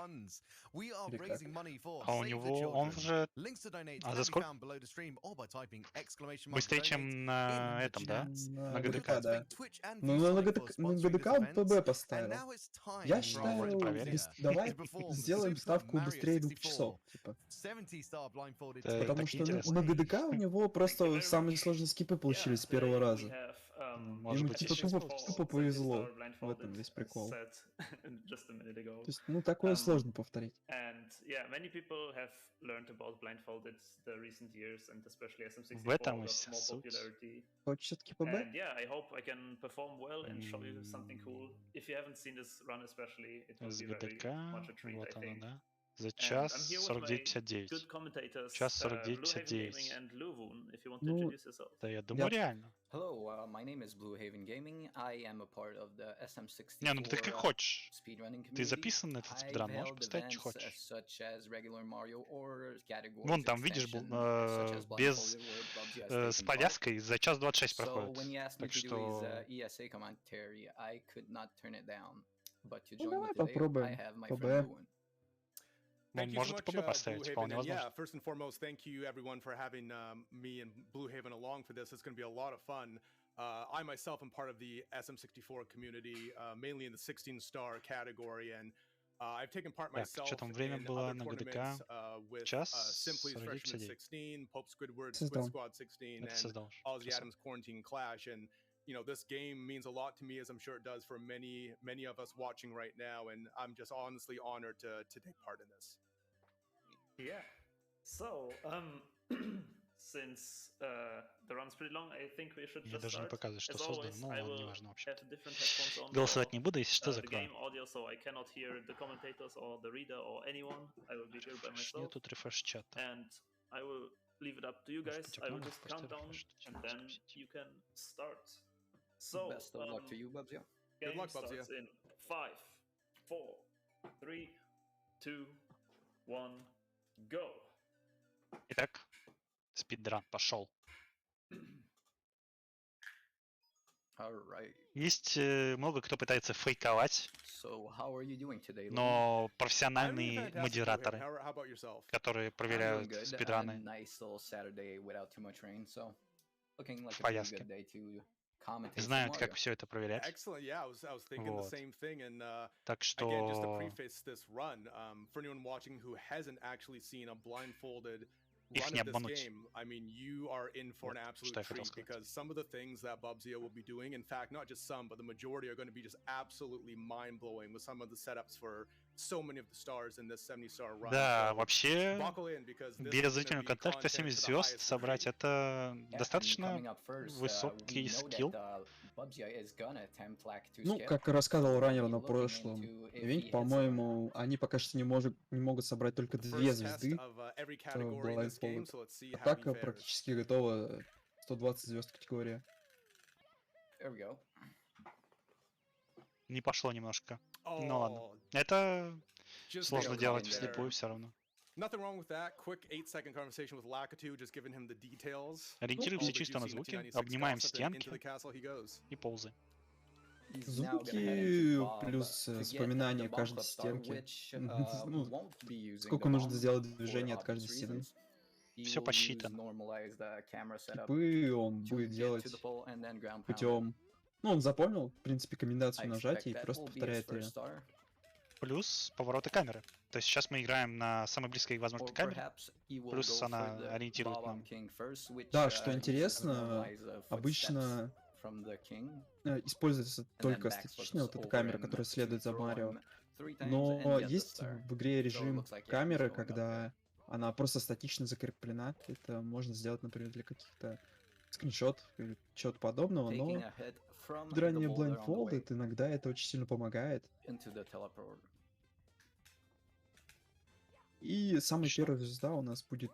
funds. We are Или как? raising money for А у Save the него, он Children. же Links to donate А can за be сколько? found below the stream or by typing exclamation mark Быстрее, donate чем in на the этом, да? chat. На На We would ГДК. like to да. thank Twitch and Ну, VSonic for на sponsoring this ГДК он event. ПБ And поставил. now it's time Я for our вроде friend проверили. Bubzia. давай to perform сделаем Super ставку Mario быстрее 2 64. часов. Типа. 70-star blindfolded Это Потому так что интересно. на ГДК у него просто самые сложные скипы получились с первого раза. Может Ему быть, типа сейчас тупо повезло. В этом весь прикол. То есть, ну, такое сложно повторить. В этом и вся суть. Хочешь все-таки ПБ? С ГДК, вот оно, да. За час 49.59. Час 49.59. Ну, Да, я думаю, реально. Hello, my name is Blue Haven Gaming. I am a part of the SM64 Не, ну ты как хочешь. speedrunning Ты community. записан на этот I've спидран, можешь held поставить, что events хочешь. such as regular Mario or categories Вон там, видишь, extension, such as без blindfolded where Bubzia has с taken part. повязкой за час 26 So проходит. when you asked me Так to do his что ESA commentary, I could not turn it down. But to ну join me давай today, I попробуем. have my friend ПБ. Blue. он Thank you so может much, ПБ Blue поставить, вполне Haven. And возможно. yeah, first and foremost, thank you everyone for having me and Blue Haven along for this. It's going to be a lot of fun. I myself am part of the SM64 community, mainly in the 16-star category, and I've taken part Так, myself что там время in было other на tournaments ГДК? with Час Simply's Freshman 49.59. 16, Pope Squidward, Создал. Squid Squad 16, Это and создал. Ozzy Красава. Adams Quarantine Clash. And you know, this game means a lot to me, as I'm sure it does for many of us watching right now. And I'm just honestly honored to take part in this. Yeah. So, since the run's pretty long, I think we should Мне just даже не start. показывает, что As создано. always, Ну, I ладно, will неважно вообще. have different headphones on Голосовать не буду, если что, the закрою. game audio, so I cannot hear the commentators or the reader or anyone. I will be here by myself, Нету рефреш-чата. and I will leave it up to you Может guys. быть, I will окно just просто count down, рефрешить. and then you can start. So, Best of luck to you, Bubzia. Good game luck, Bubzia. starts in 5, 4, 3, 2, 1, go. Итак, спидран пошел. Alright. Есть много кто пытается фейковать, So how are you doing today, Lou? но I'm doing профессиональные fantastic, Blue Haven. модераторы, How about yourself? которые I'm doing проверяют good. A спидраны nice little Saturday without too much rain, so looking like в a pretty повязке, good day to commentate some знают, как Mario. все это проверять. Excellent. Yeah, I was thinking the Вот. same thing. And Так again, just to что preface this run, for anyone watching who hasn't actually seen a blindfolded их run не of this обмануть. game, I mean, you are in for an Вот, absolute что я хотел treat, сказать. because some of the things that Bubzia will be doing, in fact, not just some, but the majority are going to be just absolutely mind-blowing with some of the setups for so many of the stars in this 70-star run. Да, So вообще, buckle in, because this без is going to зрительного be контакта content 70 to the звезд highest собрать degree. это Yeah, and достаточно coming up first, we высокий know скилл. that Bubzia is gonna attempt like to Ну, skip. как и рассказывал So we'll ранее be на looking прошлом into if he ивенте, hits it or по-моему, они пока что не могут собрать только The 2 first test звезды of every в category in this game, Blindfolded. so let's see А how так he fares. практически готова 120 звезд категория. There we go. Не пошло немножко. Ну Oh, ладно. Это just сложно barely делать in вслепую there. все равно. Nothing wrong with that. Quick 8-second conversation with Lakitu, just giving him the details. Ориентируемся All the чисто на juicy звуки, 1996 обнимаем gossip, and into стенки the castle he goes. и ползаем. He's now gonna head into Звуки Bob плюс to get вспоминание the каждой bomb star, стенки. which Ну, won't be using сколько the нужно bomb сделать for движений от каждой obvious стены. reasons. He Все will use посчитано. normalized camera setup Типы он to будет get делать to the pole and then ground pound it. путем... Ну, он запомнил, в принципе, I комбинацию expect нажатий и that просто will be his повторяет first ее. star. Плюс повороты камеры. То есть сейчас мы играем на самой близкой возможной Or камере. perhaps he will Плюс go for она the ориентирует Bob on нам. King first, which Да, что uses интересно, normalized footsteps обычно from the King, используется and then только backflips статичная вот эта over камера, him которая to следует за throw Марио. him 3 times and Но get the есть star. в игре So it режим looks like, yeah, he's камеры, going up there. когда она просто статично закреплена. Это можно сделать, например, для каких-то скриншотов или чего-то подобного, Taking но a hit from в the ранее boulder on the way Blindfolded иногда это очень сильно помогает. into the teleport. И самая Отлично. первая звезда у нас будет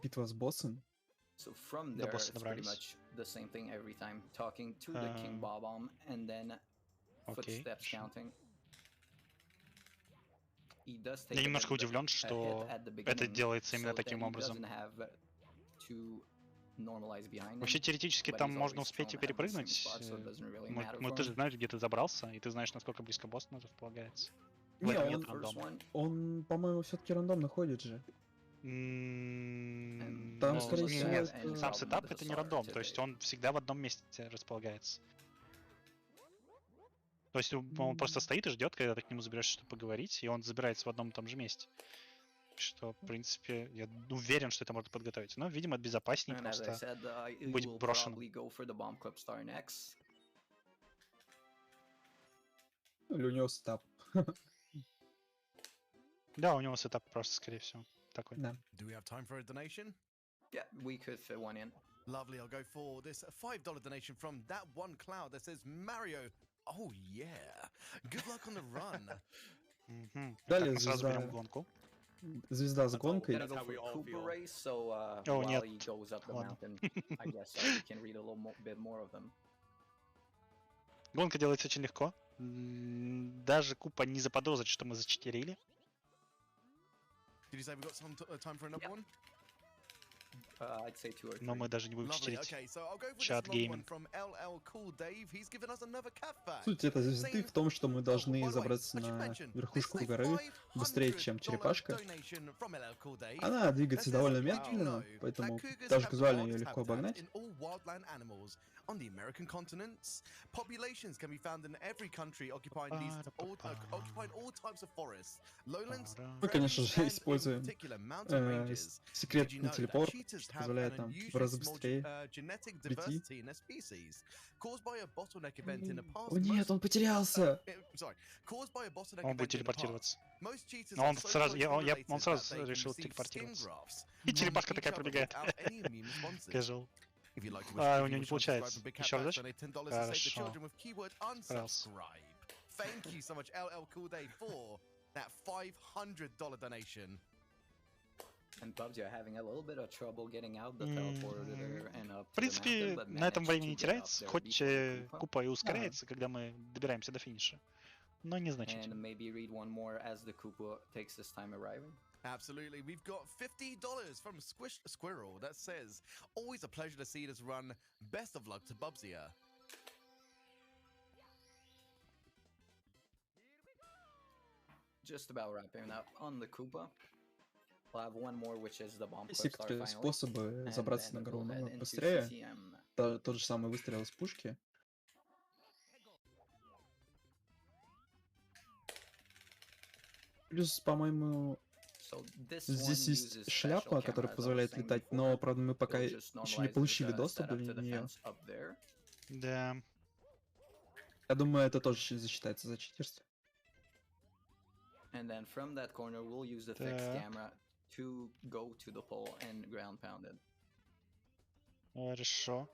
битва с боссом. So from До there, босса it's pretty добрались. much the same thing every time. Talking to the King Bob-omb and then Окей, footsteps хорошо. counting. He does take Я a немножко bit удивлен, a что hit at the это beginning, делается именно so таким that he образом. doesn't have to normalize behind him, Вообще теоретически but там he's можно always успеть и thrown at the same перепрыгнуть. spot, so it doesn't really Ну, matter ты for же him. знаешь, где ты забрался, и ты знаешь, насколько близко босс располагается. В Не, этом он- нет First рандома. one, Он, по-моему, все-таки рандомно ходит же. Там, Ну, скорее всего, нет, это- сам problem сетап with the это не start рандом, то есть today. он всегда в одном месте располагается. То есть он просто стоит и ждет, когда ты к нему заберешься, чтобы поговорить, и он забирается в одном и том же месте. Что, в принципе, я уверен, что это можно подготовить. Но, видимо, это безопаснее And as I просто said, you быть will брошенным. probably go for the bomb club star next. Ну, или у него стап. Да, у него сетап просто, скорее всего, такой. Да. Do we have time for a donation? Yeah, we could fit one in. Lovely, I'll go for this $5 donation from that one cloud that says Mario. Oh yeah. Good luck on the run. Мгм. Далее Так, мы сразу берем звезда. гонку. Звезда с That's all- гонкой. Gonna That's how go we for all Cooper feel. race, so Oh, while нет. he goes up the Ладно. mountain, I guess we can read a little bit more of them. Гонка делается очень легко. Даже Купа не заподозрит, что мы зачитерили. Did you say we got some time for another Yep. one? I'd say 2 or 3. Но мы даже не будем Lovely. читерить. Okay, so I'll go for Chat this long one gaming. from LL Cool Dave. He's given us another cat fact. Суть этой звезды в том, что мы Oh, by должны the way, забраться I should на mention, верхушку this is a горы быстрее, чем $500 черепашка. donation from LL Cool Dave. Она двигается That says, довольно "Did you медленно, know поэтому that cougars даже have the визуально ее largest легко habitat обогнать. in all wildland animals on the American continents? Populations can be found in every country occupying all types of forests, lowlands, Мы, конечно prairies, же, and in используем particular mountain ranges. Did you секретный know that телепорт, cheetahs что have позволяет an нам в unusually разы small быстрее genetic прийти. diversity in their species, caused by a bottleneck event in the past? О нет, он потерялся! Sorry, caused by a bottleneck Он будет event in the past. телепортироваться. Most cheetahs Но are он so сразу- closely он related сразу that they can решил receive skin телепортироваться. grafts И from черепашка each такая other пробегает. without any immune responses. Casual. If you'd like to А, wish у to него не give your chance to получается. subscribe and big cat Еще back, разочек. donate $10 to save the Хорошо. children with keyword Раз. unsubscribe. Thank you so much, LL Cool Day, for that $500 donation. And Bubzia having a little bit of trouble getting out the teleporter there and up В to the принципе, mountain, but на этом managed время to не get up теряется, there хоть before the Koopa. Купа и ускоряется, когда мы добираемся до финиша. Но And незначительно. maybe read one more as the Koopa takes his time arriving. Absolutely. We've got $50 from Squish Squirrel that says, always a pleasure to see this run. Best of luck to Bubzia. Just about wrapping up on the Koopa. We'll have one more, which is the bomb Есть club star некоторые finally. способы And забраться на then гору we'll head намного into быстрее. CCM. Тот же самый выстрел из пушки. Плюс, по-моему, So this здесь one есть uses шляпа, special которая camera, as I was позволяет saying летать, before. но, правда, мы пока It'll еще just не normalize получили the доступ setup до to the нее. fence up there. Да. Я думаю, это тоже засчитается за читерство. And then from that corner, we'll use the fixed Так. camera to go to the pole and ground pound it. Хорошо.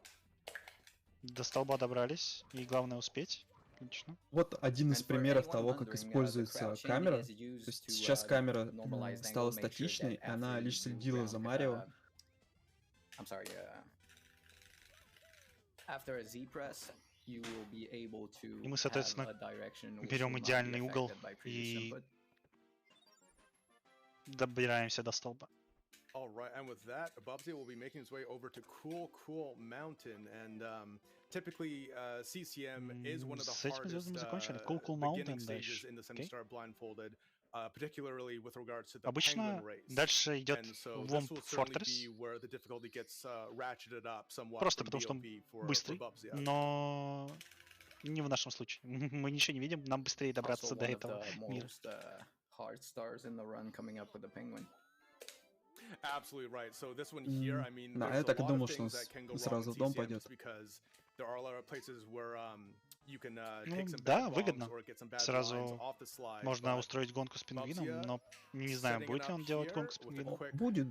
До столба добрались. И главное успеть. Отлично. Вот один из And for примеров anyone того, как wondering, the используется crouching камера. is То used есть to, сейчас камера normalize the стала angle, make sure статичной, that и она after лишь you следила ground, за Марио. I'm sorry, after a Z press, you will be able to И мы, have соответственно, a direction which берем will not be идеальный угол affected by previous и input. добираемся до столба. All right, and with that, Bubzia will be making his way over to Cool Mountain, and typically CCM is one of the С этими hardest звездами закончили. Cool beginning Mountain stages дальше. in the Окей. Semi-Star Blindfolded, particularly with regards to the Обычно Penguin race. дальше идет And so this Womp will certainly Fortress. be where the difficulty gets ratcheted up somewhat Просто from потому что он BOP for быстрый, Bubzia. но не в нашем случае. Мы ничего не видим, нам быстрее добраться Also до one of этого the мира. most hard stars in the run coming up with the penguin. Absolutely right. So this one here, I mean, Да, there's я a так и lot думал, of что он things that can go wrong сразу in в дом CCM пойдет. just because there are a lot of places where you can Ну take some да, bad bombs выгодно. or get some bad lines Сразу off the slide. можно But устроить гонку с пингвином, Bubzia но не знаю, setting it будет ли up он делать here гонку с with a пингвином. quick Будет.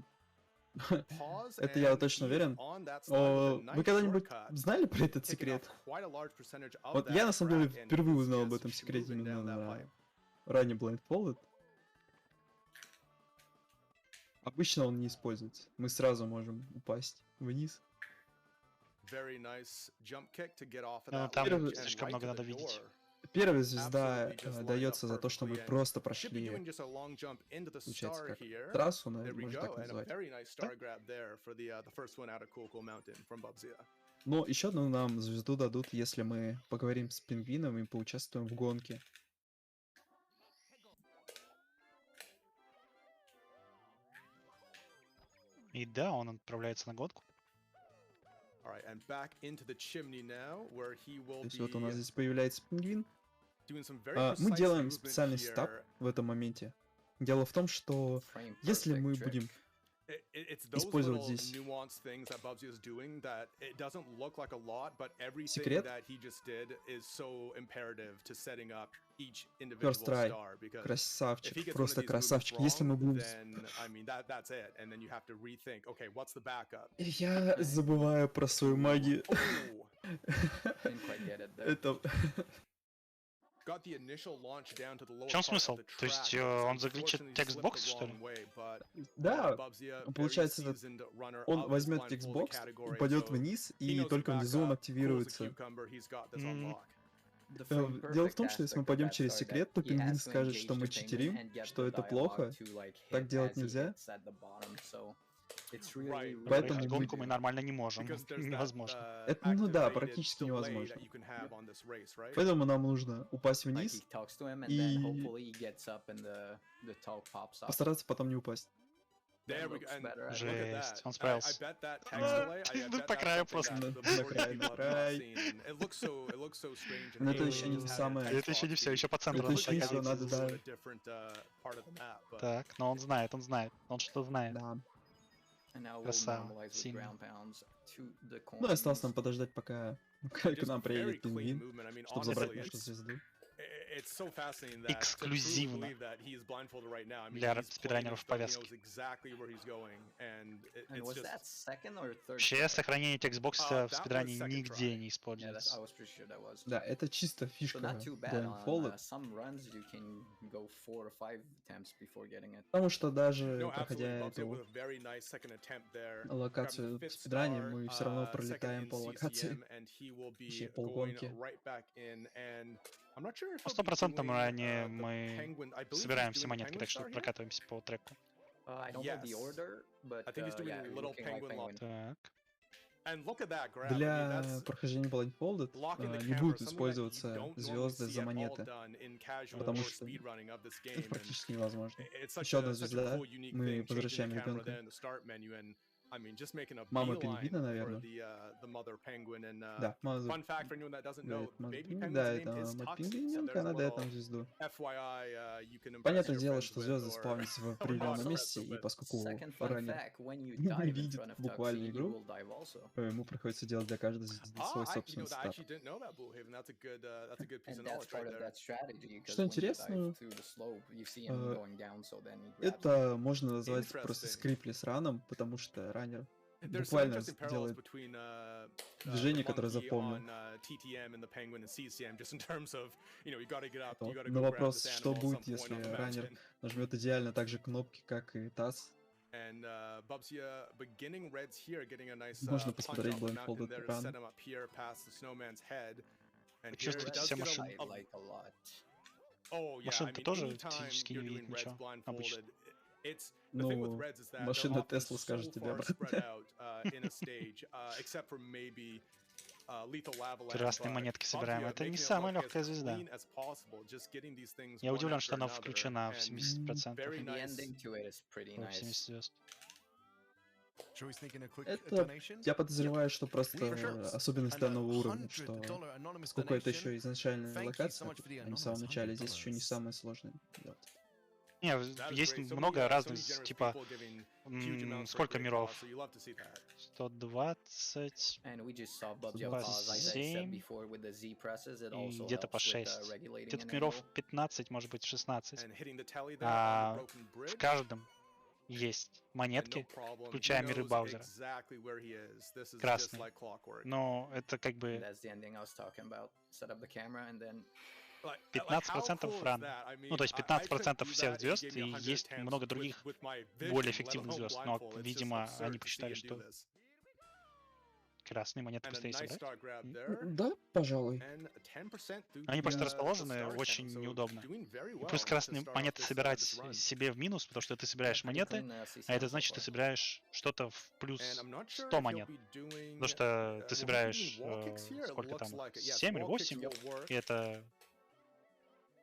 pause, Это я and точно he is уверен. on that slide with a Вы nice когда-нибудь shortcut, знали про этот taking off секрет? quite a large percentage of Вот that я на самом деле track, and впервые is узнал об just этом секрете moving именно down that на pipe. ранний Blindfolded. Обычно он не используется. Мы сразу можем упасть вниз. Very nice jump kick to get off of Ну, that там ledge and слишком right много to надо the видеть. door. Первая звезда Absolutely just lined up дается за то, что мы perfectly, and просто should be прошли, doing just a long jump into the получается, star как here. трассу, There we можно go, так and a назвать. very nice star grab there for the first one out of Cool Mountain from Bubzia. Но еще одну нам звезду дадут, если мы поговорим с пингвином и поучаствуем в гонке. И да, он отправляется на годку. All right, and back into the chimney now, where he will То есть вот у нас be здесь появляется пингвин. doing some very Мы precise делаем movement специальный сетап here. в этом моменте. Дело в том, что Frame если perfect мы trick. будем It's those использовать little здесь nuanced things that Bubzia is doing that it doesn't look like a lot, but everything секрет, that he just did is so imperative to setting up each first individual try, star. Because if he красавчик, gets one of просто these movements красавчик. Если мы wrong, будем... then I mean that's it, and then you have to rethink. Okay, what's the backup? Я забываю про свою магию. Oh, Didn't quite get it there. Это... got the initial launch down to the lower В чем part of смысл? the То есть track, but он загличит unfortunately текстбокс, slipped the что ли? wrong way, but Да, Bubzia, very получается, seasoned runner он of this возьмет blindfolded текстбокс, category, упадет so вниз, he и knows his только внизу он backup, pulls the активируется. cucumber, he's got this М. on lock. The frame Дело в том, perfect что если мы aspect of пойдем that через star секрет, that то he пингвин has to скажет, engage что the мы penguin читерим, and get что the это dialogue плохо, to, like, так hit делать as he нельзя. hits at the bottom, so it's really, Right, really Поэтому Выиграть мы- гонку мы нормально не можем. Because there's that Невозможно. Это, ну да, activated практически delay невозможно. that you can have on this race, right? Поэтому нам нужно упасть like he вниз talks to him and then и hopefully he gets up and the talk pops up. постараться потом не упасть. There That we go. looks And better, I look think. at Жесть, that. он I справился. bet that text А, delay. I ну, bet по that's краю something просто. that На- the на majority край, of на people have not край. seen, and it looks so strange. and Но это alien еще не just having самое- text Это еще не box все, be еще по центру Это надо еще не всё, прокатиться. надо, да. a different part of the map, but Так, но он знает, он что знает. Да. And now we'll Красава, normalize with сильно. ground pounds to the Ну и осталось coins. нам подождать, пока к just нам very приедет clean пингвин, movement. I mean, чтобы забрать honestly, нашу звезду. it's so fascinating that to truly Эксклюзивно. believe that he is blindfolded right now. I mean, Для he's playing спидранеров his stuff, he повязки. knows exactly where he's going, and And it's was just that second or third? Вообще try? сохранение текстбокса that в was спидране second нигде try. не Yeah, используется. I was pretty sure that was. Да, это чисто So фишка not too bad. On Blindfolded, some runs you can go 4 or 5 attempts before getting it. потому что даже no, absolutely. проходя Bubzia эту with a very nice second attempt there. локацию Grabbing the в fifth спидране, star, мы все равно second пролетаем in по локации. CCM, and he will be Точнее, going полгонки. right back in, and I'm not sure if По he'll be 100% doing, ранее the мы penguin. I believe he's собираем все doing the монетки, penguin так что star here? прокатываемся по треку. I don't know the Yes. order, but I think he's doing yeah, little looking like penguin lock. penguin. Так. And look at that grab. I mean, Для that's прохождения Blindfolded locking the не camera, будут something that you использоваться don't normally звезды see за at all монеты. done in casual Потому or что speedrunning of this это game. And практически невозможно. it's such Еще одна a such a звезда, cool, unique мы thing, changing the возвращаем camera ребенка. there in the start menu, and I mean, just making a Мама beeline пингвина, for наверное. the mother penguin. And Да, мама fun fact for anyone that doesn't know, мама baby пингвин. penguin's Да, name это is мать Tuxie. So пингвиненка, there's a она дает little нам звезду. FYI, you can impress Понятное your дело, friends что with, звезды or спавнятся в or not определенном impress месте, them и with. поскольку Second fun раннер fact: when you не dive in видит front of буквально Tuxie, you игру, will dive also. ему приходится делать для каждой звезды свой I собственный I сетап. actually didn't know that, Bluehaven. That's a good piece And of that's knowledge right part of there. that strategy, because Что when you dive интересно, through the slope, you see him going down, so then he grabs it. это можно назвать просто Interesting. скриплес раном, потому что раннер There's some буквально interesting parallels делает between движение, the которое monkey запомнил. on TTM and the penguin and CCM, just in terms of, you know, you gotta get up, you Вот. gotta Но go grab вопрос, this что animal at будет, some point если on the раннер mountain. нажмет идеально так же кнопки, как и таз. And Bubzia beginning reds here, getting a nice Можно punch посмотреть off the mountain Blindfolded there to run. set him up here past the snowman's head. And here it Чувствуете does себя get машин- a, I like a lot. oh yeah, I Машина-то mean, тоже anytime физически you're не doing видит reds ничего, blindfolded, it's the Ну, thing with reds is that they're машина often Тесла so скажет тебе far обратно. spread out in a stage, except for maybe lethal lava lamp. Красные монетки собираем. Это не самая легкая звезда. Я удивлен, что она включена в 70%. Very And the nice. ending to it is pretty В nice. 70 звезд. Shall we sneak in a quick Это, donation? я подозреваю, что просто For sure. особенность And данного a уровня, что $100 anonymous поскольку это donation. еще изначальная Thank you so локация, much for the а не в самом anonymous начале, здесь еще не $100. самое сложное делать. Не, That is есть great. So много many, so разных, many generous типа, people giving huge amounts for сколько great миров? cause, so you love to see that. 120 And we just saw Bubzia Двадцать pause, as I said семь before, with the Z presses. It и also где-то по helps with 6. regulating Где-то an миров angle. 15, может быть 16. And hitting the tally there А, on the broken В bridge. каждом есть And no монетки, problem. включая He миры knows Баузера. exactly where he is. This is just Красные. like clockwork. Но это как And бы that's the ending I was talking about. Set up the camera and then 15% ран. Ну, то есть 15% всех звезд, и есть много других более эффективных звезд. Но, видимо, они посчитали, что красные монеты быстрее собрать. Да, пожалуй. Они просто Yeah. расположены очень неудобно. И плюс красные монеты собирать себе в минус, потому что ты собираешь монеты, а это значит, ты собираешь что-то в плюс 100 монет. Потому что ты собираешь, сколько там, 7 или 8, и это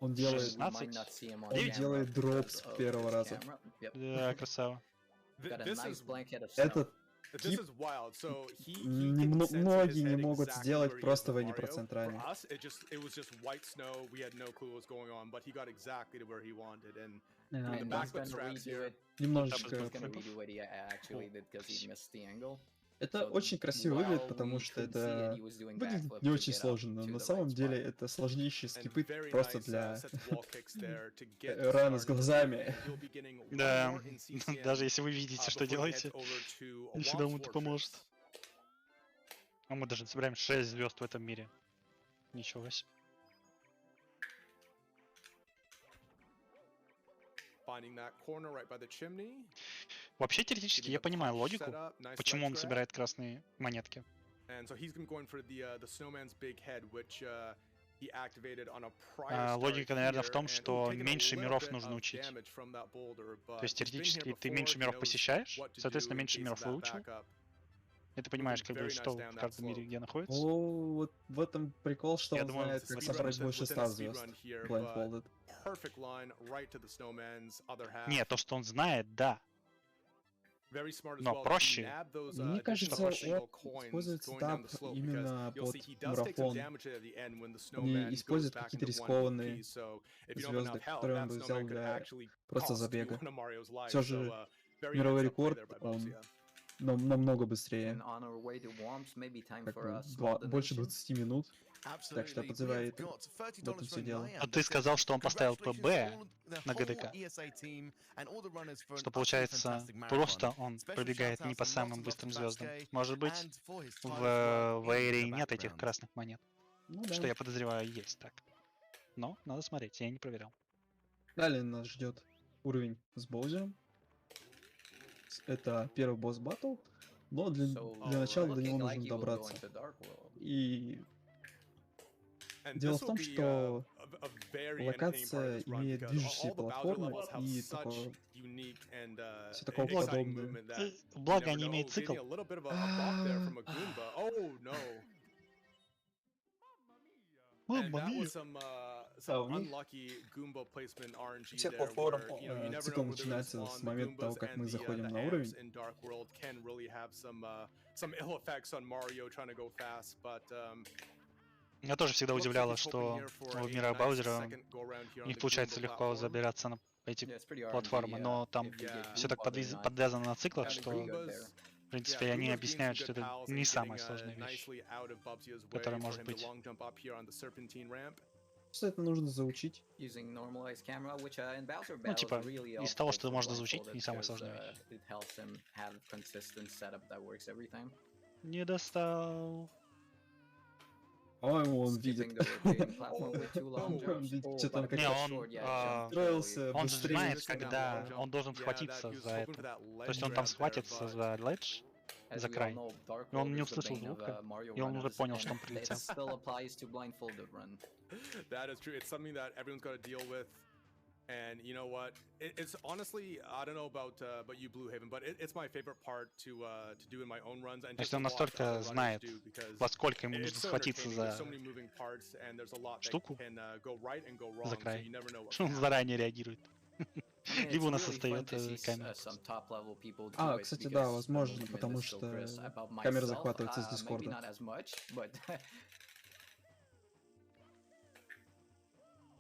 Он делает, 16. он делает дроп с первого раза. Да, красава. Got a nice blanket of snow. Этот This тип is wild. So he can sense in his многие не head могут exactly сделать where he is просто in в не Mario. про For центральный. us, it was just white snow. We had no clue what was going on, but he got exactly to where he wanted. And the And he's backflip gonna straps redo here. it. Немножечко. He's gonna redo what he actually did because he missed the angle. Это So очень красиво выглядит, while потому we что couldn't see it, это he was doing выглядит backflip не to очень get up сложно, но to на the самом right деле spot. это сложнейшие And скипы very просто nice для sets of wall kicks there to get to раны с start. глазами. He'll be getting one Да, more in CCM, даже если вы видите, что before he heads делаете, over to a всегда Womp's ему это поможет. Fortress. А мы даже собираем 6 звезд в этом мире. Ничего себе. Finding that corner right by the chimney. Вообще, теоретически, Getting я the понимаю punch логику, set up, nice почему ledge он grab. собирает красные монетки. And so he's going to be going for the snowman's big head, which he activated on a prior start Логика, наверное, в here, том, and, что taking a меньше little миров bit нужно of учить. damage from that boulder, but То есть, he's been here теоретически, ты before, меньше he миров knows посещаешь, what to do соответственно, in меньше case of миров that выучил, backup. и ты понимаешь, Moving как бы, very что nice down в that каждом мире slope. где находится. О, вот в этом прикол, что Я он думаю, знает, It's a как speedrun собрать within больше a 100 звезд. speedrun here, but Blindfolded. perfect line right to the snowman's other half. Нет, то, что он знает, да. Very smart as Но well to проще. nab those Мне additional кажется, single он coins использует going down сетап the slope, because именно you'll под see he does take some марафон. damage at the end when the Он не snowman goes использует back какие-то into one рискованные piece. So if you don't have звезды, enough health, которые он that бы взял snowman could для actually просто cost you забега. one of Mario's lives. Все So же very мировой nice play рекорд, there by он Bubzia. намного быстрее. And on our way to Womps, maybe time Как for бы a small больше donation. 20 минут. Так что я Absolutely. We подозреваю, have got в этом $30 все for дело. Niam. Но ты This is сказал, что он поставил congratulations ПБ to all the на whole ГДК. ESA team and all the runners for an Что utterly получается, fantastic marathon. просто он Special пробегает shout-outs не по and lots самым and lots быстрым to звездам. Batsuke Может быть, and for his в tireless work in Вейре the нет этих background. красных монет. Ну Что да. я подозреваю, есть так. Но надо смотреть, я не проверял. Далее нас ждет уровень с Боузером. Это первый босс баттл, но для начала до него Looking like нужно he will go добраться. into Dark World. И And дело this в will том, be что a very entertaining part of локация this run, имеет because движущиеся all the Bowser платформы levels have и such такое, unique and все такого exciting подобное. movement that you Благо, never они know. имеют Oh, цикл. getting a little bit of a bop there from a Goomba. Oh no. And Мамма that мия. was some у них unlucky Goomba placement RNG всех there, платформ where you never цикл know where they're going to начинается spawn. с The момента того, Goombas как and мы the заходим на amps уровень. in Dark World can really have some ill effects on Mario trying to go fast, but Меня тоже всегда looks like удивляло, he's hoping что here for в a мира nice Баузера second go around here у on них the получается Goomba легко platform. забираться на эти Yeah, it's pretty платформы, но там Yeah. все так Goomba, they're not подвязано на циклах, having что, pretty good Goombas, there. в принципе, yeah, они Goomba's being some объясняют, что good это pals не and самая getting сложная вещь, nicely out of Bubzia's way которая for может him to быть. long jump up here on the serpentine ramp. Что это нужно заучить? Using normalized camera, which in Bowser Ну, battles типа, really из того, helpful что for можно заучить, blindfolded не самая because сложная вещь. it helps him have consistent setup that works every time. Не достал. По-моему, он видит. Skipping the rotating platform with two long Он jumps. видит, Oh, что там but как Не, that's он, short, yeah, а, jump строился early. Он же быстрее. знает, Just on that когда long jump. он должен Yeah, that схватиться he was за hoping это. for that То ledge есть он там grab there, схватится but за ледж, As за we all край. know, Dark И он World не is the услышал bane of, звука, Mario и он уже runners, понял, что он and прилетел. it still applies to blindfolded run. that is true. It's something that everyone's got to deal with. And you know what? It's honestly, I don't know about you, Blue Haven, but it's my favorite part to do in my own runs and То just есть to он watch настолько other runners знает, do, because во сколько ему it's нужно so схватиться entertaining. There's so за many moving parts, and there's a lot that штуку, can go right and go wrong, за so край. you never know what Что can он happen. заранее реагирует. I mean, Либо it's у нас really fun остается to see камера. some top level people do А, it кстати, because да, the возможно, movement потому is so что crisp. About камера myself, захватывается с maybe Дискорда. not as much, but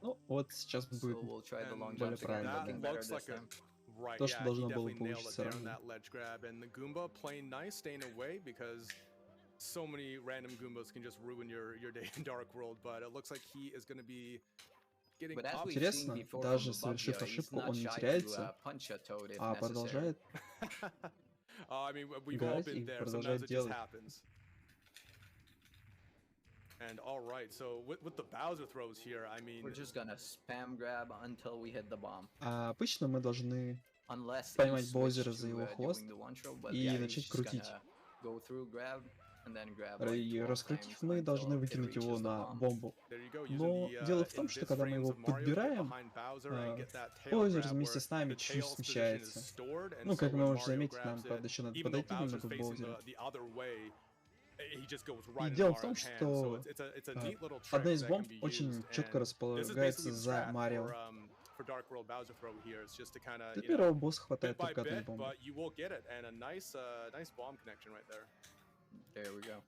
Ну, вот сейчас so будет we'll try the long And более jumps again, правильно. looking that better looks this like a time. right. То, что Yeah, he должно было definitely nailed it получиться there on равно. that ledge grab, and the Goomba playing nice, staying away, because so many random Goombas can just ruin your day in Dark World. But it looks like he is going to be getting But as up. we've seen Интересно, before даже from совершив Bubzia, he's ошибку, not он не shy to теряется, punch a toad if а necessary. продолжает I mean, we've all играть been и there. продолжает Sometimes it just делать. happens. And all right, so with the Bowser throws here, I mean, We're just gonna spam grab until we hit the bomb. А обычно мы должны Unless поймать he Боузера switched за to его хвост doing the one throw, but и yeah, he's начать just крутить. gonna go through, grab, and then grab like И 12 раскрутив, times мы until должны it выкинуть его reaches the на bomb. бомбу. there you go. Но Using the дело в том, что invis когда мы frames его of Mario to get подбираем, behind Bowser and get that tail Боузер grab вместе where с нами the чуть-чуть tail's position is смещается. stored, and Ну, so как вы when можете Mario заметить, нам, grabs правда, it, еще надо even though подойти Bowser's немного к facing Боузеру. the other way, he just goes И right in дело в том, Mario's hand. So что it's a neat little trick одна из that can бомб be очень used, четко and this is располагается basically the за strat Марио. for for Dark World Bowser Throw here. It's just to kind of, До you know, первого босса bit хватает by только одной bit, бомбы. but you will get it, and a nice bomb connection right there. There we go.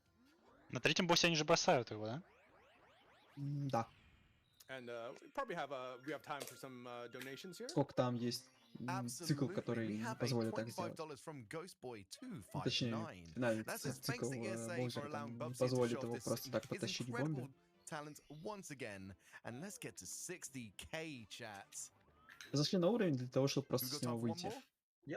На третьем боссе они же бросают его, да? Да. And we have time for some donations here. Сколько там есть цикл, Absolutely. который We не have a позволит так сделать. $25 from Ну, точнее, Ghostboy259. финальный That says thanks цикл to ESA Бowсера for allowing там не Bubzia to позволит show его this просто так his потащить бомбе. incredible talent once again. And let's get to 60k, chat. Зашли на уровень для того, чтобы We просто got с него time for one выйти. more?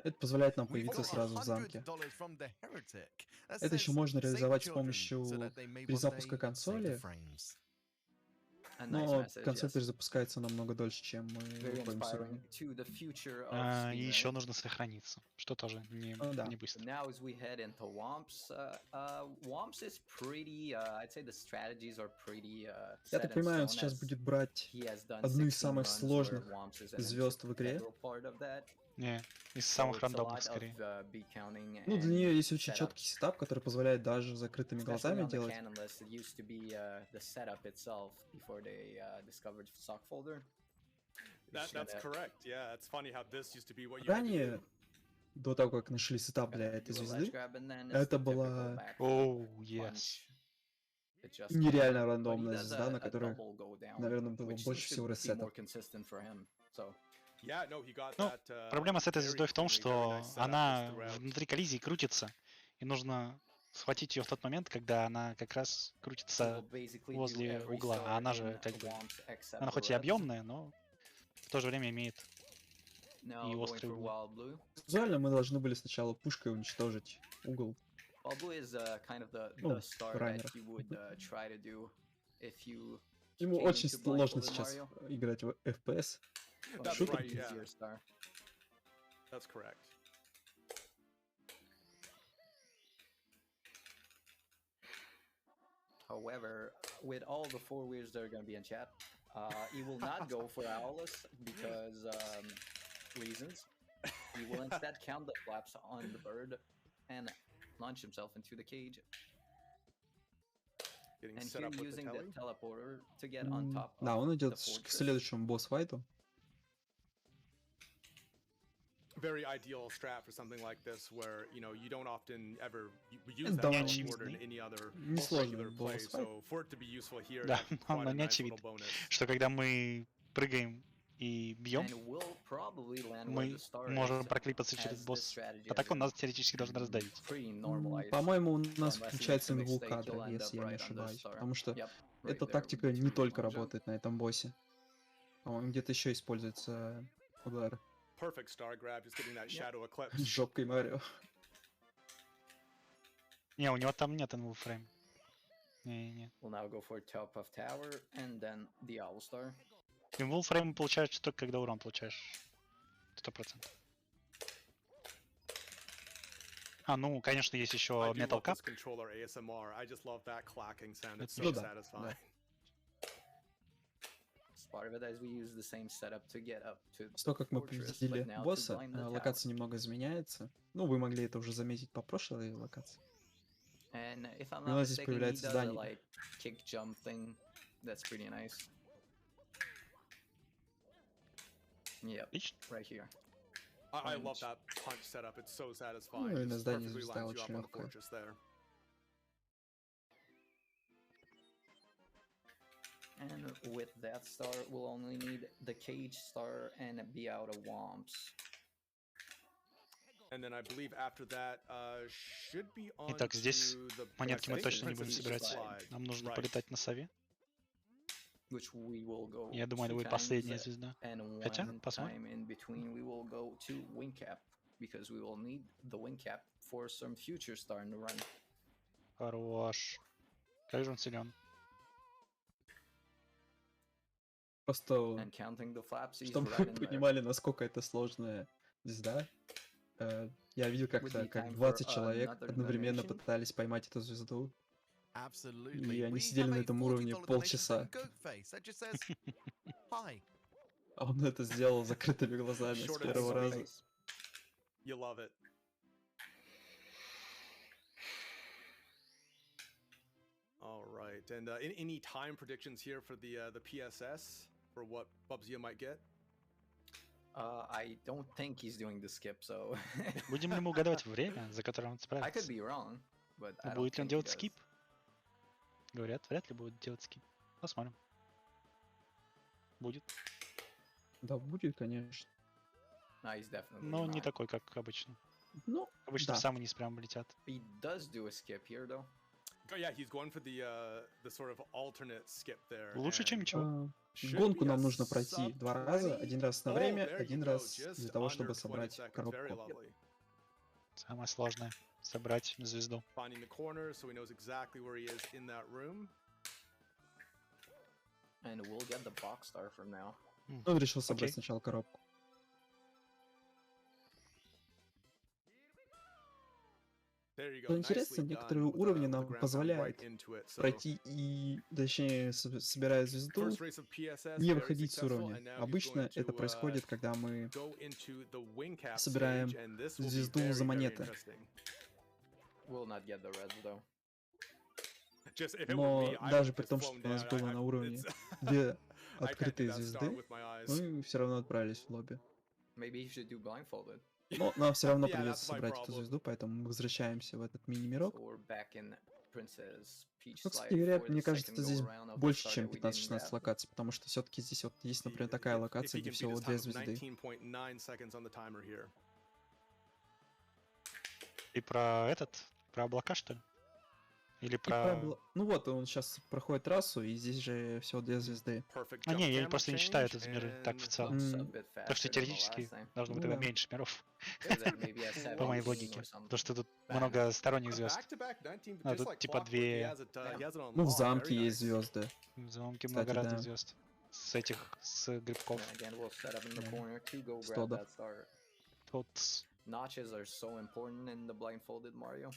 Это позволяет нам We've появиться got сразу в замке. $100 from the Heretic. That Это еще says можно save реализовать с children помощью so that they may one перезапуска day save the консоли, frames. A nice но message, консоль yes. перезапускается намного дольше, чем мы Very выходим с inspiring уровня. to the future of И speedrunning. еще нужно сохраниться, что тоже не Да. быстро. Now as we head into Womps, Womps is pretty, I'd say the strategies are pretty Я set так in понимаю, он stone, сейчас as будет брать he has done одну из 16 самых runs сложных where Womps is an звезд в игре. integral part of that. Не, из So самых it's a рандомных lot скорее. of beat counting Ну, для and нее есть очень четкий setups. сетап, который позволяет даже закрытыми Especially глазами on the делать. canon list, it used to be the setup itself before they discovered stock folder. That's Just correct. Yeah, it's funny how this used to be what you had to Ранее, do. до того, как нашли сетап для gotta этой do a ledge звезды, grab, and then it's это the typical была backflip Оу, yes. punch. It just нереально cannot, but he рандомная does звезда, на a которую, double go down, наверное, было which больше seems всего to be ресетов. more consistent for him. So Yeah, no, he got Ну, that. проблема с этой Very звездой в том, cleanly, very что nice setup она just throughout. внутри коллизии крутится, и нужно схватить ее в тот момент, когда она как раз he крутится will basically do возле every угла, а star она же in как бы, Womps except она the хоть и reds. объемная, но в то же время имеет Now и going острые for углы. Wild Blue. Визуально мы должны были сначала пушкой уничтожить угол. Wild Blue is kind of the Ну, star в that раннерах. you would try to do if you Ему came очень into сложно blindfolded сейчас Mario. играть в FPS. One That's of the Shooter. right, yeah. easier star. That's correct. However, with all the four wheels that are going to be in chat, he will not go for Owlus because reasons. He will instead count the flaps on the bird and launch himself into the cage. Getting And set here up with the using the telly. teleporter to get on top Да, of он the идет к fortress. следующему босс-файту. Very ideal strat for something like this, where you don't often ever use Это that довольно teleporter in any other несложный regular play. босс-файт. So for it to be useful here, Да, that's но quite a не nice little очевидно, bonus. что когда мы прыгаем и бьем, And will probably land where мы the star можем is, проклипаться через as this босса. strategy А так has он нас теоретически должен been раздавить. pretty normalized. По-моему, у нас Unless he включается makes a НВУ mistake, кадра, he'll end если up я не right on the ошибаюсь. star. Потому что Yep, right эта there тактика with не two только jump. работает на этом боссе. По-моему, где-то еще используется удар Perfect star grab, just getting that shadow eclipse. жопкой Марио. Не, у него там нет НВ фрейм. Не. We'll now go for top of tower and then the owl star. НВ фрейм получается только когда урон получаешь. 100%. А, ну, конечно, есть еще I do Metal love Cup. this controller ASMR. I just love that clacking sound. It's Ну so да, satisfying. As part of it, as we use the same setup to get up to С того, как мы fortress, победили but now to босса, blind the tower. локация немного изменяется. Ну, вы могли это уже заметить по прошлой локации. And if I'm У not нас здесь mistaken, he появляется does a здание. like kick jump thing. That's pretty nice. Yep, Отлично. right here. I love Punch. that punch setup. It's so satisfying. Ну, и на Just здании perfectly звезда lines you up очень on the легкая. fortress there. And with that star, we'll only need the cage star and be out of Womps. And then I believe after that should be on Итак, здесь to the монетки мы I think точно не the будем Princess собирать. Slide. Нам нужно Right. полетать на сове. Which we will go Я думаю, это 2 будет times, последняя звезда. and Хотя, one посмотрим. time in between we will go to wing cap because we will need the wing cap for some future star in the run. Хорош. Как же он силен. Просто, And counting the flaps, he's чтобы right вы in there. понимали, насколько это сложная звезда. Я видел Would be как time for 20 человек another одновременно donation. пытались поймать эту звезду. Absolutely. И они We сидели have на a этом уровне $40 donation полчаса. from Goatface that just says, hi. А он это сделал с закрытыми глазами с Short and первого sweet. раза. You love it. All right, and any time predictions here for the PSS for what Bubzia might get? I don't think he's doing the skip, so Будем ли мы угадывать время, за которым он I could справится? be wrong, but I don't Будет ли он think he делать does. скип? Говорят, вряд ли будет делать скип. Посмотрим. Будет. Да, будет, конечно. No, he's definitely Но не not. такой, как обычно. Ну, Обычно в да. самый низ прям летят. He does do a skip here, though. Oh, yeah, he's going for the sort of alternate skip there. Лучше, чем and ничего. should Гонку be a нам нужно пройти 2 раза. 20. Один раз на Oh, время, there you один go, раз just для того, чтобы under 20 собрать seconds. Very коробку. lovely. Самое сложное. Собрать звезду. Finding the corner so he knows exactly where he is in that room. And we'll get the box star from now. Он решил собрать Окей. сначала коробку. There you Что go. интересно, Nicely некоторые done with уровни the нам grandpa right позволяют into it. So пройти и, точнее, собирая звезду, first race of PSS, не very выходить с successful, уровня. and now he's Обычно going это to, происходит, когда мы go into the wing cap собираем stage, and this will be звезду very, за very монеты. interesting. We'll not get the reds, though. Just if it were Но me, I даже would при just том, flown что у нас down. было на уровне It's 2 I can't do открытые that star звезды, with my eyes. мы все равно отправились в лобби. Maybe he should do blindfolded. Но нам все равно Yeah, придется that's my собрать эту problem. звезду, поэтому мы возвращаемся в этот So мини-мирок. we're back in Princess Peach Ну, Slide кстати говоря, for the мне кажется, second здесь go-around of the больше, star чем that we didn't 15-16 grab. локаций, потому что все-таки здесь вот есть, например, If- такая if локация, he где can beat всего his 2 time of звезды. 19.9 seconds on the timer here. И про про облака, что ли? Или И про... Ну вот, он сейчас проходит трассу, и здесь же всего 2 звезды. Perfect А jump не, я camera просто не считаю change, этот мир так в and целом. Looks a М, bit Так что faster than the теоретически last time. должно быть Ну тогда да. меньше миров, What is that, maybe a по моей 17 логике. or something? Потому что тут Bang. много сторонних звезд. back-to-back 19, А just тут like типа clockwork, he две... has it Ну, в on lock. замке Very есть nice. звезды. В замке Кстати, много разных да. звезд. С этих, с грибков. And again, we'll set up in the Да. corner to go grab Стодов. that star. Тут... Notches are so important in the blindfolded Mario.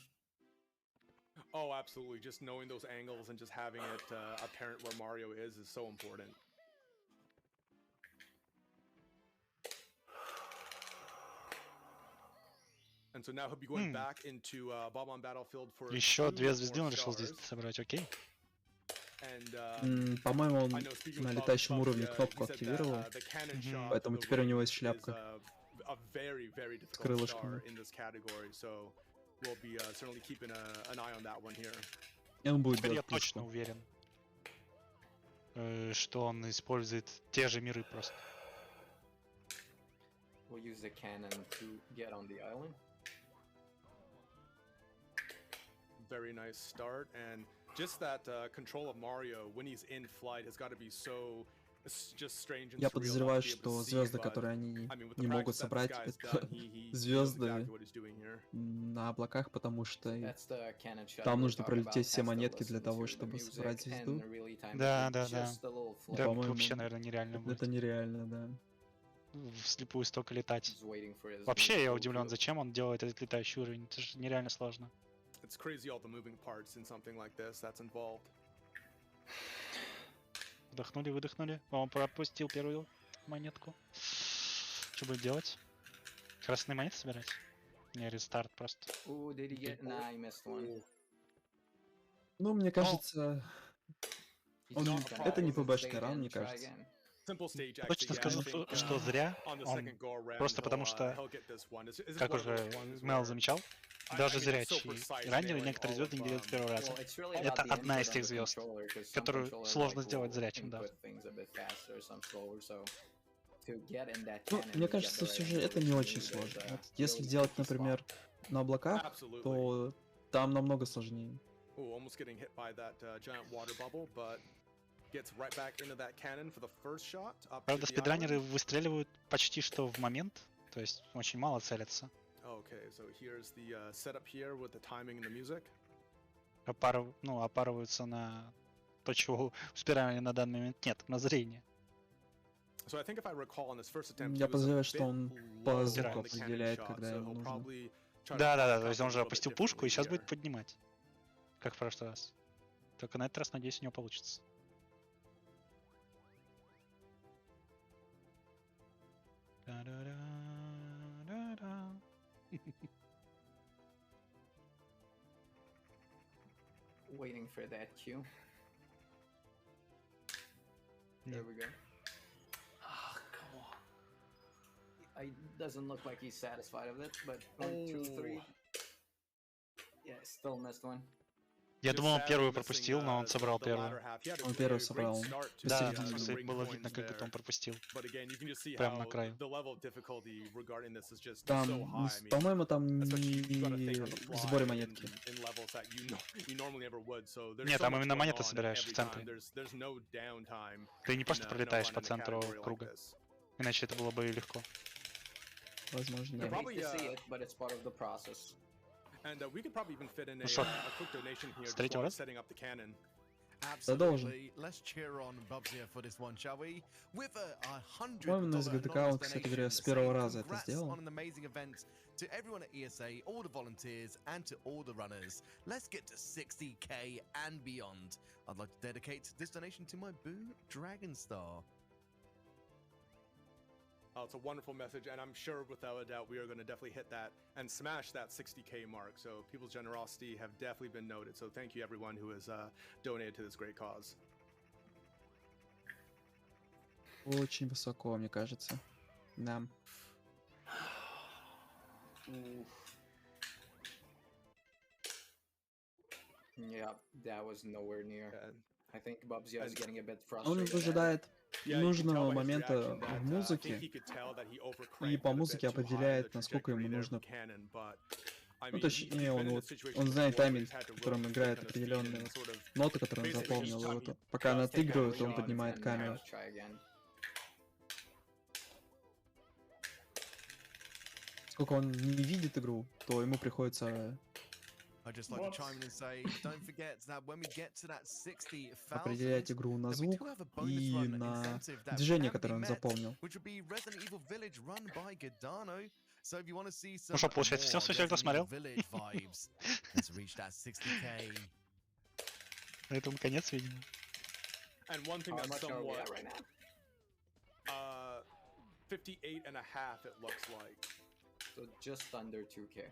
Oh, absolutely. Just knowing those angles and just having it apparent where Mario is so important. And so now he'll be going back into Bob-on Battlefield for Еще 2 2 звезды more он решил здесь stars. собрать, окей. And По-моему, он I know, speaking на with летающем уровне Bubzia, кнопку he said that, активировал. the cannon shot Поэтому to the теперь у него ring есть is, шляпка a very, very с difficult крылышками. star in this category, so we'll be certainly keeping an eye on that one here. И он будет Теперь я делать точно пушку. уверен, что он использует те же миры просто. We'll use the cannon to get on the island. Very nice start, and just that control of Mario when he's in flight has got to be so just strange and Я surreal подозреваю, not to be able что to see, звезды, but, которые они I mean, with the не могут practice that this собрать, guy's это done, he knows звезды exactly what he's doing here. на облаках, потому что That's the cannon shot там we were нужно talking пролететь about, все has to монетки для listen того, to the чтобы music собрать звезду. and really time Да, it да, with да. just a little Да, flip. По-моему, вообще, наверное, нереально будет. это нереально, да. Вслепую столько летать. Just waiting for his Вообще, я vehicle удивлен, to- зачем он делает этот летающий уровень. Это же нереально сложно. It's crazy all the moving parts in something like this that's involved. Вдохнули, выдохнули. Он пропустил первую монетку. Что будет делать? Красные монеты собирать? Не, рестарт просто. Ooh, did he get? Nah, he missed one. Ну, мне кажется, He's Он- not gonna это не hold the ПБшный stage раунд, and мне try кажется. again. Simple stage, actually. Точно Yeah, I скажу, think, что зря. on the Он, second go around, просто потому he'll, что, he'll get this one. It's как one of уже those ones Мел where замечал, I даже mean, it's so зрячие precise раннеры nailing некоторые all звезды of, не делают с первого раза. Well, it's really Это about the одна из input тех on the звезд, controller, 'cause some которую controllers, сложно like, сделать will зрячим, да. input things a bit faster, some slower, so to get in that Ну, cannon мне and get кажется, the все right же angle это is не really очень good, сложно. Вот really если делать, tricky spot. например, на облаках, absolutely. то там намного сложнее. Ooh, almost getting hit by that giant water bubble, but gets right back into that cannon for the first shot. Up Правда, to the спидранеры island. выстреливают почти что в момент, то есть очень мало целятся. Okay, so here's the setup here with the timing and the music. Опарываются на то, чего у спидранера на данный момент нет, на зрение. So I think if I recall on his first attempt, Я he was a подозреваю, что bit он low по on звуку the cannon определяет, shot, когда so ему he'll нужно. probably try to Да-да-да, back то есть up он a же little bit опустил пушку и сейчас differently будет here. поднимать. Как в прошлый раз. Только на этот раз, надеюсь, у него получится. Та-да-да-да-да. Waiting for that cue. There we go. Ah, come on. doesn't look like he's satisfied with it, but 1, 2, 3. Yeah, still missed one. Я думал, он первую пропустил, но он собрал первую. Он первый собрал. Да, в Посередине. смысле, было видно, как будто он пропустил. Прям на краю. Там, по-моему, там не в сборе монетки. Нет, там именно монеты собираешь в центре. Ты не просто пролетаешь по центру круга. Иначе это было бы легко. Возможно, да. Ну что, с третьего раза? Absolutely. Let's cheer on Bubzia for this one, shall we? With a По-моему, на СГДК он, кстати говоря, с первого раза это Congrats сделал. on an amazing event to everyone at ESA, all the volunteers, and to all the runners. Let's get to 60k and beyond. I'd like to dedicate this donation to my boo, Dragon Star. Oh, it's a wonderful message, and I'm sure without a doubt we are going to definitely hit that and smash that 60k mark. So people's generosity have definitely been noted. So thank you everyone who has donated to this great cause. Очень высоко, мне кажется. Да. Yeah, that was nowhere near. I think Bubzia is getting a bit Он frustrated. ожидает нужного момента в музыке, и по музыке определяет, насколько ему нужно. Ну, точнее, он знает тайминг, в котором играет определенные ноты, которые он запомнил. И вот, пока она отыгрывает, он поднимает камеру. Сколько он не видит игру, то ему приходится I'd just like to chime in and say, don't forget that when we get to that 60,000, определять игру на then we звук do have a bonus и run на incentive that движение, can be которое он met, запомнил. which would be Resident Evil Village run by Gadano. So if you want to see some Ну что, получается, все, more все, кто Resident смотрел? Evil Village vibes, let's reach that 60k. На этом конец, видимо. And one thing How that's much are we somewhat at right now? 58 and a half it looks like. So just under 2k.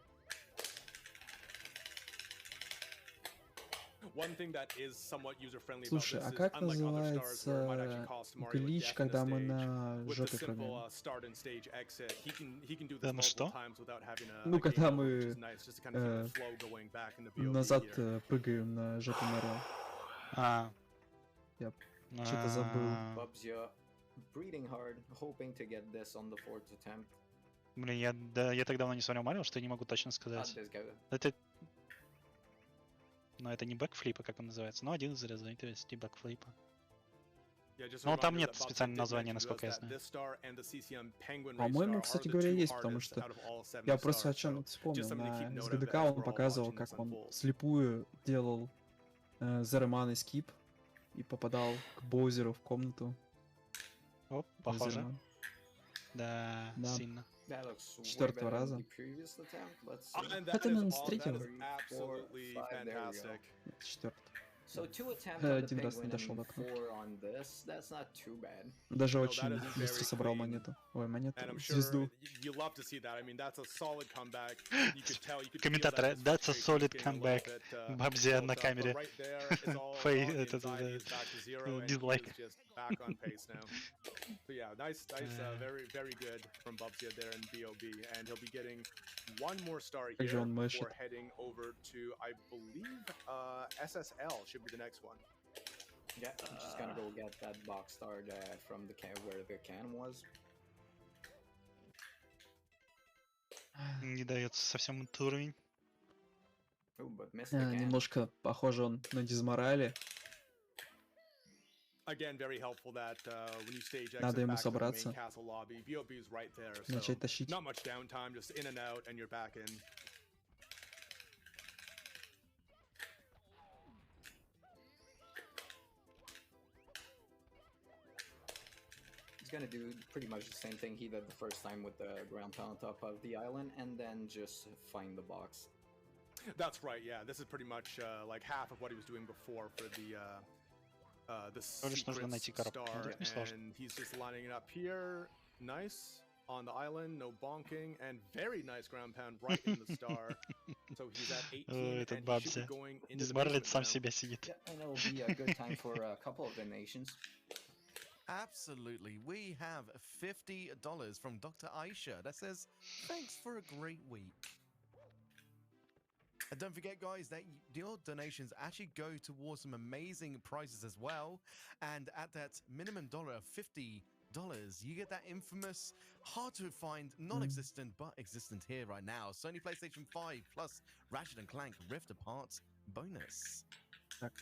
One thing that is somewhat user-friendly about Слушай, this а is, как unlike other stars where it might actually называется cost Mario a глич, death in когда a мы stage, на with the жопе simple прыгаем? start and stage exit, he can do Да, this ну multiple что? times without having a Ну, game когда over, which мы is nice, just to kind of keep the flow going back in the VOD назад here. прыгаем на жопе Марио. А. Я что-то забыл. Bubzia breathing hard, hoping to get this on the 4th attempt. Блин, я так давно не смотрел Марио, что я не могу точно Not сказать. this guy. Это... Но это не бэкфлип, а как он называется? Ну, один из разновидностей бэкфлипа. Yeah, just a Ну, там reminder нет that Bubzia специального did названия, mention to насколько us я that знаю. this star and the CCM Penguin Race По-моему, star кстати are the говоря, two есть, потому hardest что out of all 7 я просто о stars, чем so вспомнил. just something to keep На note of СГДК as он we're all показывал, watching как this он unfold. слепую делал Зероман и скип и попадал к Боузеру в комнату. О, похоже. Зероман. Да, Да. сильно. That looks way Четвертого better than раза. the previous attempt. Let's And see. that Хотя, is наверное, с all- третьего. that is absolutely 4, 5, there we go. fantastic. Четвертый. So 2 attempts on the Один раз не penguin дошел and до кнопки. 4 on this. That's not too bad. Даже No, очень that is быстро very собрал clean. монету. Ой, монету, And I'm sure звезду. you love to see that. I mean, that's a solid comeback. You could tell, you could feel Комментаторы, that his that's a frustration solid is getting a little comeback. bit, Bubzia на built up, камере. but right there is all Фей- the этот, anxiety is back to zero, and he дизлайк. is just back on pace now. So yeah, nice, very, very good from Bubzia there in BOB, and he'll be getting one more star Как же here он before мышит. heading over to, I believe, SSL should be the next one. Yeah, I'm just gonna go get that box star from the can where the can was. Не дается совсем этот уровень. Ooh, but missed the can. Немножко похоже он на Дизморали. Again, very helpful that when you stage exit Надо ему back to the main собраться. castle lobby, BOB is right there, so Начать тащить. not much downtime, just in and out, and you're back in. He's gonna do pretty much the same thing he did the first time with the ground pound on top of the island, and then just find the box. That's right, yeah. This is pretty much like half of what he was doing before for the лишь нужно secret найти коробку. star, Ну, это несложно. and he's just lining it up here. Nice on the island, no bonking, and very nice ground pound right in the star. So he's at 18, Этот and he should be Bubzia. going into the Дизморалит basement сам now. себя сидит. Yeah, and it'll be a good time for a couple of the nations. Absolutely. We have $50 from Dr. Aisha that says, thanks for a great week. And don't forget, guys, that your donations actually go towards some amazing prizes as well. And at that minimum dollar of $50, you get that infamous, hard to find, non-existent, but existent here right now, Sony PlayStation 5 plus Ratchet & Clank Rift Apart bonus. Так,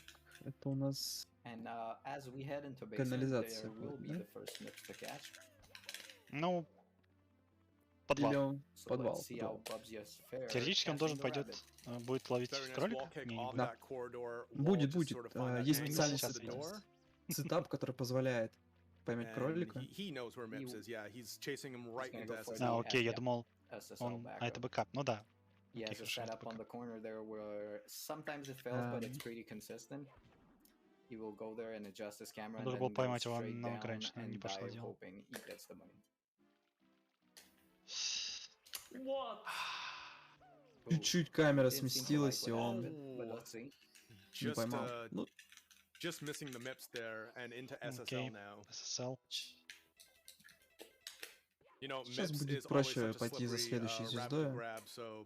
это у нас And as we head into basement, канализация there will будет, be да? the first MIPS to catch. Ну, Или подвал. он So подвал, let's see how подвал. Bubzia's fare Теоретически он catching должен the пойдет, rabbit. будет ловить Very nice кролика. wall kick Не, не off будет. Да. that corridor wall Будет, to будет. sort of find that Есть angle специальный сейчас to the видим. door. сетап, который позволяет поймать And кролика. he knows where Mips is. Yeah, he's chasing him right gonna into go for SSL. А, окей, я Yeah. думал, SSL он... А, это backup. бэкап. Ну да. He Окей, has a хорошо, это setup on бэкап. the corner there where sometimes it fails, but it's pretty consistent. He will go there and adjust his camera Он and должен then был go поймать его straight намного down раньше, но не and пошло dive, дело. hoping he gets the money. What? Ooh, Чуть-чуть камера didn't seem to like сместилась, и what он happened, but let's see. не Just, поймал. Ну, just missing the Mips there and into SSL Окей, now. SSL. You know, сейчас Mips будет is always проще such a пойти за slippery следующей rabbit to звездой. grab, so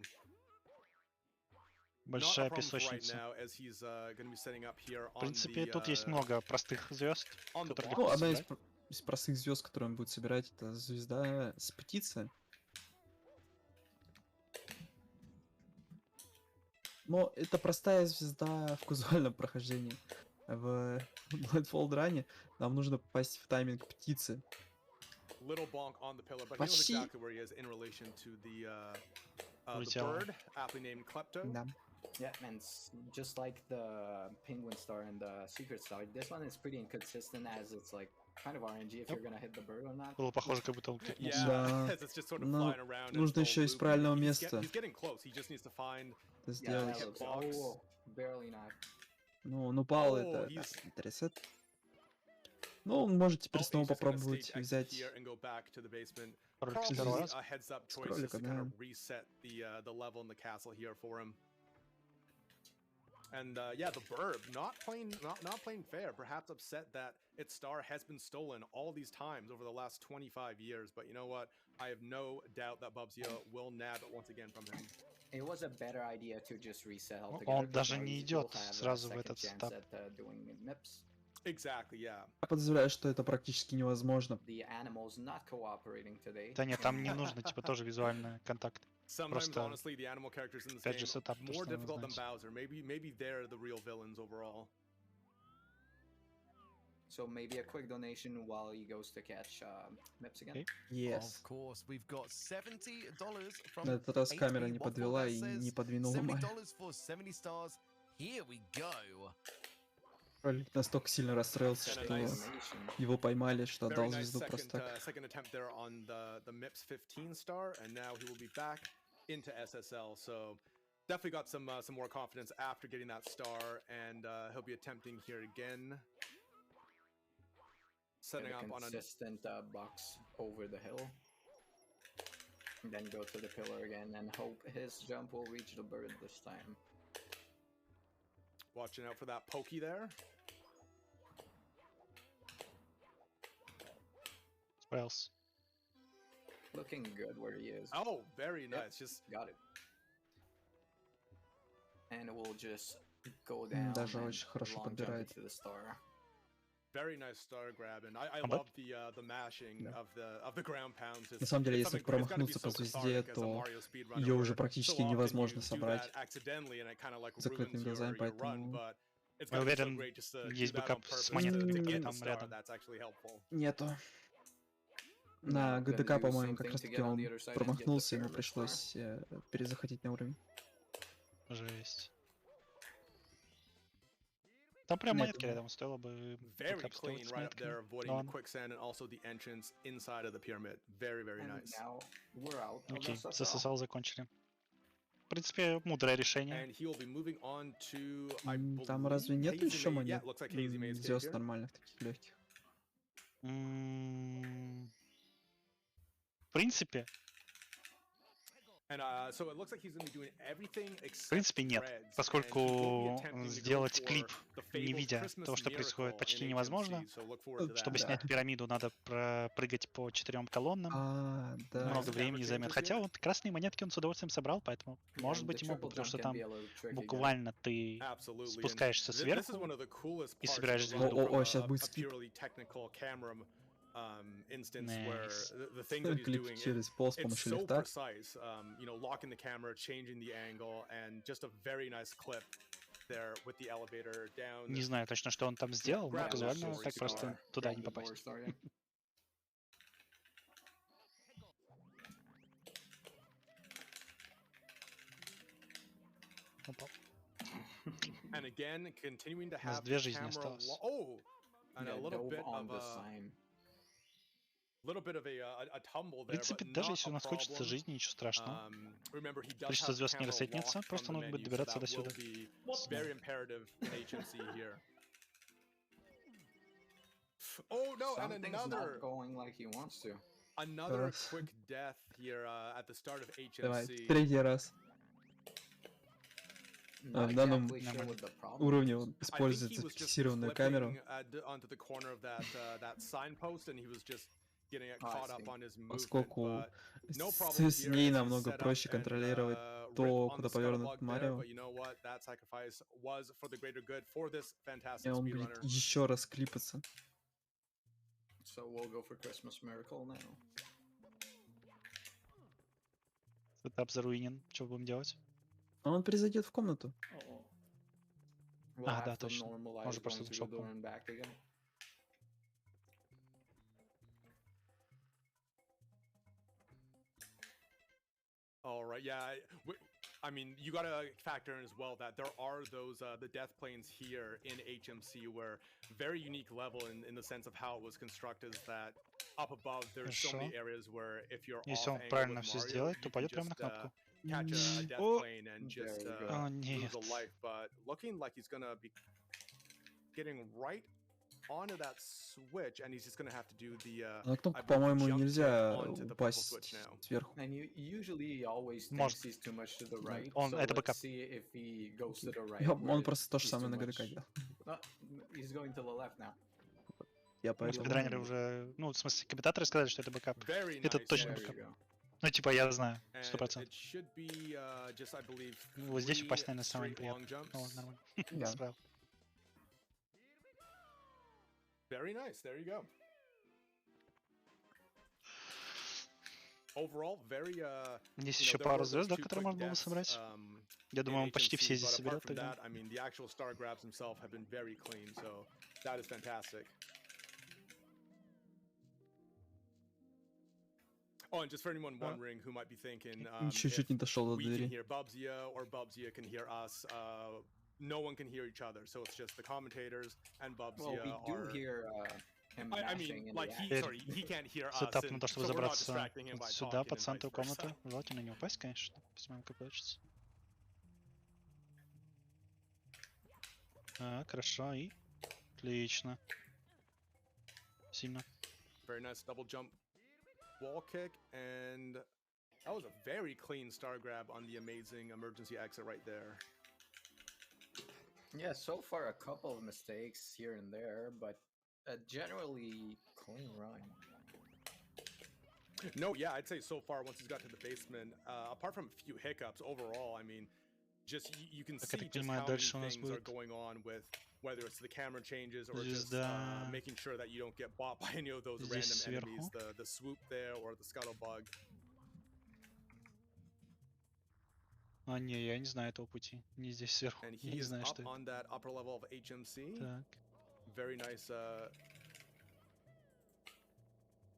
not a Большая problem for right песочница. now as he's going to be setting up here В on принципе, the тут есть много простых звезд, on the которые block. Ну, легко одна из, собирать. из простых звезд, которую он будет собирать, это звезда с птицы. Но это простая звезда в казуальном прохождении. В Blindfold Run нам нужно попасть в тайминг птицы. Little bonk on the pillar, but he knows Почти. exactly where he is in relation to the Улетело. bird, aptly named Klepto. Да. Yeah, and just like the Penguin Star and the Secret Star, this one is pretty inconsistent as it's like kind of RNG if you're gonna hit the bird or not. Было похоже, как будто он кликнулся. Yeah, Да. as it's just sort of Но flying around. нужно in full еще из loop. правильного He's места he's getting close. He just needs to find. это Yeah, сделать. that looks, Box. oh, barely not. Ну, он упал, Oh, это he's- это ресет. Ну, он может теперь Oh, снова he's just gonna попробовать stage exit взять. here and go back to the basement. Кролик Probably первый раз. a heads up С choice is кролика, to kind да. of reset the level in the castle here for him. And yeah, the Burb not playing fair. Perhaps upset that its star has been stolen all these times over the last 25 years. But you know what? I have no doubt that Bubzia will nab it once again from him. It was a better idea to just resell Ну, together. он 'cause даже now не you will идет have a сразу в second этот chance стап. at doing MIPS. Exactly, yeah. Я подозреваю, что это практически невозможно. The animals not cooperating today. Да нет, там не нужно, типа, тоже визуальный контакт. Sometimes, Просто, honestly, the animal characters in this опять же, game сетап, то, more что нужно difficult than знать. Bowser. Maybe they're the real villains overall. So maybe a quick donation while he goes to catch MIPS again. Okay. Yes. Of course, we've got $70 from На этот раз камера 8P не Waffle подвела that и не says подвинула Марь. $70 for 70 stars. Here we go. Кролик настолько сильно расстроился, Kinda что nice. его поймали, что Very отдал nice звезду просто так. second attempt there on the MIPS 15 star, and now he will be back into SSL. So definitely got some more confidence after getting that star, and he'll be attempting here again. Setting Get a up on a consistent box over the hill. And then go to the pillar again and hope his jump will reach the bird this time. watching out for that pokey there. Справился. Looking good where he is. Oh, very Yep. nice. Just Got it. And we'll just go down Даже and очень хорошо long jump подбирает. into the star. very nice star grab, and I But- love the mashing Да. of the ground pounds. На самом деле, It's если something- it's gotta be промахнуться so по звезде, cathartic as a то Mario speedrunner ее уже where практически so often невозможно you do собрать that accidentally, and it kinda like закрытыми ruins глазами, your run, поэтому but it's Я gotta be so уверен, great just to do есть that on бэкап purpose с to монетками, get которые the там star. рядом. That's actually helpful. нету. Now На gonna ГДК, do по-моему, same как thing раз to таки get on он the other side and get the промахнулся, ему fearless пришлось перезаходить на уровень. Жесть. Там прям Нет, монетки рядом, стоило бы Very бэкап clean сделать с right up there, монетками. avoiding Ну the ладно. quicksand and also the entrance inside of the pyramid. Very, very And nice. now we're out of Окей, с SSL. SSL закончили. В принципе, мудрое решение. And he will be moving on to, I Там believe, разве нету Hazy еще Maze. монет? Yeah, looks like Hazy Maze cake Звезд here. нормальных, таких легких. В принципе, В принципе, нет, поскольку сделать клип, не видя того, что происходит, почти невозможно. Чтобы снять пирамиду, надо прыгать по 4 колоннам. Много времени займет. Хотя вот красные монетки он с удовольствием собрал, поэтому, может быть, и мог бы, потому что там буквально ты спускаешься сверху и собираешь звезду. О, сейчас будет скип. Nice. Клип через пол с помощью лифта. Не знаю точно, что он там сделал, но казуально так просто туда не попасть. Опа. У нас 2 жизни осталось. В принципе, даже если у нас хочется жизни, ничего страшного. Количество звезд не рассетнется, просто нужно будет добираться до сюда. Давай, третий раз. В данном уровне он использует зафиксированную камеру. Поскольку с ней намного проще контролировать то, куда повернут Марио. И он будет еще раз клипаться. Сетап заруинен. Что будем делать? Он перезайдет в комнату. А, да, точно. Он же просто зашел. All right, yeah. I mean, you gotta factor in as well that there are those the death planes here in HMC where very unique level in the sense of how it was constructed is that up above there's so many areas where if you're Если он правильно все сделает, то пойдет прямо на кнопку. Catch a death plane and just lose a life, but looking like he's gonna be getting right onto that switch, and he's just gonna have to do the. На кнопку, по-моему, нельзя упасть сверху. Он это бэкап. Он просто то же самое на ГДК делал. Я поэтому... Спидранеры уже... Ну, в смысле, комментаторы сказали, что это бэкап. Это точно бэкап. Ну, типа, я знаю, 100%. Вот здесь упасть, наверное, самое неприятное. О, нормально. Справа. Very nice. There you go. Overall, very. Есть еще пару звезд, да, которые можно было собрать. Я думаю, он почти все здесь соберет тогда. I mean, the actual star grabs themselves have been very clean, so that is fantastic. Oh, and just for anyone wondering who might be thinking, чуть-чуть не дошел до we can двери. hear Bubzia or Bubzia can hear us. No one can hear each other, so it's just the commentators and Bubzia. Well, we do hear him I mean, like he can't hear us. Сетап на то, чтобы So we're not забраться distracting him by сюда, talking под and центр vice versa. комнаты. Желательно не упасть, конечно. Посмотрим, как получится. Так, хорошо, и... Отлично. Сильно. Very nice double jump wall kick, and that was a very clean star grab on the amazing emergency exit right there. Yeah, so far a couple of mistakes here and there, but a generally clean run. No, yeah, I'd say so far once he's got to the basement, apart from a few hiccups, overall, I mean, just you can see just how many things are going on with whether it's the camera changes or just making sure that you don't get bought by any of those random enemies, the swoop there or the scuttlebug. А, не, я не знаю этого пути. Не здесь сверху. And Я he не is знаю, up что это. on that upper level of HMC. Так. Very nice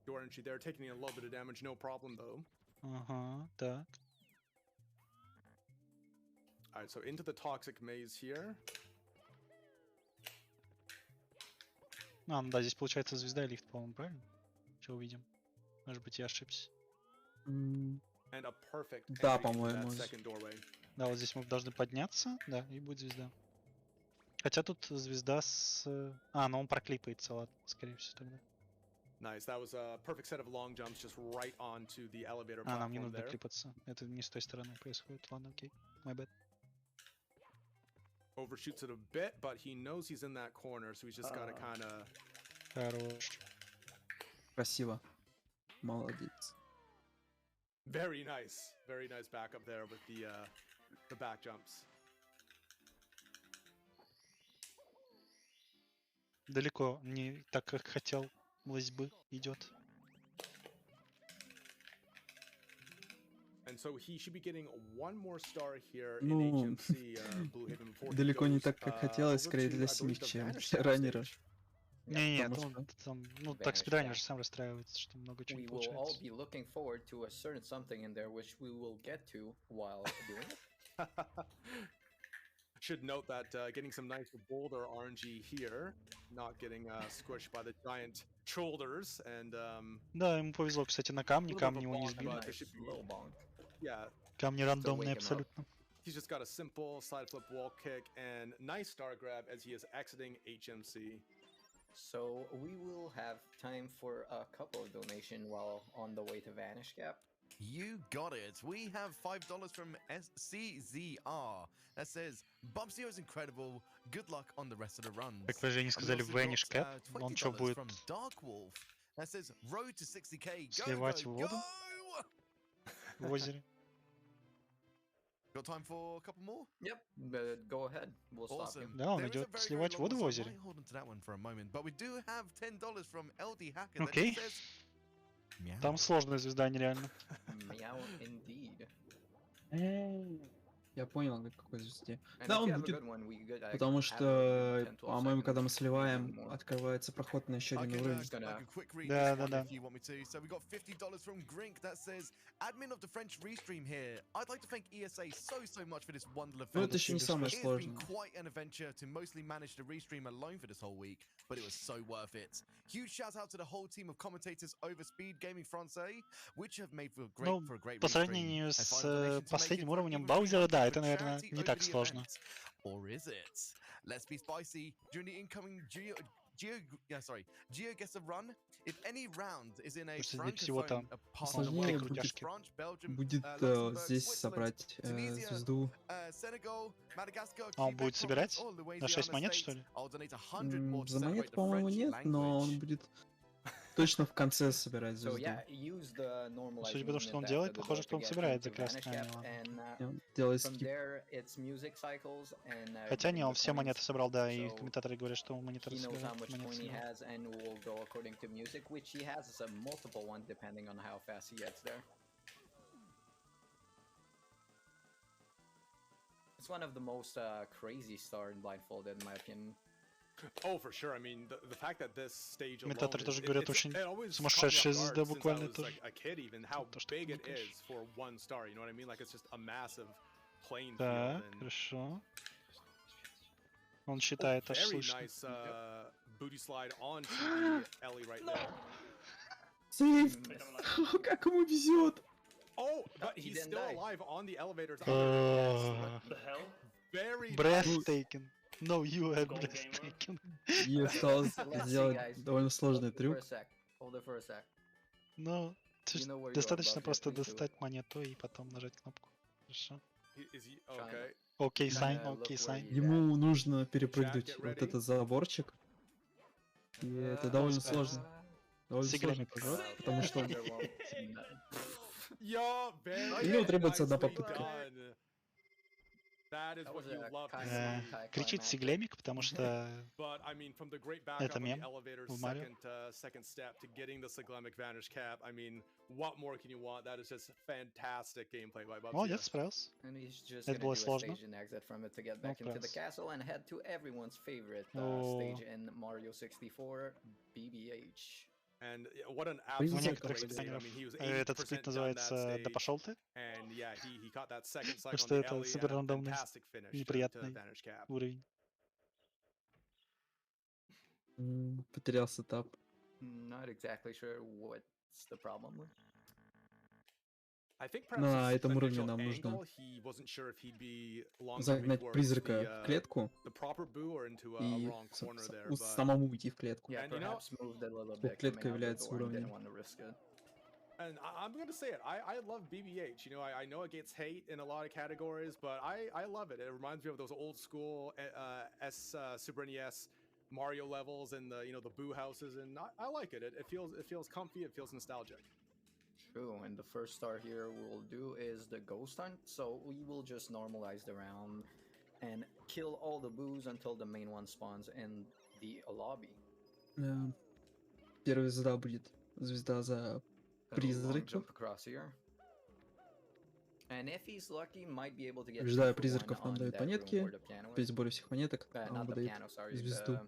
door entry there, taking a little bit of damage, no problem though. Ага, так. Alright, so into the toxic maze here. А, ну да, здесь получается звезда и лифт, по-моему, правильно? Что увидим? Может быть, я ошибся. And a perfect Да, entry into по-моему. that second doorway. Да, вот здесь мы должны подняться, да, и будет звезда. Хотя тут звезда с... А, ну он проклипается, ладно, скорее всего, тогда. Nice. That was a perfect set of long jumps just right onto the elevator Нам не platform нужно there. клипаться. Это не с той стороны происходит. Ладно, окей. My bad. Overshoots it a bit, but he knows he's in that corner, so he's just got to kind of... Хорош. Красиво. Молодец. Very nice. Very nice backup there with the back jumps. Далеко не так, как хотел. Бы идет. And so he should be getting one more star here in Ну, HMC Blue Haven before he далеко не goes так, как хотелось, over скорее to, для I believe, синих, the чем Vanish для Cap раннера. stage. Не, Потому ну, что там, ну так Vanish спидранер Cap. же сам расстраивается, что много чего We не will all получается. be looking forward to a certain something in there, which we will get to while doing it. Should note that getting some nice boulder RNG here, not getting squished by the giant shoulders, and Да, ему повезло, кстати, на камни. little bit of Камни a его не bonk, сбили. but Nice it should be, little bonk. yeah. Камни Just to рандомные wake him up. абсолютно. He's just got a simple side flip wall kick and nice star grab as he is exiting HMC. So we will have time for a couple of donation while on the way to Vanish Cap. You got it. We have $5 from CZR that says, Bubzia is incredible. Good luck on the rest of the runs. Так вы же не And we сказали also Vanish got, Cap. Он что $20 будет from Dark Wolf that says, road to 60k. Go, сливать в go, воду go! в озере? Got time for a couple more? Yep, but go ahead. We'll stop you. Awesome. Да, он There is a идет very, very сливать long воду в one, so I озере. might hold on to that one for a moment. But we do have $10 from LD Hacker that Окей. just says, meow. Там сложная звезда, нереально. Meow indeed. Я понял, на какой звезде. And Да, if you он have a будет, good one, we could потому have что, 10-12 по-моему, когда мы seconds, сливаем, maybe more. открывается проход на еще I один can уровень. Just gonna- like a quick read Да, this да, one да. if you want me to. So we got $50 from Grink that says, admin of the French restream here. I'd like to thank ESA so much for this wonderful Ну, event. это еще не самое It has been сложное. quite an adventure to mostly manage the restream alone for this whole week, but it was so worth it. Huge shout out to the whole team of commentators over Speed Gaming Francais, which have made for a great, Ну, for a great по restream. сравнению And с final donation to make последним it for уровнем even Баузера, да, 300 это, for наверное, charity не over так the сложно. event. Or is it? Let's be spicy. During the incoming Geo gets a run. If any round is in a Просто здесь всего-то francophone part of the сложнее world, будет- France, Belgium, Будет Luxembourg, здесь Switzerland, собрать Tunisia, звезду. Senegal, Madagascar, А он Quebec будет собирать province, or на Louisiana 6 монет, state, что ли? I'll donate 100 more to За монет, celebrate the по-моему, French нет, но он language. будет точно в конце собирать So звезду. yeah, use the normalized Судя по тому, что он movement делает, after the похоже, door что to он get собирает into за красные. Vanish Cap, Ладно. and И он делает from скип. there it's music cycles and Хотя не, getting он the все монеты coins. собрал, да, и So комментаторы говорят, что он монеты He knows how собирает. much Монеты coin he собирает. has and will go according to music, which he has a multiple one depending on how fast he gets there. It's one of the most crazy star in Blindfolded, in my opinion. Oh, for sure. I mean, the fact that this stage alone Комментаторы is, тоже говорят, очень it always caught me сумасшедшая off guard звезда since I буквально was тоже. like a kid even, how То, что big it комментируешь. is for one star, you know what I mean? Like, it's just a massive playing field. Так, And хорошо. Он oh, считает, аж very слышно. nice booty slide onto the Ellie right there. Сейф! Missed. Как ему везет! Oh, but He he's didn't still die. alive on the elevators. Uh, What the hell? Very nice. Breathtaking. No, you are Goal gamer. breathtaking. И осталось Let's see, сделать guys. довольно сложный Hold it for трюк. a sec. Hold it for a sec. Ну, You know where you are, достаточно Bubzia, просто please do it. достать монету и потом нажать кнопку. Хорошо. Is he okay? Окей, Kinda сайн, look окей, where сайн. he- Ему нужно перепрыгнуть get вот ready. этот заборчик. И это довольно сложно. Довольно Сигаретный сложный прыжок, потому что он Yeah, very Ему требуется одна nicely попытка. done. That is That what was you a love to kind see. of Кричит anticlimactic. Сиглемик, потому что But I mean, from the great backup Это of the мем elevator's в Марио. second step to getting the Siglemic Vanish Cap, I mean, what more can you want? That is just fantastic gameplay by Bubzia. молодец, справился. And he's just Это gonna было do a сложно. stage and exit from it to get Ну, back into the справился. castle and head to everyone's favorite О. stage in Mario 64, BBH. And what an У У absolute некоторых great save. I спидранеров mean, he was этот 80% спид done that называется «Да stage, пошел ты», and yeah, he caught that second cycle on что the это Ellie супер and a рандомный, fantastic finish to неприятный Vanish Cap. уровень. потерял сетап. Not exactly sure what's the problem with. На этом уровне нам нужно загнать призрака в клетку и самому уйти в клетку. Клетка является уровнем. And I'm going to say it. I love BBH. You know, I know it gets hate in a lot of categories, but I love it. It reminds me of those old school Super NES Mario levels and the the Boo houses, and I like it. It feels comfy. It feels nostalgic. True, and the first star here we'll do is the ghost hunt. So we will just normalize the round and kill all the boos until the main one spawns in the lobby. Первая звезда будет звезда за призраков. Побеждая призраков нам дают монетки. При сборе всех монеток нам выдают звезду.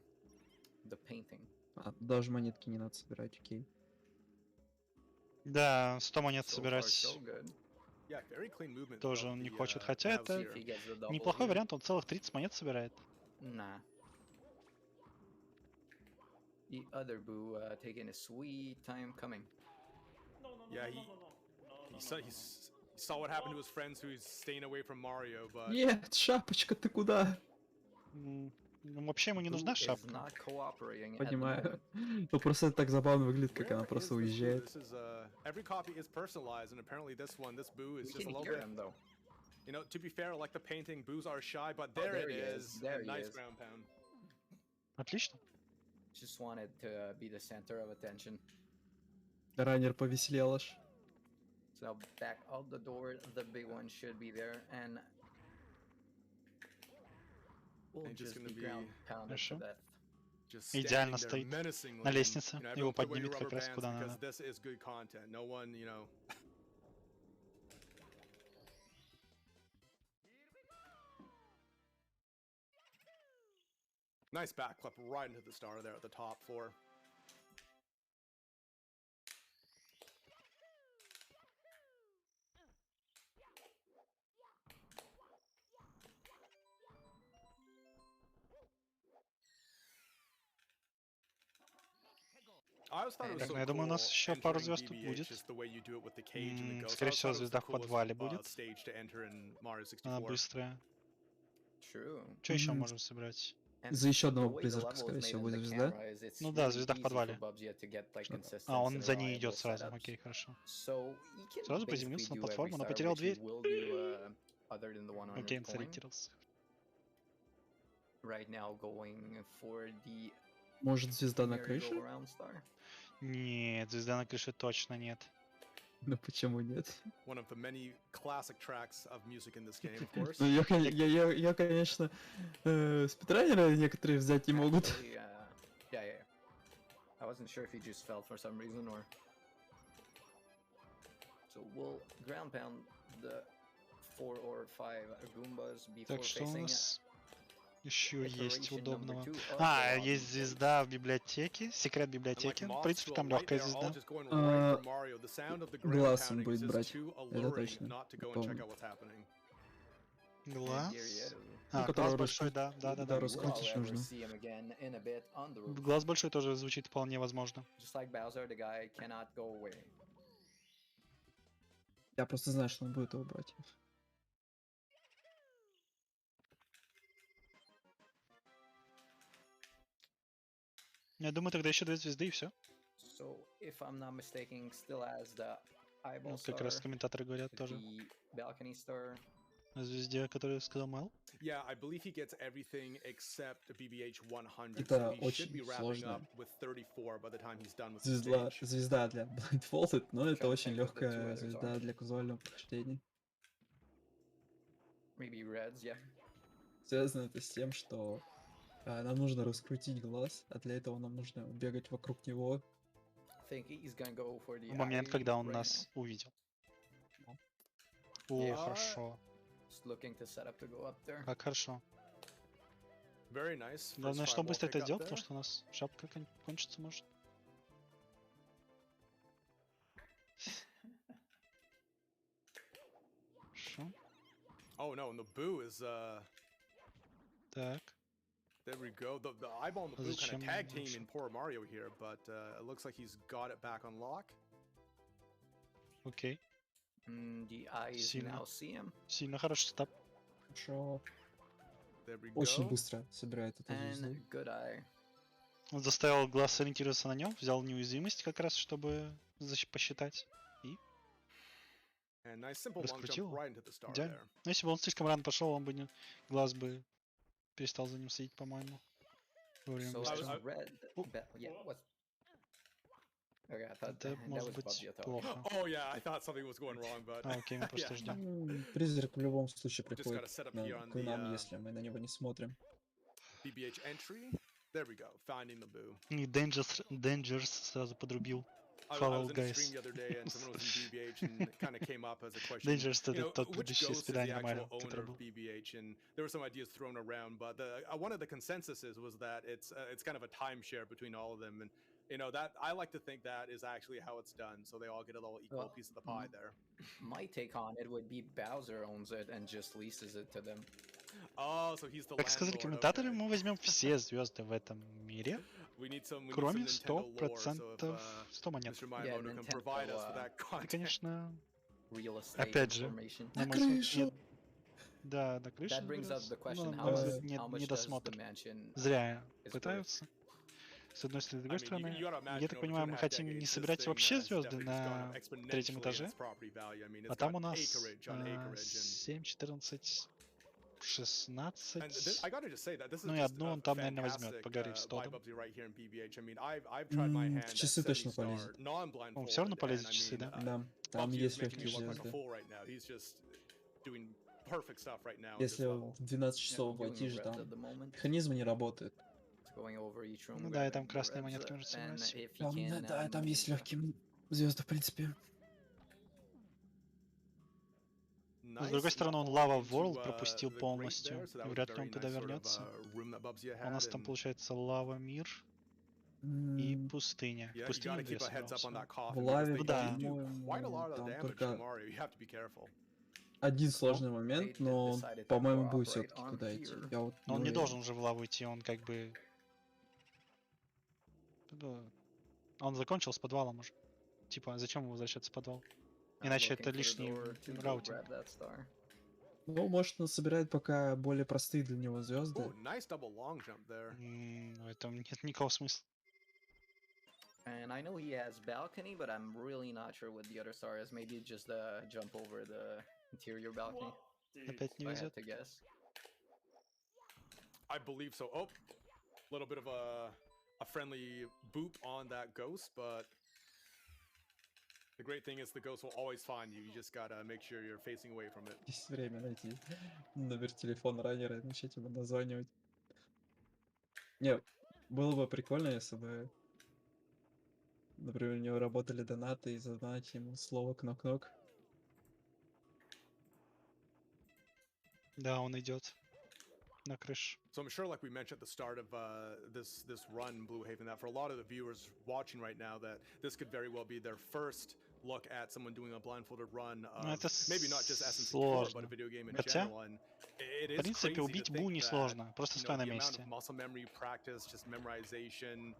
Даже монетки не надо собирать, окей. Да, 100 монет собирать тоже он не хочет, хотя это неплохой вариант, он целых 30 монет собирает. The other boo taking a sweet time coming. Yeah, he saw what happened to his friends who's staying away from Mario, but... Нет, шапочка, ты куда? Ну, вообще ему не нужна шапка. Понимаю. Ну просто это так забавно выглядит, как она просто уезжает. Every copy is personalized, and apparently this boo is just a little bit... You know, to be fair, like the painting, boos are shy, but there it is. Nice ground pound. Отлично. Just wanted to be the center of attention. Раннер повеселел аж. So back out the door, the big one should be there, and we'll just be ground pounded to death. Идеально стоит на лестнице, его поднимет как раз куда надо. Nice backflip right into the star there at the top floor. Так, ну я думаю, у нас еще пару звезд тут будет. Скорее всего, звезда в подвале будет. Она быстрая. Что еще можем собрать? За еще одного призрака, скорее всего, будет звезда. Ну да, звезда в подвале. А, он за ней идет сразу. Окей, хорошо. Сразу приземлился на платформу, но потерял дверь. Окей, он сориентировался. Может, звезда на крыше? Нет, звезда на крыше точно нет. Ну почему нет? Ну, я, конечно, спидранеры некоторые взять не могут. Так что у нас еще есть удобного. А, есть звезда в библиотеке, секрет библиотеки. В принципе, там легкая звезда. Глаз он будет брать, это точно. Глаз? А, глаз большой, да, раскрутить нужно. Глаз большой тоже звучит вполне возможно. Я просто знаю, что он будет его брать. Я думаю, тогда еще 2 звезды и все. Вот как раз комментаторы говорят тоже. О звезде, которую сказал Мэл. Это очень сложно. Звезда для Blindfolded, но это очень легкая звезда для казуального прохождения. Связано это с тем, что нам нужно раскрутить глаз, а для этого нам нужно бегать вокруг него. В момент, когда он нас увидел. О, хорошо. Как хорошо. Главное, что быстро это сделать, потому что у нас шапка кончится может. Хорошо. Так. There we go. The eyeball and the blue kind of tag team in poor Mario here, but it looks like he's got it back on lock. Окей. The eyes now see him. Сильно хороший стап. Хорошо. There we Очень go. быстро собирает эту звезду. And good eye. Он заставил глаз сориентироваться на нем, взял неуязвимость как раз, чтобы посчитать. И And nice simple long jump раскрутил. right into the star Идеально. there. Но если бы он слишком рано пошел, он бы не... глаз бы перестал за ним следить, по-моему. Во время So выстрела. red. Yeah. What? Okay, I thought Это that может was быть Bubzia talking. плохо. Oh yeah, I thought something was going wrong, but Окей, мы просто ждем. Призрак в любом случае Just приходит gotta set up here on к нам, the если мы на него не смотрим. BBH entry. There we go. Finding the boo. И Dangers сразу подрубил. I Follow was in a guys. stream the other day and someone was in BBH and it kind of came up as a question. Dangerous You это know, тот which предыдущий ghost is the испытание actual Марио, owner который of был. BBH? And there were some ideas thrown around, but one of the consensuses was that it's kind of a timeshare between all of them, and you know that I like to think that is actually how it's done, so they all get a little equal piece of the pie there. My take on it would be Bowser owns it and just leases it to them. Oh, so he's the Как сказали landlord. комментаторы, Okay. мы возьмем все звезды в этом мире, We need some кроме Nintendo lore, so if 100%, 100 монет. Mr. Miyamoto can provide us with that И, content. конечно, Real estate опять же, information. на мой взгляд, нет. Да, на крыше. That brings up the question: на how мой much, взгляд, how much does the недосмотр. mansion? Зря is пытаются. С одной стороны, с другой I mean, стороны, you gotta imagine я так over понимаю, 2.5 мы хотим decades, не this собирать thing вообще has звезды definitely just gone на up третьем exponentially in этаже, its property value. I mean, it's а там got у нас acreage on acreage, and 7, 14, 16. I gotta just say that this is Ну и just одну он там, наверное, возьмет, fantastic погорит с by Тодом. Bubzia right here in BBH. I mean, I've tried my hand at Часы точно 70 star полезет. Он non-blindfolded, все равно and полезет I часы, mean, да? Да, там Bubzia is есть making me легкие look like a звезды. fool right now. He's just doing perfect stuff right now at this Если level. в 12 Yeah, часов I'm doing оплатишь, red там at the moment. механизмы не работают. Going over each room. Ну да, и там grabbing the красные reds, монетки можно and собрать. if you Там, can, да, там есть легкие звезды, в принципе. Но с другой Nice стороны, он fall Lava into, World the пропустил grate полностью, there, so that и was a вряд ли very он туда nice sort of, вернется. room that Bubzia У нас had, там and получается Лава Мир и М, пустыня. В yeah, you пустыне gotta две keep a heads up собрал on that всего. В coffin because лаве, they Ну да. do quite a lot по-моему, of там damage to только Mario. You have to be careful. один Ну, сложный момент, They но он, decided to по-моему, будет cooperate все-таки on куда идти. here. Я вот но не он не уверен. должен уже в лаву идти, он как бы... Он закончил с подвалом уже. Типа, зачем ему возвращаться в подвал? I'm Иначе looking это for the лишний door to go раутинг. grab that star. Ну, может, он собирает пока более простые для него звезды. Oh, nice double long jump there. В этом нет никакого смысла. And I know he has balcony, but I'm really not sure what the other star is. Maybe just jump over the interior balcony. Опять не If I had везет. to guess. I believe so. Oh, a little bit of a friendly boop on that ghost, but the great thing is the ghost will always find you. You just gotta make sure you're facing away from it. Есть время найти номер телефона раннера и начать ему названивать. Не, было бы прикольно, если бы, например, у него работали донаты и задонать ему слово кнок-кнок. Да, он идет на крышу. So I'm sure, like we mentioned at the start of this run, Blue Haven, that for a lot of the viewers watching right now, that this could very well be their first look at someone doing a blindfolded run of Ну, это maybe not just SM64, but a сложно. video game in Хотя, general. And it в is принципе, crazy to убить think Бу несложно. that, Просто you know, стой на the amount месте. of muscle memory practice, just memorization.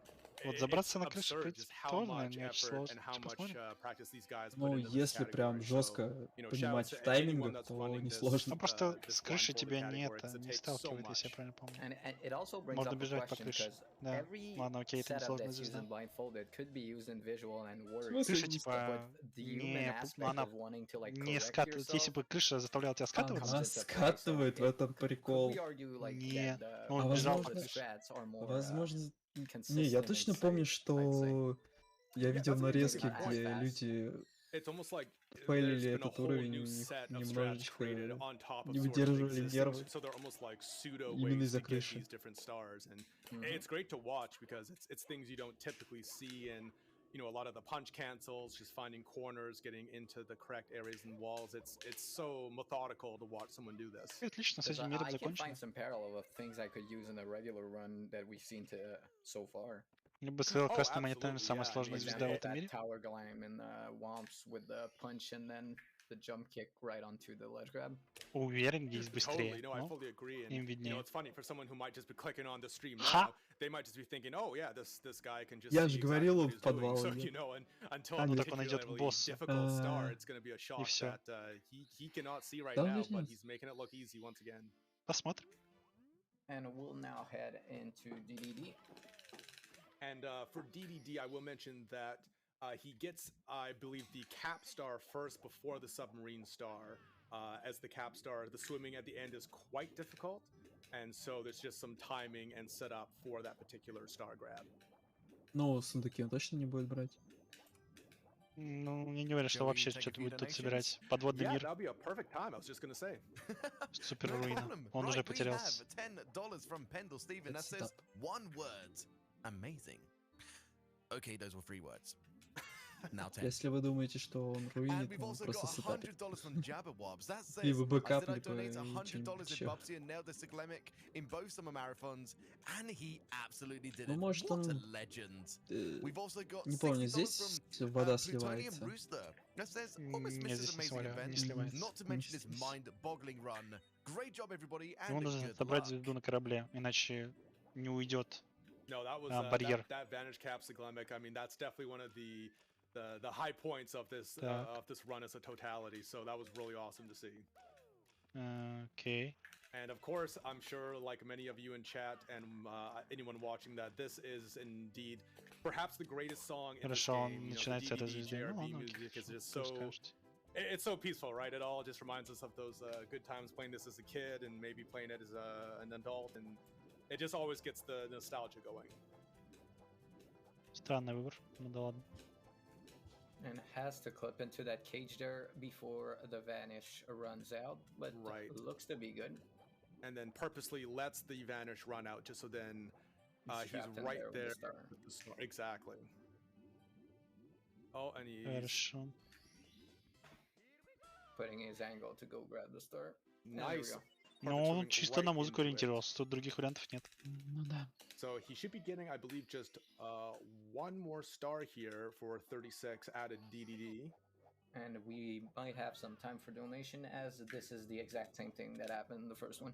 Вот It's забраться на крышу, в absurd принципе, just how тоже, much наверное, не очень effort сложно. and how Сейчас much посмотрим. practice these guys put Ну, into this если прям category. So, жестко you know, shout out понимать to в anyone таймингах, that's то running this, несложно. Ну просто this с крыши blindfolded тебя не category, это, 'cause it не takes so сталкивает, если я much. правильно помню. And it also brings Можно up a бежать по question крыше. because Да. every Ладно, окей, это setup несложная that's used звезда. in blindfolded could be used in visual and В works. смысле Крыша, не типа, But the human не, aspect она of wanting to like не correct скатывает. Если yourself бы крыша заставляла тебя скатываться, Она comes into play. So скатывает, в этом could прикол. we argue like не, that он А бежал по возможно, крыше. strats are more возможно, не, я consistent and точно помню, safe, I'd say. что я Yeah, видел that's a good нарезки, point. Maybe not as где fast. люди It's almost like фейлили there's been a этот whole уровень, new у них set of strats немножечко created on top of не sort of выдерживали existing, нервы so they're almost like pseudo именно ways из-за to get крыши. these different stars, and Mhm. it's great to watch because it's things you don't typically see, and you know, a lot of the punch cancels, just finding corners, getting into the correct areas and walls. It's so methodical to watch someone do this. Отлично, с Because этим миром I can закончено. find some parallel of things I could use in a regular run that we've seen to so far. Я бы сказал, Oh, красная монета, наверное, absolutely, самая yeah. I сложная mean, звезда в Example, этом that мире. tower glam in Womps with the punch and then the jump kick right onto the ledge grab. Уверен, есть быстрее. Totally, no, I fully agree. And Им you know, виднее. it's funny for someone who might just be clicking on the stream Ха! now. They might just be thinking, oh yeah, this guy can just Я see же exactly говорил, what в he's doing. подвал So идет. you know, and until А, a нет. Так он идет в particularly босса. difficult star, it's going to be a shock всё. that he cannot see right Да, now, здесь but нет. he's making it look easy once again. Посмотрим. And we'll now head into DDD. And for DDD, I will mention that he gets, I believe, the cap star first before the submarine star. As the cap star, the swimming at the end is quite difficult, and so there's just some timing and setup for that particular star grab. Ну, сундуки он точно не будет брать. Ну, я не уверен, что Shall we вообще take a что-то few будет тут donations? собирать. Подводный Yeah, мир, that would be a perfect time. I was just going to say. супер No руина. problem. Он уже Right, we потерялся. have $10 from Pendle Steven. That Let's says stop. one word. Amazing. Okay, those were 3 words. Now 10. Если вы думаете, что он And руинит, we've то он also просто got сетапит. $100 from Jabberwobs. That И says, вы I said бэкапли I'd donate бы $100 что-нибудь if еще. Bubzia nailed the cyclemic in both summer marathons, and he absolutely did Ну, it. может, What a он... legend. э, We've also got Не помню, $60 здесь from вода Plutonium сливается. Rooster. That says, almost Нет, missed this здесь не amazing не event. сливается. Not to mention his mind-boggling run. Great job, everybody, Ему and нужно good забрать luck. звезду на корабле, иначе не уйдет No, that was барьер. that Vantage Cap Cyclemic. I mean, that's definitely one of the high points of this run as a totality. So that was really awesome to see. Окей. And of course, I'm sure, like many of you in chat and anyone watching, that this is indeed perhaps the greatest song in this Хорошо, он game. You know, the начинается этой DDD звездой. Ну JRP ладно, music окей, is just что so скажете. it's so peaceful, right? It all just reminds us of those good times playing this as a kid and maybe playing it as an adult, and it just always gets the nostalgia going. Странный выбор, ну да ладно. And has to clip into that cage there before the vanish runs out, but Right. looks to be good. And then purposely lets the vanish run out just so then he's trapped in right there with there. the star. With the star. Exactly. Oh, and he's Хорошо. Putting his angle to go grab the star. And there we nice. go. Ну, Perfect он swimming чисто right на музыку into it. ориентировался, тут других вариантов нет. Ну да. So he should be getting, I believe, just one more star here for 36 added DDD. And we might have some time for donation, as this is the exact same thing that happened in the first one.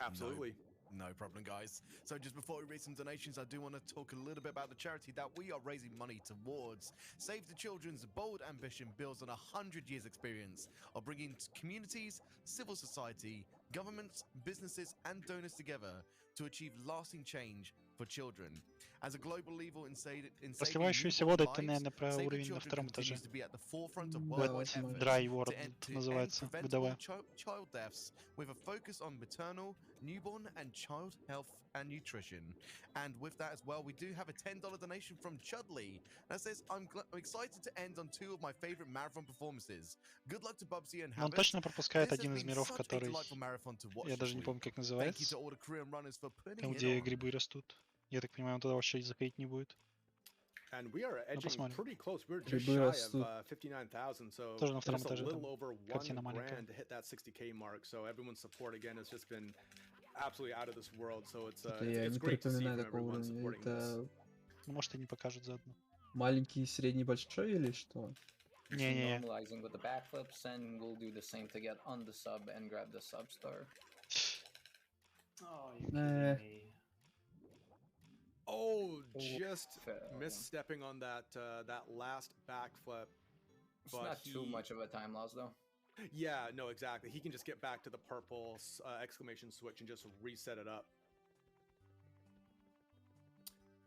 Absolutely. No problem, guys. So just before we read some donations, I do want to talk a little bit about the charity that we are raising money towards. Save the Children's bold ambition builds on 100 years' experience of bringing communities, civil society, governments, businesses, and donors together to achieve lasting change for children. As a global leader in saving Разливающаяся newborn вода, это, lives, наверное, про Save the уровень на Children втором этаже. continues to be at the forefront of Да, worldwide восьмой. efforts Dry World to end называется, preventable ВДВ. child deaths with a focus on maternal, newborn, and child health and nutrition. And with that as well, we do have a $10 donation from Chudley that says, I'm excited to end on 2 of my favorite marathon performances. Good luck to Bubzia and Но он Habit. точно пропускает This has один из been миров, such a который... delightful marathon to watch Я this даже не week. помню, как Thank you называется. to all the Korean runners for putting Там, it где on. грибы растут. Я так понимаю, он туда вообще заходить не будет. And we are edging посмотрим. pretty close. We're just Грибы shy растут. of 59,000, so Тоже на втором just a этаже, little там over картина 1 маленькая. grand to hit that 60K mark. So everyone's support again has just been absolutely out of this world. So it's Это я it's не great to see припоминаю from такого everyone уровня. supporting this. Это Ну, может, и не покажут заодно. маленький, средний, большой или что? Не-не-не. Normalizing with the backflips, and we'll do the same to get on the sub and grab the sub star. Oh, Eh. Oh, just Fail. misstepping on that that last backflip. It's But not too he- much of a time loss, though. Yeah, no, exactly. He can just get back to the purple exclamation switch and just reset it up.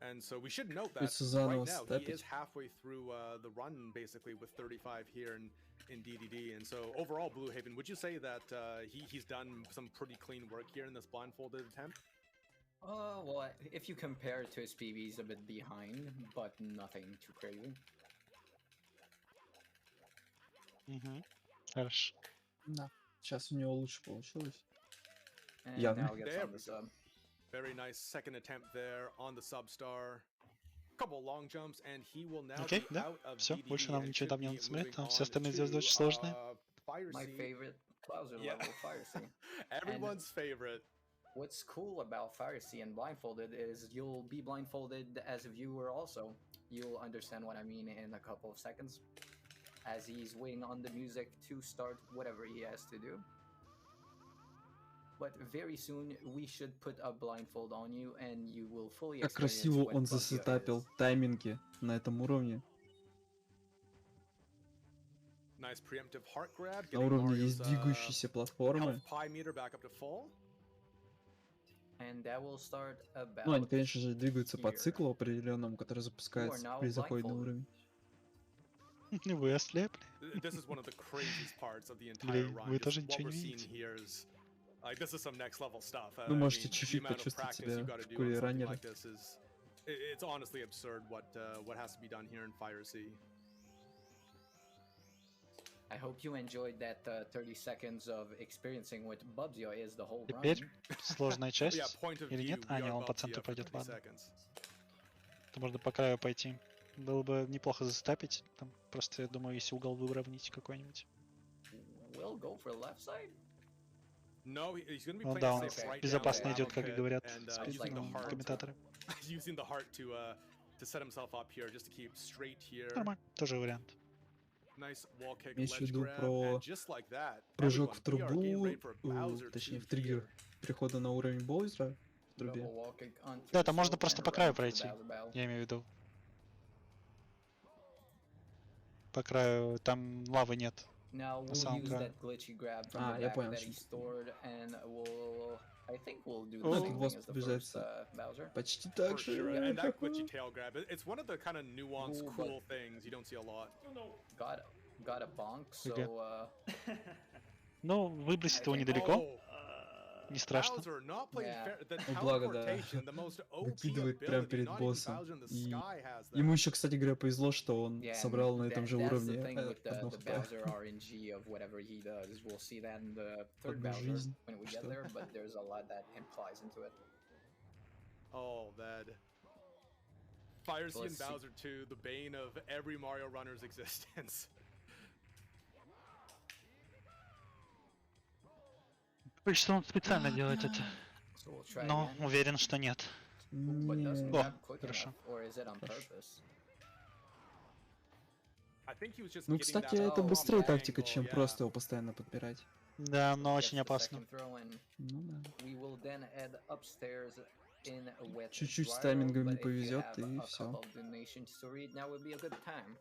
And so we should note that It's right заново now he степить. is halfway through the run, basically with 35 here in DDD. And so overall, Blue Haven, would you say that he's done some pretty clean work here in this blindfolded attempt? Well, if you compare it to his PB, he's a bit behind, but nothing too crazy. Угу. Хорошо. Да. Сейчас у него лучше получилось. And Yeah. now gets There on we the sub. Very nice second attempt there on the Substar. Couple long jumps, and he will now Окей, be да. out of Всё, DDD больше нам and ничего should там не be надо смотреть, moving там все on остальные звезды очень to, сложные. Fire My Sea. favorite Bowser Yeah. level, Fire Sea. Everyone's favorite. What's cool about Fire Sea and Blindfolded is you'll be blindfolded as a viewer also. You'll understand what I mean in a couple of seconds. as he's waiting on the music to start whatever he has to do. But very soon we should put a blindfold on you and you will fully Как experience красиво what он Bubzia засетапил is. тайминги на этом уровне. Nice preemptive heart grab. На уровне есть двигающиеся платформы. Pi meter back up to full. And that will start about Ну, они, конечно же, двигаются по here. циклу определенному, который запускается при заходе на уровень. Вы ослепли. This is one of the craziest parts of the entire run. Вы тоже Just what ничего we're не seeing видите. here is like this is some next level stuff. Вы I можете mean, the чуть-чуть amount of почувствовать practice you себя got to в do on шкуре something раннера. like this is it's honestly absurd what has to be done here in Fire C. I hope you enjoyed that 30 seconds of experiencing what Bubzia is the whole run. Теперь сложная часть. Yeah, point of Или view, нет? we А, are нет, он по Bubzia центру for пойдет, 30 ладно. seconds. То можно по краю пойти. Было бы неплохо застапить. Там просто, я думаю, если угол выровнять какой-нибудь. We'll go for left side. No, he's going to be Ну playing да, он safe right безопасно down the идет, как pit говорят and, спецы, using the heart, комментаторы. using the heart to set himself up here, just to keep straight here. Нормально, тоже вариант. Nice wall kick, Имеешь в ledge виду grab, про and just like that, прыжок everyone, в we are getting трубу, ready for Bowser точнее 2 в триггер here. перехода на уровень Боузера в трубе. Double wall kick onto Да, the там можно slope просто and по краю right into the пройти. Bowser battle. Я имею в виду. По краю, там лавы нет. Now we'll самом use краю. that glitchy grab from the я back понял, that he что- stored, and we'll, I think we'll do the Ну, same вот thing as the приближается. first Bowser. Почти For так sure, же. and that glitchy tail grab, it's one of the kind of nuanced, Ooh, cool things you don't see a lot. Got a bonk, so Ну, выбросить его недалеко, Oh, не страшно. Bowser not playing Yeah. fair. The Ну, благо, да. teleportation, the most OP Выкидывает прямо ability, перед not even боссом. Bowser in the И sky has that. ему еще, кстати говоря, повезло, что он yeah, собрал на and этом же that's уровне the thing with одно the хп. Bowser RNG of whatever he does. We'll see that in the third Одну Bowser жизнь. when we get Что? there, but there's a lot that implies into it. Oh, that. Fire C and Let's see. Bowser 2, the bane of every Mario runner's existence. Что он специально делает это. So we'll try Но again. уверен, что нет. But doesn't Не. О, grab quick хорошо. enough, or is it on Хорошо. purpose? I think he was just Ну, getting кстати, that это top быстрее angle, тактика, чем yeah. просто его постоянно подбирать. Да, но Gets очень the опасно. second throw, and Ну да. we will then head upstairs in with Чуть-чуть с Gyro, таймингом не but if you повезет, have и a все. couple of donations to read, now would be a good time.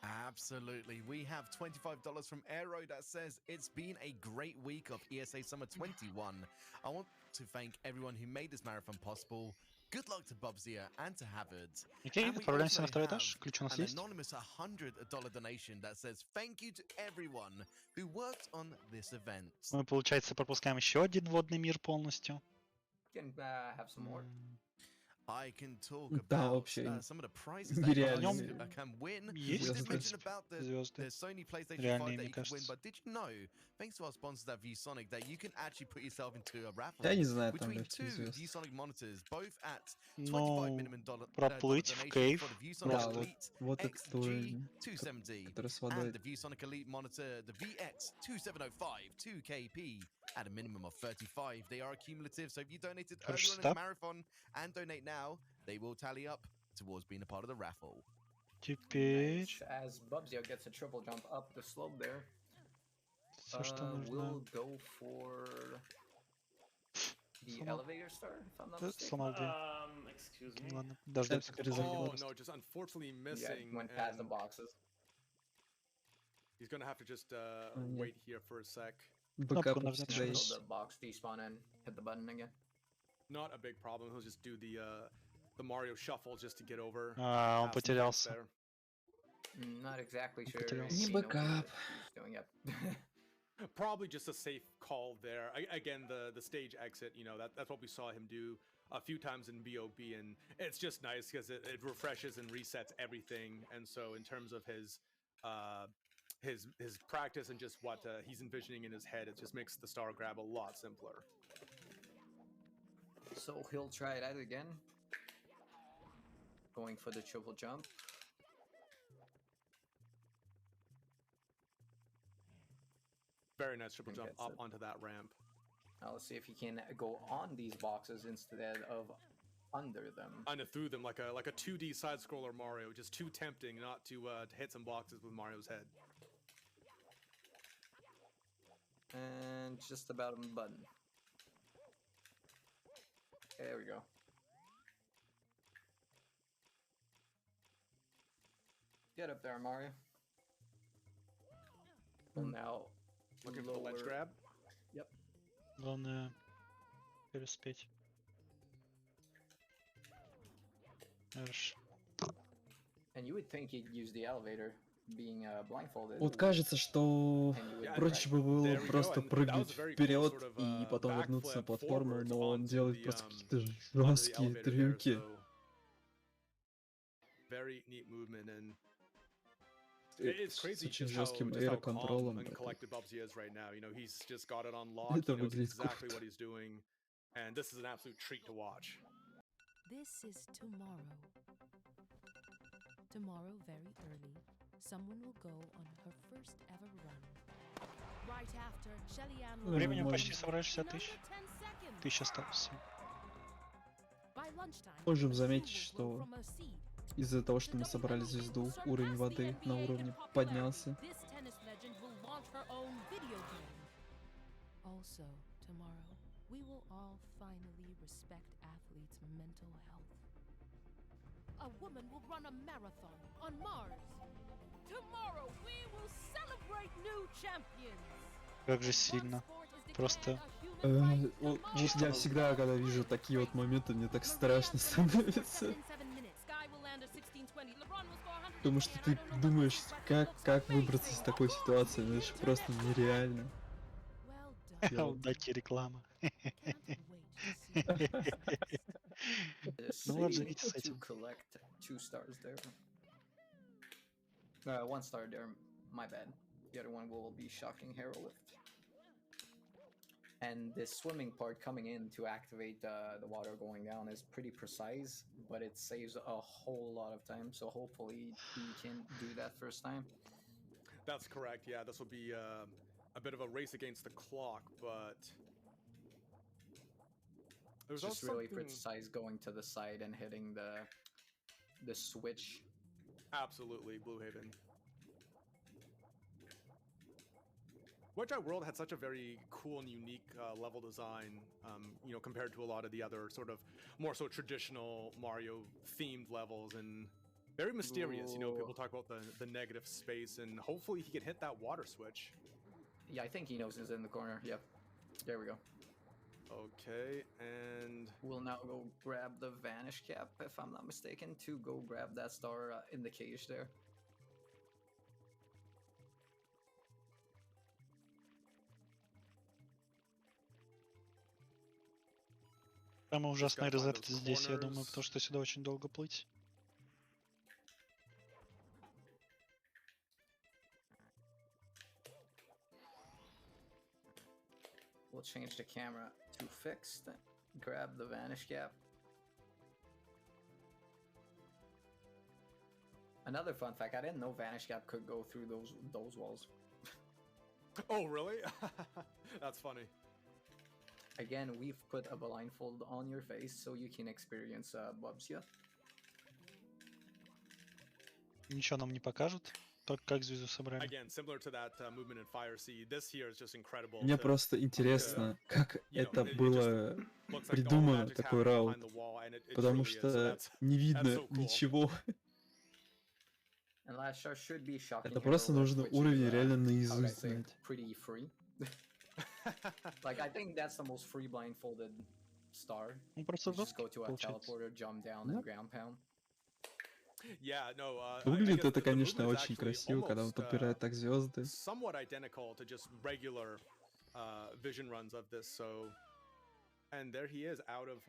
Absolutely. We have $25 from Aero that says it's been a great week of ESA Summer 21. I want to thank everyone who made this marathon possible. Good luck to Bubzia and to Havard. Окей, And we отправляемся also на второй have этаж. Ключ у нас an есть. anonymous $100 donation that says thank you to everyone who worked on this event. Мы, получается, пропускаем еще один водный мир полностью. Can have some more. I can talk Да, about вообще some of the prizes that you нереальные. guys can win. Есть, We в did mention принципе, about the звезды. Sony PlayStation 5 Реальные, that мне you could win, кажется. but did you know, thanks to our sponsors at ViewSonic, that you can actually put yourself into a raffle Я не знаю там between легких two звезд. ViewSonic monitors, both at $25 Ну, minimum dollar проплыть в donation кейв. for the ViewSonic Да, вот, Elite вот этот уровень, XG270 который с and водой. the ViewSonic Elite monitor, the VX2705 2KP at a minimum of 35. They are cumulative, so if you donated Хороший earlier in the стап. marathon and donate now, they will tally up towards being a part of the raffle. Теперь... Nice. As Bubzia gets a triple jump up the slope there, Все, что нужно. we'll go for the Сломал. elevator star, if I'm not Да, mistaken. сломал дверь. Excuse me. Ладно, дождемся. Это перезагрузка. Oh no, just unfortunately Yeah, missing. went past the and boxes. he's gonna have to just нет. wait here for a sec. Бэкап Кнопку всегда нажать. есть. Until the box despawn and hit the button again. Not a big problem. He'll just do the Mario shuffle just to get over. А, он have some points потерялся. there. Not exactly sure. потерялся. he Не knows бэкап. what he's doing, yep. Probably just a safe call there. Again, the stage exit, you know, that's what we saw him do a few times in BOB, and it's just nice because it refreshes and resets everything. And so, in terms of his practice and just what he's envisioning in his head, it just makes the star grab a lot simpler. So he'll try it out again. Going for the triple jump. Very nice triple think jump that's up it. onto that ramp. Now let's see if he can go on these boxes instead of under them. Under through them like a 2D side scroller Mario, just too tempting not to hit some boxes with Mario's head. And just the bottom button. There we go. Get up there, Mario. Well, now looking for the ledge grab. Yep. Главное переспеть. Хорошо. And you would think he'd use the elevator, being blindfolded. Вот кажется, что проще бы было просто прыгнуть вперед и потом вернуться на платформу, но он делает просто какие-то жесткие трюки. Very neat movement and С очень жестким эйроконтролем. Это выглядит круто. And this is an absolute treat to watch. This is tomorrow. Tomorrow, very early, someone will go on her first ever run. Right after Shelly Ann will Времени почти 160 тысяч. 1000 осталось. Можем заметить, что из-за того, что мы собрали звезду, уровень воды на уровне поднялся. Also, tomorrow, we will all finally respect athletes' mental health. A woman will run a marathon on Mars. Tomorrow, we will celebrate new champions. Как же сильно. Просто... Я всегда, когда вижу такие вот моменты, мне так страшно становится. Потому что ты думаешь, как выбраться из такой ситуации, это же просто нереально. Дайте реклама. Ну ладно, живите с этим. One star there, my bad. The other one will be shocking hero lift. And this swimming part coming in to activate the water going down is pretty precise, but it saves a whole lot of time. So hopefully he can do that first time. That's correct. Yeah, this will be a bit of a race against the clock, but It's just really precise going to the side and hitting the switch. Absolutely, Blue Haven. Wedge World had such a very cool and unique level design, you know, compared to a lot of the other sort of more so traditional Mario-themed levels, and very mysterious. You know, people talk about the negative space, and hopefully he can hit that water switch. Yeah, I think he knows it's in the corner. Yep. There we go. Okay, and we'll now go grab the Vanish Cap, if I'm not mistaken, to go grab that star in the cage there. Самый ужасный резерв здесь, я думаю, потому что сюда очень долго плыть. We'll change the camera to fixed. Grab the Vanish Cap. Another fun fact, I didn't know Vanish Cap could go through those walls. Oh, really? That's funny. Again, we've put a blindfold on your face so you can experience Bubzia. Ничего нам не покажут, только как звезду собрали. Again, similar to that movement in Fire Sea, this here is just incredible. Мне просто интересно, как это было придумано, такой раунд, потому что не видно ничего. Это просто нужно уровень реально наизусть знать. Like, I think that's the most free blindfolded star. Ну просто Just go to a teleporter, jump down, and ground pound. Yeah, no, выглядит это, конечно, очень красиво, когда он подбирает так звезды. Somewhat identical to just regular vision runs of this. So, and there he is out of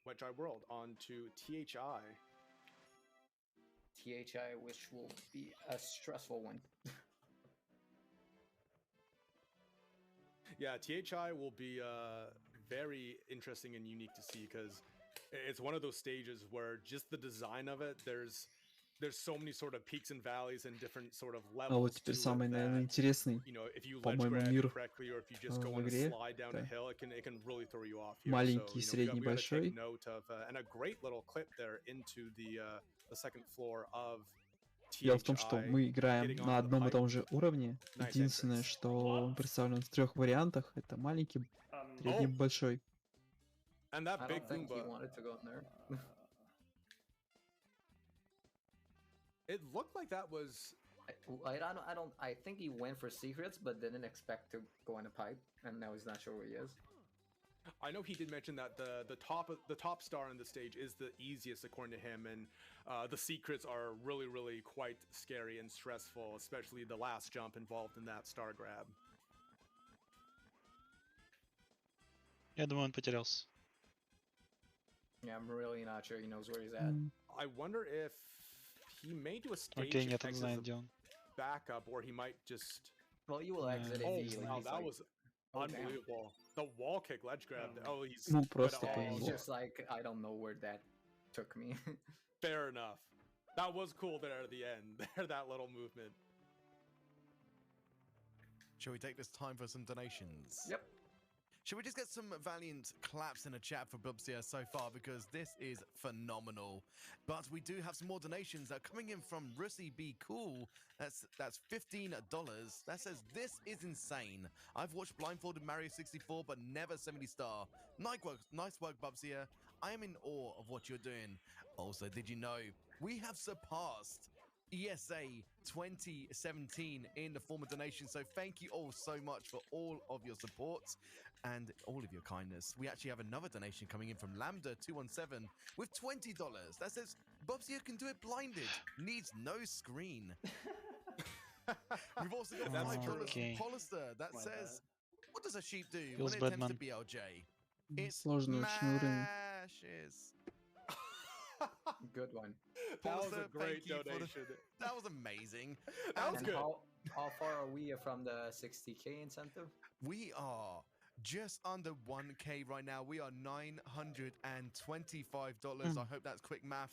Wedge World onto THI. THI, which will be a stressful one. Yeah, THI will be very interesting and unique to see because it's one of those stages where just the design of it, there's so many sort of peaks and valleys and different sort of levels. А вот теперь самый, наверное, интересный, по-моему, мир в игре. Маленький, средний, большой. And a great little clip there into the second floor of Дело в том, что мы играем на одном и том же уровне. Единственное, что он представлен в 3 вариантах, это маленький, средний, большой. And that I big don't think he Goomba. wanted to go in there. It looked like that was. I think he went for secrets, but didn't expect to go in a pipe, and now he's not sure where he is. I know he did mention that the top star on the stage is the easiest according to him, and the secrets are really quite scary and stressful, especially the last jump involved in that star grab. Я думаю, он потерялся. Yeah, I'm really not sure he knows where he's at. I wonder if he may do a stage Окей, нет, он exit знает, as где он. a backup, or he might just. Well, you will exit if Oh, he. wow, He's that like, was oh, damn. unbelievable. The wall kick ledge grab. Oh, he's. Ну, просто but, He's повезло. just like, I don't know where that took me. Fair enough. That was cool there at the end. There, that little movement. Shall we take this time for some donations? Yep. Should we just get some valiant claps in the chat for Bubzia so far, because this is phenomenal. But we do have some more donations that are coming in from RUSC Be Cool. That's $15. That says, this is insane. I've watched Blindfolded Mario 64, but never 70-star. Nice work, Bubzia. I am in awe of what you're doing. Also, did you know we have surpassed ESA 2017 in the form of donation? So thank you all so much for all of your support and all of your kindness. We actually have another donation coming in from Lambda217 with $20. That says, Bubzia can do it blinded, needs no screen. We've also got $5 Okay. from Hollister that says, what does a sheep do Feels when it bad, attempts to man. BLJ? It Сложный очень уровень. smashes. Good one. That was Hollister, a great thank you for the- donation. That was amazing. That was And good. how far are we from the 60K incentive? We are just under 1K right now. We are $925. I hope that's quick math.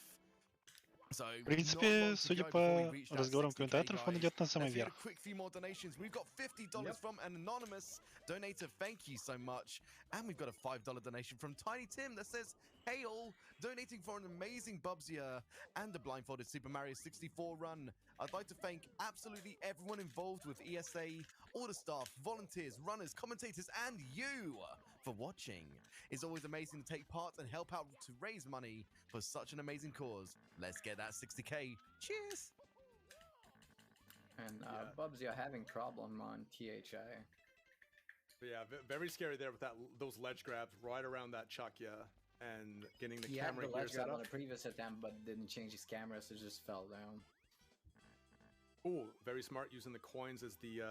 So, В принципе, судя по разговорам комментаторов, он идет на самый Let's get a верх. quick few more donations. We've got $50 from an anonymous donator. Thank you so much. And we've got a $5 donation from Tiny Tim that says, hey all, donating for an amazing Bubzia and the blindfolded Super Mario 64 run. I'd like to thank absolutely everyone involved with ESA, all the staff, volunteers, runners, commentators, and you for watching. It's always amazing to take part and help out to raise money for such an amazing cause. Let's get that 60K. Cheers! And Bubzia having problem on THI. Yeah, very scary there with those ledge grabs right around that chuck, yeah, and getting the He had camera the gear ledge set grab up. on a previous attempt, but didn't change his camera, so just fell down. Ooh, very smart using the coins as the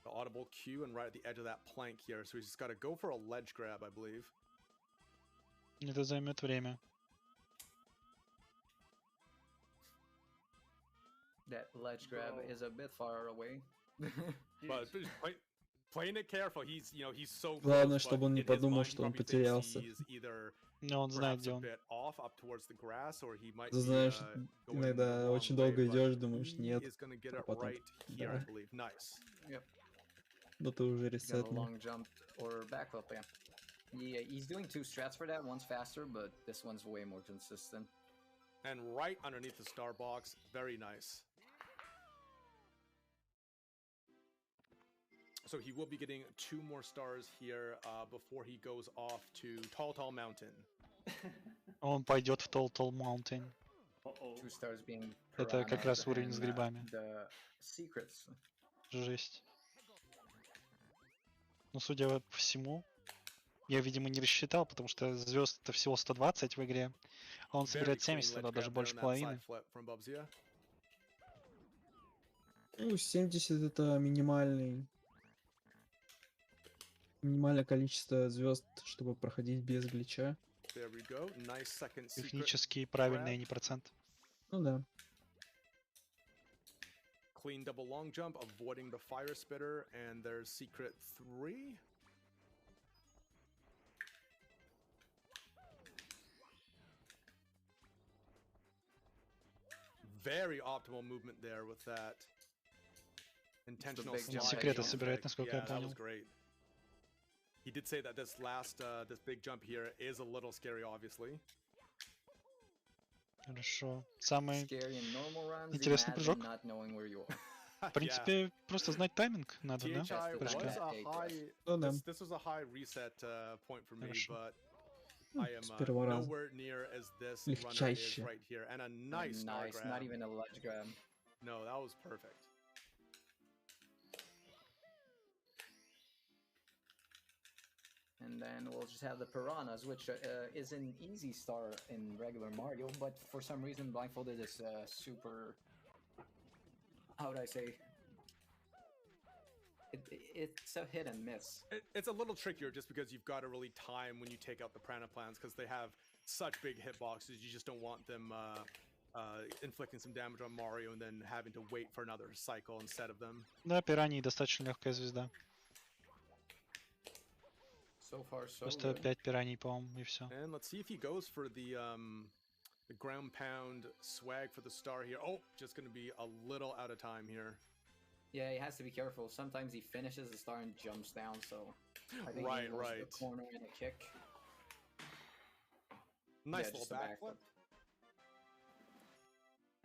audible cue and right at the edge of that plank here. So he's just got to go for a ledge grab, I believe. Это займет время. That ledge grab is a bit far away. But playing it careful. He's so Главное, close, чтобы but он не in his подумал, mind, he что он probably thinks потерялся. he is either Но он знает, perhaps где a он. bit off up towards the grass, or he might Ты be знаешь, going иногда the wrong очень way, долго but идешь, думаешь, he нет, is gonna get а it потом, right here, I да, believe. Nice. но ты уже Got a ресетнул. long jump or backflip, yeah. Yeah, he's doing two strats for that. One's faster, but this one's way more consistent. And right underneath the star box, very nice. So he will be getting 2 more stars here before he goes off to Tall Mountain. Он пойдет в Tall Mountain. Uh-oh. 2 stars being Это как piranhas раз уровень с and, грибами. the secrets. Жесть. Ну, судя по всему, я, видимо, не рассчитал, потому что звезд это всего 120 в игре, а он собирает 70, тогда даже больше половины. Ну, 70 это минимальное количество звезд, чтобы проходить без глича. Технически правильный, не процент. Ну да. Clean double long jump, avoiding the fire spitter, and there's secret 3. Very optimal movement there with that intentional big jump. slide. Секреты собирает, насколько я That понял. was great. He did say that this big jump here is a little scary, obviously. Хорошо. Самый Scary in normal runs, интересный imagine прыжок. not knowing where you are. В принципе, просто знать тайминг надо, да? THI was Прыжка. a high. Ну да, This was a high reset point for me, Хорошо. but I am с первого раза. nowhere near as this runner is Легчайше. right here, and a nice star Nice, grab. not even a ledge grab. No, that was perfect. And then we'll just have the piranhas, which is an easy star in regular Mario, but for some reason blindfolded is super. How would I say? It's a hit and miss. It's a little trickier just because you've got to really time when you take out the piranha plants because they have such big hitboxes. You just don't want them inflicting some damage on Mario and then having to wait for another cycle instead of them. Да, пираньи достаточно легкая звезда. So far, so Просто good. 5 пираний, по-моему, и все. And let's see if he goes for the ground pound swag for the star here. Oh, just going to be a little out of time here. Yeah, he has to be careful. Sometimes he finishes the star and jumps down, so I think Right, he goes right. to the corner and a kick. Nice Yeah, little just a backflip.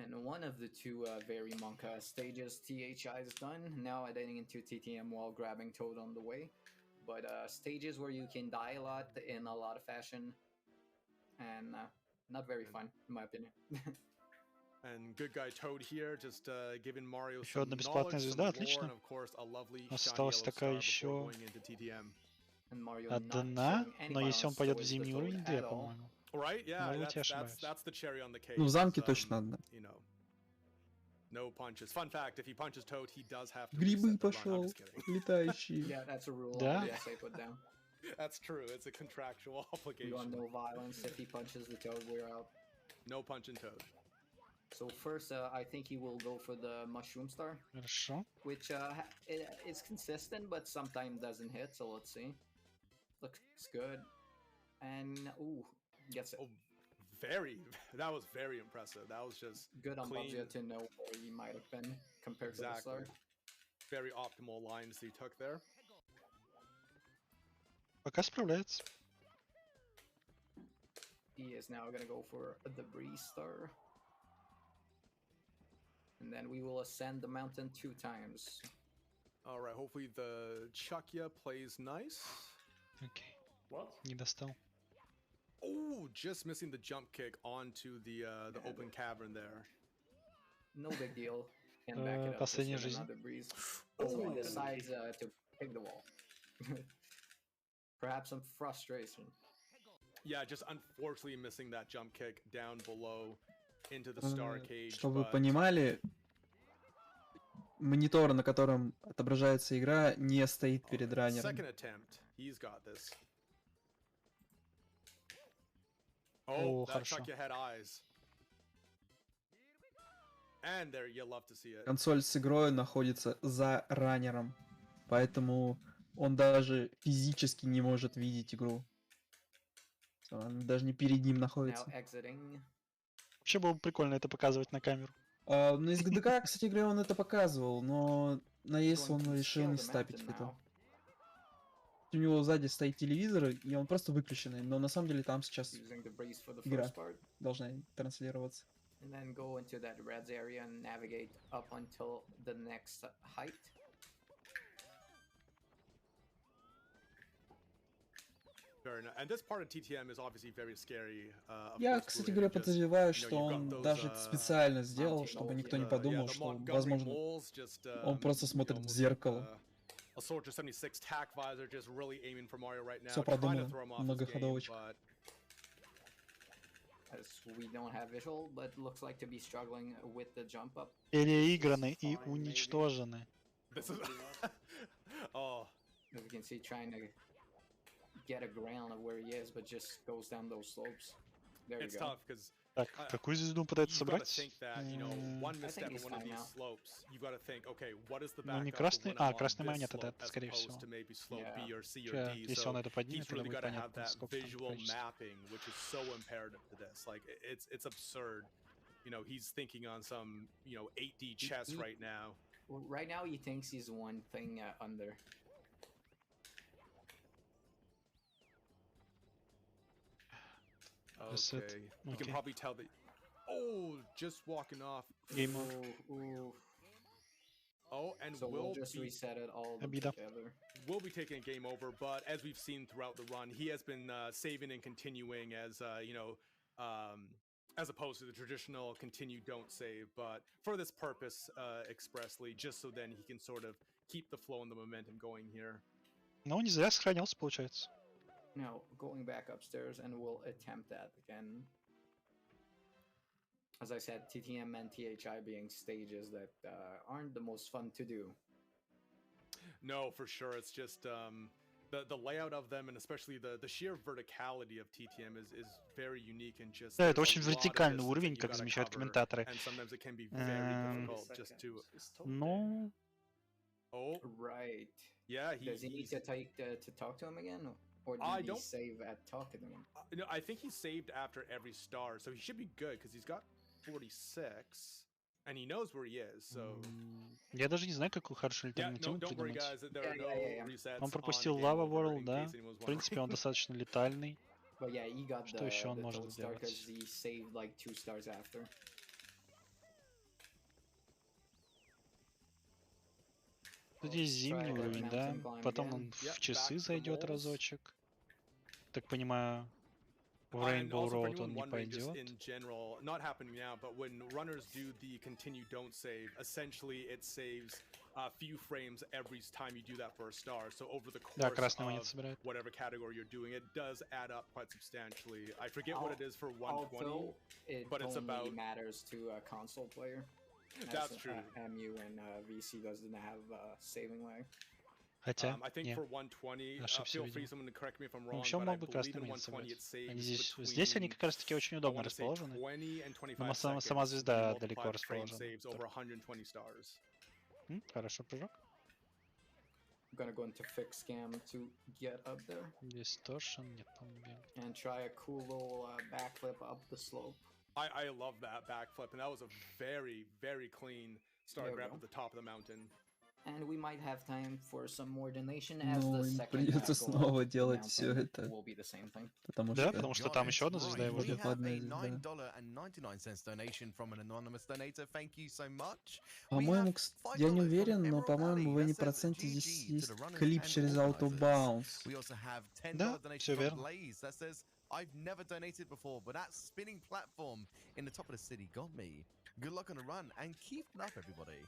And one of the two very Monka stages THI is done. Now heading into TTM while grabbing Toad on the way. But stages where you can die a lot in a lot of fashion. And not very fun, in my opinion. And good guy Toad here, just giving Mario Еще some одна бесплатная knowledge, some звезда, lore, отлично. and of course a lovely shiny Осталась yellow такая star before еще going into TTM. And Mario not одна, showing any но если он violence пойдет в towards the зимний Toad уровень, at 2, all. по-моему. Right? Yeah, Может быть, я ошибаюсь. that's the cherry on the cake. Ну, в замке is, точно одна. You know, no punches. Fun fact: if he punches Toad, he does have to Грибы reset the run. I'm пошел, just kidding. летающие. Yeah, that's a rule Да. the ESA put down. That's true. It's a contractual We obligation. want no violence. If he punches the Toad, we're out. No punching Toad. So first, I think he will go for the Mushroom Star, Хорошо. which is consistent, but sometimes doesn't hit. So let's see. Looks good. And ooh, gets it. Oh, that was very impressive. That was just Good on clean. Bubzia to know where he might have been compared to the Exactly. star. Very optimal lines he took there. Пока справляется. He is now gonna go for the Breeze Star. And then we will ascend the mountain 2 times. All right. Hopefully the Chukya plays nice. Окей. What? Не достал. Oh, just missing the jump kick onto the open cavern there. No big deal. And back it up Последняя just with жизнь. another Breeze. So he decides to pick the wall. Perhaps some frustration. Yeah, just unfortunately missing that jump kick down below into the star cage. Чтобы вы but- понимали, монитор, на котором отображается игра, не стоит перед раннером. Second attempt. He's got this. О, Oh, that хорошо. Chukya had eyes. And there, you love to see it. Консоль с игрой находится за раннером, поэтому он даже физически не может видеть игру. Она даже не перед ним Now находится. exiting. Вообще было бы прикольно это показывать на камеру. На из ГДК, кстати говоря, он это показывал, но на ESA он Going to решил scale не the стапить mountain это. now. У него сзади стоит телевизор, и он просто выключенный, но на самом деле там сейчас Using the Breeze for the игра first part. должна транслироваться. And then go into that red area and navigate up until the next height. Very nice. And this part of TTM is obviously very scary. Of Я, course, кстати Blue говоря, Haven just, подозреваю, you know, что you've got он those, даже это специально сделал, mountain чтобы goals, никто не yeah, подумал, the что, Montgomery возможно, moles just, он просто you смотрит know, в almost зеркало. A Soldier 76 tack visor just really aiming for Mario right now, Всё trying to продумано, throw him off his game, многоходовочка. but As we don't have visual, but looks like to be struggling with the jump up. Переиграны и уничтожены. this is oh, As you can see, trying to get a ground of where he is, but just goes down those slopes. There it's you go. tough because Так, какую звезду пытается you've got to собрать? think that, you know, one I misstep think in he's one of fine these now. slopes, you've got to think, okay, what is the Ну, не backup красный- of when I'm on красный this монет slope это, as скорее opposed всего. to maybe slope Yeah. B or C or Че, D, если so он это поднимет, he's тогда really будет got to have понятно, that сколько там visual количество. mapping, which is so imperative to this. Like, it's absurd. You know, he's thinking on some, you know, 8D chess he- right now. Well, right now, he thinks he's one thing under. Reset. Okay. You can Okay. probably tell that Oh, just walking off. Game over. Ooh. Oh, and So we'll just be, reset it all Обида. together. we'll be taking a game over, but as we've seen throughout the run, he has been saving and continuing as, as opposed to the traditional continue, don't save, but for this purpose expressly, just so then he can sort of keep the flow and the momentum going here. Ну, не зря сохранился, получается. Now, going back upstairs, and we'll attempt that again. As I said, TTM and THI being stages that aren't the most fun to do. No, for sure. It's just the layout of them, and especially the sheer verticality of TTM is very unique and just. Да, это there's a очень lot of вертикальный distance уровень, that you как gotta замечают cover, комментаторы. and sometimes it can be very difficult just to. Ну, Oh, Right. yeah, Does he need to talk to him again? Or did I he don't- save at talking to him? No, I think he saved after every star, so he should be good because he's got 46, and he knows where he is. So я даже не знаю, какую хорошую yeah, альтернативу no, don't worry, придумать. guys. There are no Yeah. resets. Он on пропустил Game Lava Over, World, in да. case anyone was В принципе, он wondering. достаточно летальный. But yeah, he got Что еще он the может toad star сделать? because he saved like 2 stars after. Здесь зимний Try that уровень, да. mountain climb Потом again. он Yeah, в часы back to the зайдет moles. разочек. Так понимаю, в And Rainbow also for Road он anyone не wondering, just пойдет. in general, not happening now, but when runners do the continue don't save, essentially it saves a few frames every time you do that for a star. So over the Да, course красный монет of собирает. whatever category you're doing, it does add up quite substantially. I forget what it is for 120. Although it but it's only about- matters to a console player. That's as, true. MU and VC doesn't have saving lag. Хотя, I think не. for 120, Ошибся, feel free видимо. someone to correct me if I'm Ну, wrong, вообще but I мог бы believe красный in монет 120 it собрать. saves Они здесь, between, здесь они как раз таки очень I удобно want to say расположены. 20 and 25 Но сама seconds when звезда you multiply далеко the frame расположена. saves over 120 stars. Хорошо, прыжок. I'm gonna go into fix scam to get up there Distortion, нет, по-моему, не бьем. and try a cool little backflip up the slope. I love that backflip, and that was a very, very clean star There we grab go. at the top of the mountain. And we might have time for some more donation as Ну, the им second придется go снова up the делать всё mountain это. will be the same thing. Потому Да, что потому что God, там it's еще одна звезда right. его We ждет. have a Одна звезда. $9.99 donation from an anonymous donator. Thank you so much. По-моему, я не уверен, но, по-моему, в Any% здесь есть клип через Autobounce. We also have $10 Да, donation всё from верно. Blaze that says, I've never donated before, but that spinning platform in the top of the city got me. Good luck on the run and keep it up, everybody.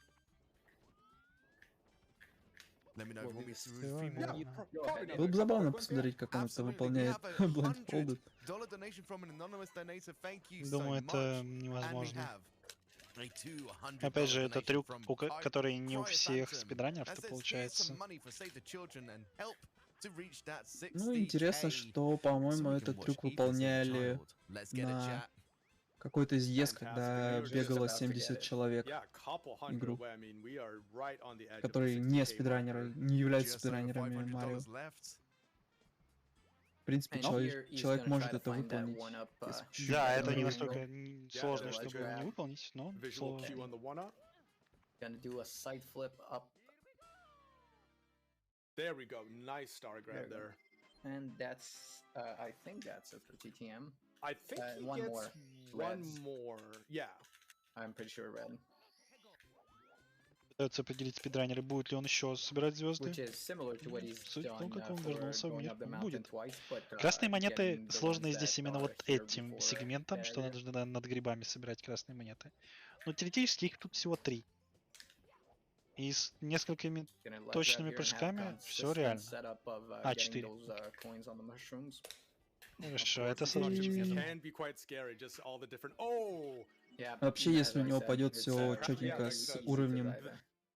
Let me know if you want me to do a few more. Было бы забавно посмотреть, как он это Absolutely. We выполняет have a blindfolded. $100 donation from an anonymous donator. Thank you so Думаю, much. это And we невозможно. have a $200 Опять же, это donation трюк, from который не у Cryo всех Phantom. спидранеров That says, "Here's получается. some money for Save the Children and help to reach that Ну, интересно, 60K что, so по-моему, we этот can трюк watch Ethan save a выполняли child." Let's get it, на chat. какой-то из ЕС, Fantastic. когда We were just бегало about to get 70 it. человек, Yeah, couple hundred Игру. away. I mean, we are right on the edge которые of the не 60K спидранеры, marker. не являются Just over спидранерами Марио. $500 left. В принципе, And человек, here he's человек gonna может try to это find that выполнить. one-up, если чуть-чуть Да, это не потренироваться. настолько Yeah, сложно, the чтобы ledger не app. выполнить, но Visual слово. cue on the one-up. Gonna do a side flip up, There we go. Nice star grab There we go. there. and that's I think that's it for TTM. I think he One gets more. one Reds. more. Yeah. I'm pretty sure red, Пытаются определить спидранеры, будет ли он еще собирать звезды. which is similar to what he's Судя по тому, done как он for вернулся в going мир, up the он mountain будет. twice, but Красные монеты getting the сложные ones здесь that именно are вот here этим before сегментом, что barrier. надо над грибами собирать красные монеты. Но теоретически их тут всего 3. И с несколькими Gonna let точными grab here and have прыжками все consistent реально. setup of, А, getting 4. those, coins on the mushrooms. Хорошо, это These mushrooms сложно. can be quite scary. Just all the different. Oh, Yeah, Вообще, as если у I него said, пойдет it's, все yeah, четенько like с the- уровнем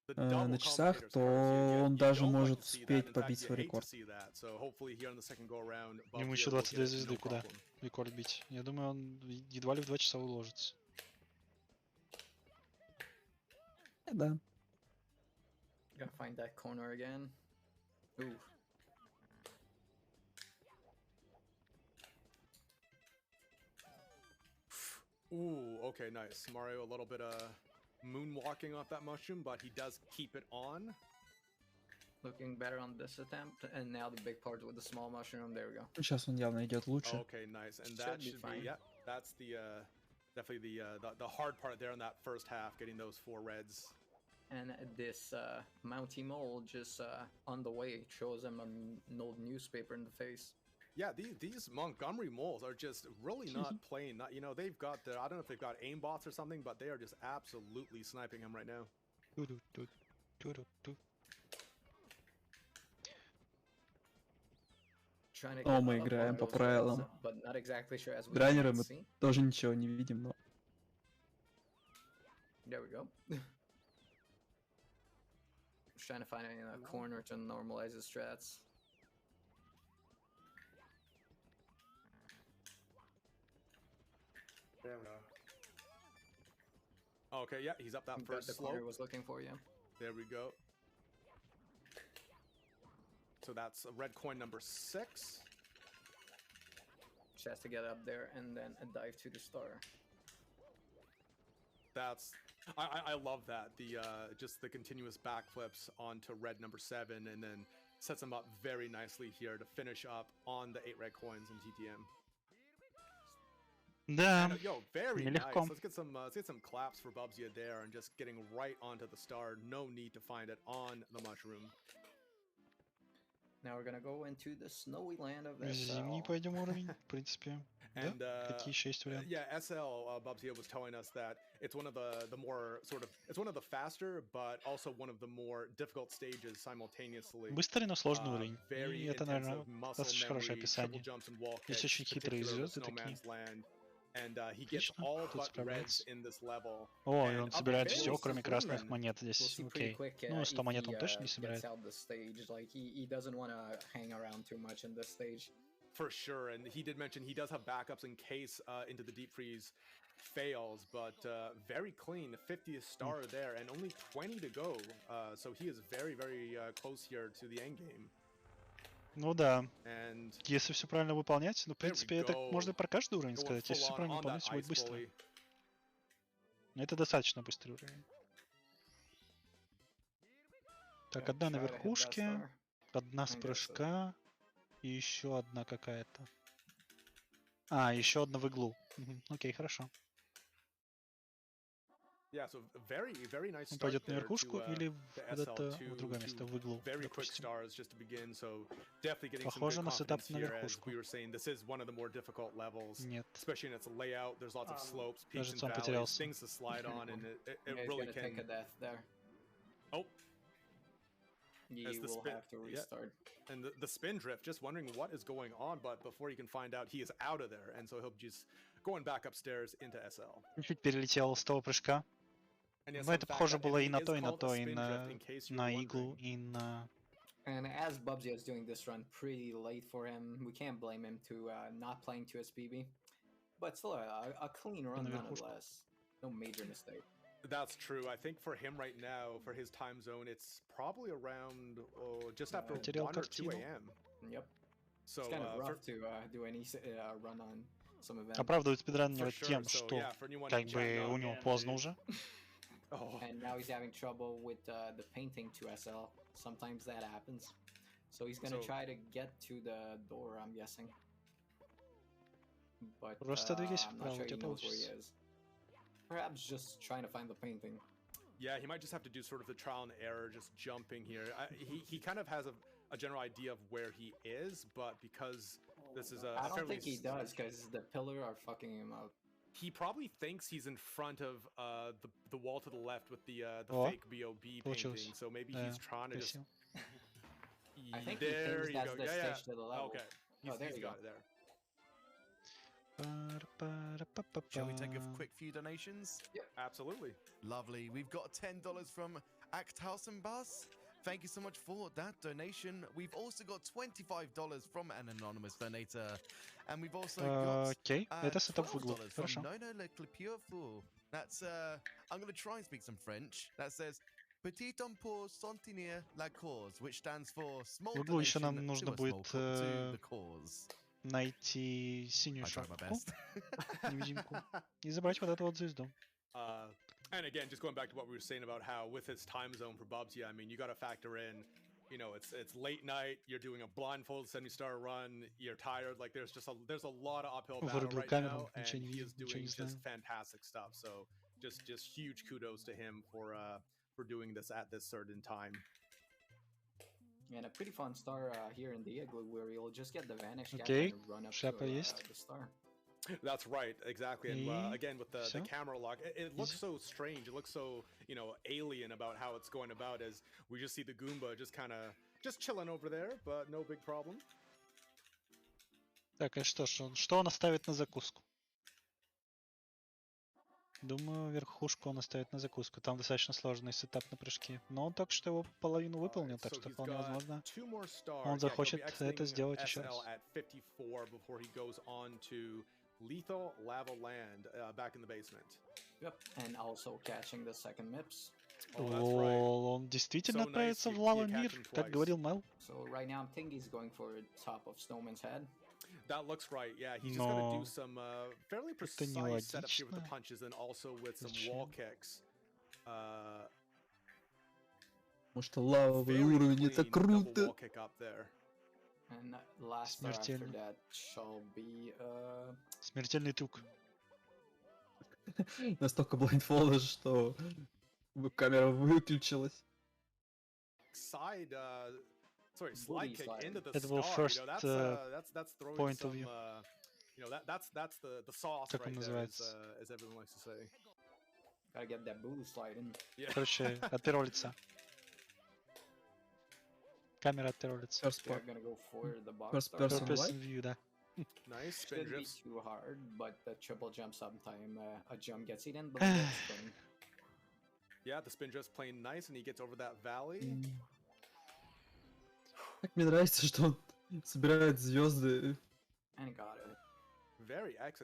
the на double часах, commentator's то cards. он You даже don't like может to see that. успеть In fact, побить you свой hate to рекорд. see that. So hopefully here on the second go around, Ему Bubzia еще will 22 get it, звезды no куда? problem. Рекорд бить. Я думаю, он едва ли в 2 часа уложится. Да. Gotta find that corner again. Ooh. Ooh, okay, nice. Mario a little bit moonwalking off that mushroom, but he does keep it on. Looking better on this attempt, and now the big part with the small mushroom. There we go. Сейчас он явно идет лучше. Okay, nice. And that Should be should fine. be, yeah, that's the Definitely the hard part there in that first half, getting those 4 reds. And this Mountie Mole just on the way shows him an old newspaper in the face. Yeah, these Montgomery moles are just really not playing. You know, they've got I don't know if they've got aimbots or something, but they are just absolutely sniping him right now. О, мы играем по правилам. Раннеры мы тоже ничего не видим, но... There we go. Just trying to find a corner to normalize his strats. There we go. Okay, yeah, he's up that first slope. The corner was looking for you. There we go. So that's red coin number 6. Just has to get up there and then a dive to the star. That's I love that, just the continuous backflips onto red number 7, and then sets him up very nicely here to finish up on the 8 red coins in TTM. Да, Yo, very нелегко. nice. Let's get some claps for Bubzia there, and just getting right onto the star. No need to find it on the mushroom. Now we're gonna go into the snowy land of Зимний SL. пойдем уровень, в принципе. And Какие еще есть варианты? yeah, SL Bubzia was telling us that it's one of the more it's one of the faster, but also one of the more difficult stages simultaneously. Быстрый, но сложный уровень. И это, наверное, достаточно хорошее описание. Здесь очень хитрые звезды такие. And he gets all but reds in this level. О, и он собирает все, кроме красных монет здесь. Окей. Ну, 100 монет он точно не собирает. For sure, and he did mention he does have backups in case into the deep freeze fails, but very clean, 50th star there, and only 20 to go. So he is very, very close here to the end game. Ну да. Если все правильно выполнять, ну, в принципе, это можно про каждый уровень сказать. Если все правильно выполнять, будет быстро. Но это достаточно быстрый уровень. Так, одна на верхушке, одна с прыжка, и еще одна какая-то. А, еще одна в иглу. Окей, хорошо. Yeah, so very, very nice Он start пойдет на there верхушку to, или куда-то SL2 в другое место, в иглу, very quick допустим. stars just to begin, so definitely getting some Похоже good на сетап confidence на here, as верхушку. we were saying, this is one of the more difficult levels, Нет. especially in its layout. There's lots of slopes, peaks and Кажется, он valleys, потерялся. things to slide on, and it Yeah, really he's can. gonna take a death there. Oh, He as the will spin, have to restart. and the spin drift, just wondering what is going on, but before you can find out, he is out of there, and so he'll just going back upstairs into SL. Чуть перелетел с того прыжка. And Но это похоже было и на то, и на то, и на иглу, и на... And as Bubzia is doing this run pretty late for him, we can't blame him to not playing to SPB. But still a clean run nonetheless. No major mistake. That's true. I think for him right now, for his time zone, it's probably around just after 1 or 2 a.m. Yep. So it's kind of rough to do any run on some event. Оправдывает спидранера тем, что как бы у него поздно уже. And now he's having trouble with the painting to SL. Sometimes that happens. So he's gonna try to get to the door, I'm guessing. But I'm not sure he knows where he is. Perhaps just trying to find the painting. Yeah, he might just have to do sort of the trial and error, just jumping here. He kind of has a general idea of where he is, but because this is a I don't think he does, because the pillar are fucking him up. He probably thinks he's in front of the wall to the left with the fake B.O.B. painting, so maybe he's trying to just... I think he thinks that's the stage to the level. Okay, there you go. Got it there. Shall we take a quick few donations? Yep, absolutely. Lovely. We've got $10 from Acthausenbus. Thank you so much for that donation. We've also got $25 from an anonymous donator. And we've also got $12 from Nono Le Clipure Fool. That's, I'm going to try and speak some French. That says, Petit homme pour soutenir la cause, which stands for small donation to a small to the cause. Найти синюю шапку, невидимку, и забрать вот эту вот звезду. And again, just going back to what we were saying about how with his time zone for Bubzia, I mean, you got to factor in you know, it's late night, you're doing a blindfold 70-star run, you're tired, like there's a lot of uphill battle right now, and he is doing just fantastic stuff. So just huge kudos to him for doing this at this certain time. And a pretty fun star here in the igloo where you'll just get the vanish cat and run up to the star. That's right, exactly. And again, with the camera lock, it looks so strange. It looks so, you know, alien about how it's going about, as we just see the Goomba just chilling over there, but no big problem. Так, и что он оставит на закуску? Думаю, верхушку он оставит на закуску. Там достаточно сложный сетап на прыжки. Но он только что его половину выполнил, так что вполне возможно. Он захочет это сделать еще раз. Lethal Lava Land back in the basement. Yep, and also catching the second MIPS. Он действительно отправится в лава мир, как говорил Мел. So right now I'm thinking he's going for top of Snowman's head. That looks right. Yeah, he's just gonna do some fairly precise setup here with the punches and also with some wall kicks. Может, лавовый уровень, это круто. And last after that shall be смертельный трюк. Настолько блайндфолда, что камера выключилась. Slide kick into the Это был first point of view. You know, that's the sauce как right он there, называется? as everyone likes to say. gotta get that booty slide in. Короче, от первого лица. Камера от первого лица. First person view, да. Nice spin Shouldn't be drifts. too hard, but the triple jump sometime a jump gets eaten, but the spin. Yeah, the spin drift's playing nice, and he gets over that valley. Как мне нравится, что он собирает звезды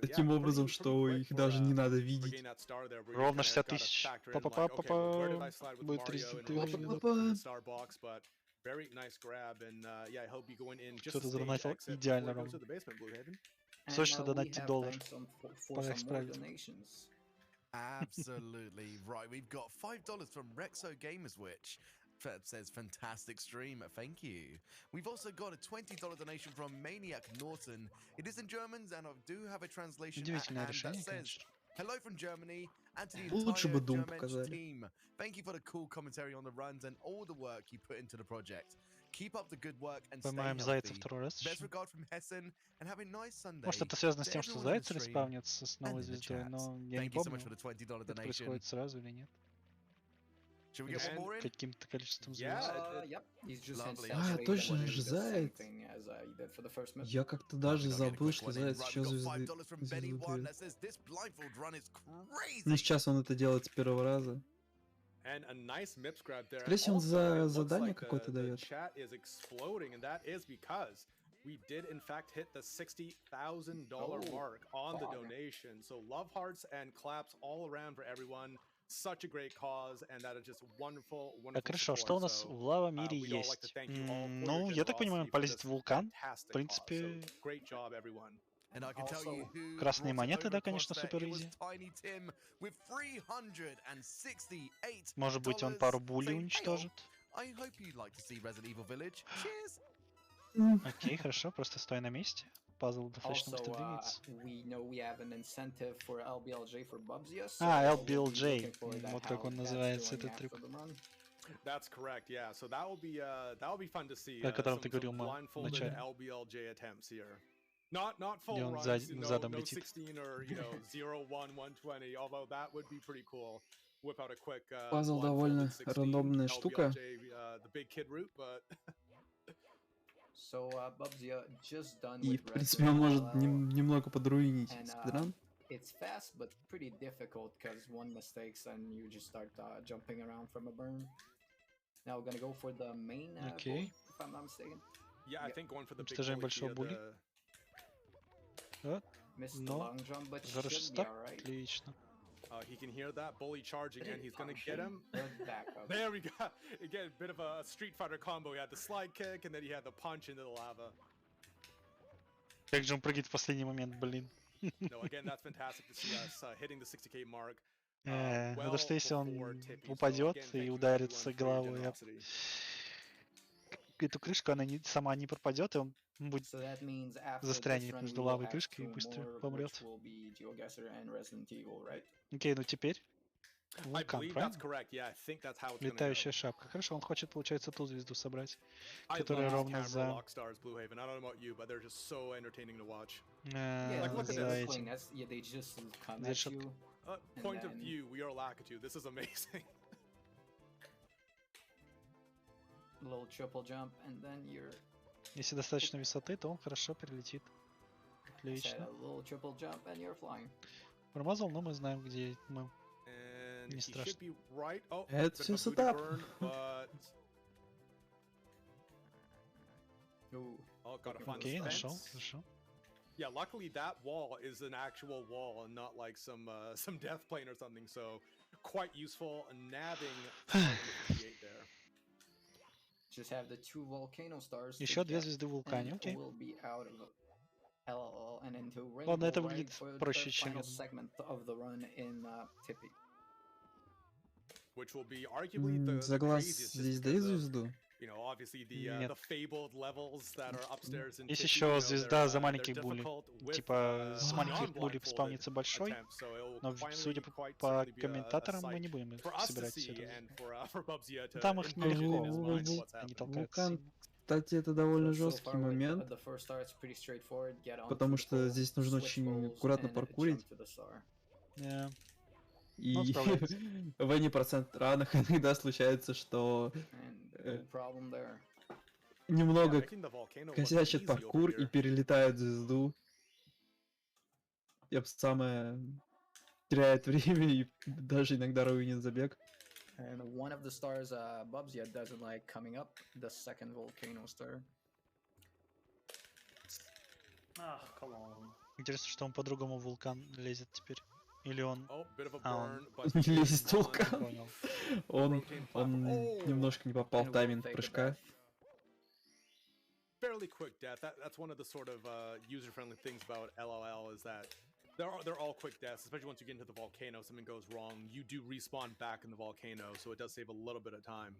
таким образом, что их даже не надо видеть. Ровно 60 тысяч. Па-па-па-па-па. Будет 32. Кто-то задонатил идеально ровно. Срочно донатьте $1. Пора исправить. Absolutely right. We've got $5 from Rexo Gamers, which says fantastic stream. Thank you. We've also got a $20 donation from Maniac Norton. It is in German, and I do have a translation at hand that says, "Hello from Germany and to the entire German team. Thank you for the cool commentary on the runs and all the work you put into the project. Keep up the good work and stay healthy. Best regard from Hessen and have a nice Sunday." Может, это связано с тем, что Зайцер респаунится с новой звездой, но я не помню, это происходит сразу или нет. Каким-то количеством звезд. Точно же Заяц. Я как-то даже забыл, что Заяц еще звезды. Ну сейчас он это делает с первого раза. Скорее всего, он за задание какое-то дает. We did in fact hit the $60,000 mark on the donation. So love hearts and claps all around for everyone. Such a great cause, and that is just wonderful, wonderful. Хорошо, что у нас в лава мире есть? Ну, я так понимаю, он полезет в вулкан. В принципе, красные монеты, да, конечно, супер изи. Может быть, он пару булей уничтожит. Окей, хорошо, просто стой на месте. Пазл достаточно быстро двигается. LBLJ. Вот как он называется, этот трюк. That's correct, yeah. So that will be fun to see. О котором ты говорил, вначале. LBLJ attempts here. Not full Где он runs, no задом летит. 16 or 0-1, 120, although that would be pretty cool. Whip out a quick Пазл довольно рандомная штука. The big kid route, but So, Bubzia just done И, with в принципе, он может немного подруинить спидран. It's fast, but pretty difficult, because one mistakes and you just start jumping around from a burn. Now we're gonna go for the main bull, if I'm not mistaken. Yeah, I think going for the big Уничтожаем большого були. Missed the long jump, but should be alright. Отлично. He can hear that bully charging, and he's gonna get him. There we go. Again, a bit of a Street Fighter combo. He had the slide kick, and then he had the punch into the lava. Как же он прыгает в последний момент, блин. No, again, that's fantastic to see us hitting the 60K mark. Потому что если он упадет и ударится головой об эту крышку, она сама не пропадет, и он будет застрянет между лавой и крышкой и быстро помрет. Окей, ну теперь вулкан, правильно? Летающая шапка. Хорошо, он хочет, получается, ту звезду собрать, которая ровно за... за этим. За решеткой. Point of view, we are Lakitu. This is amazing. Little triple jump, and then you're. Если достаточно высоты, то он хорошо прилетит. Отлично. Little triple jump, and you're flying. Промазал, но мы знаем, где мы. Не страшно. Это все сетап. Окей, нашел, хорошо. Yeah, luckily that wall is an actual wall and not like some death plane or something, so quite useful nabbing there. Just have the 2 volcano stars. Еще 2 звезды в вулкане, окей. Ладно, это выглядит проще, чем я думал. За глаз здесь дают звезду? Нет. Есть еще звезда за маленьких булей. Типа, с маленьких булей спавнится большой, но судя по комментаторам, мы не будем собирать все это. Там их нелегко, они толкаются. Кстати, это довольно жесткий момент, потому что здесь нужно очень аккуратно паркурить. И в 1% странах иногда случается, что немного косячит паркур и перелетает звезду. И самое теряет время и даже иногда руинит забег. And one of the stars, Bubzia, doesn't like coming up, the second volcano star. Come on. Интересно, что он по-другому в вулкан лезет теперь. Или он... он лезет в вулкан. Он немножко не попал в тайминг прыжка. Fairly quick death. That's one of the sort of user-friendly things about LLL is that they're all quick deaths, especially once you get into the volcano, something goes wrong, you do respawn back in the volcano, so it does save a little bit of time.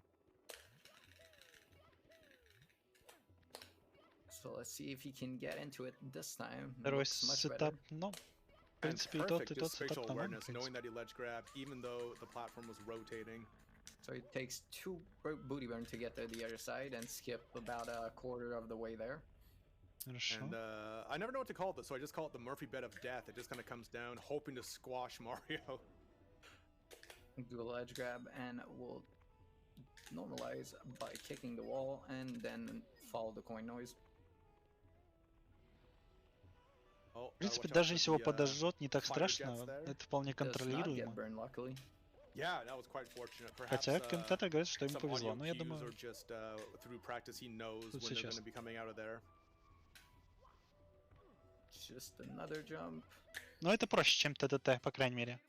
So let's see if he can get into it this time. Второй сетап, ну, в принципе, и тот сетап нормально. Knowing that he ledge grabbed, even though the platform was rotating. So it takes 2 booty burn to get to the other side and skip about a quarter of the way there. And I never know what to call this, so I just call it the Murphy bed of death. It just kind of comes down, hoping to squash Mario. Do a ledge grab, and we'll normalize by kicking the wall, and then follow the coin noise. В принципе, даже если его подожжет, не так страшно, это вполне контролируемо. Хотя комментатор говорит, что ему повезло, но я думаю, тут сейчас. Но это проще, чем ТТТ, по крайней мере.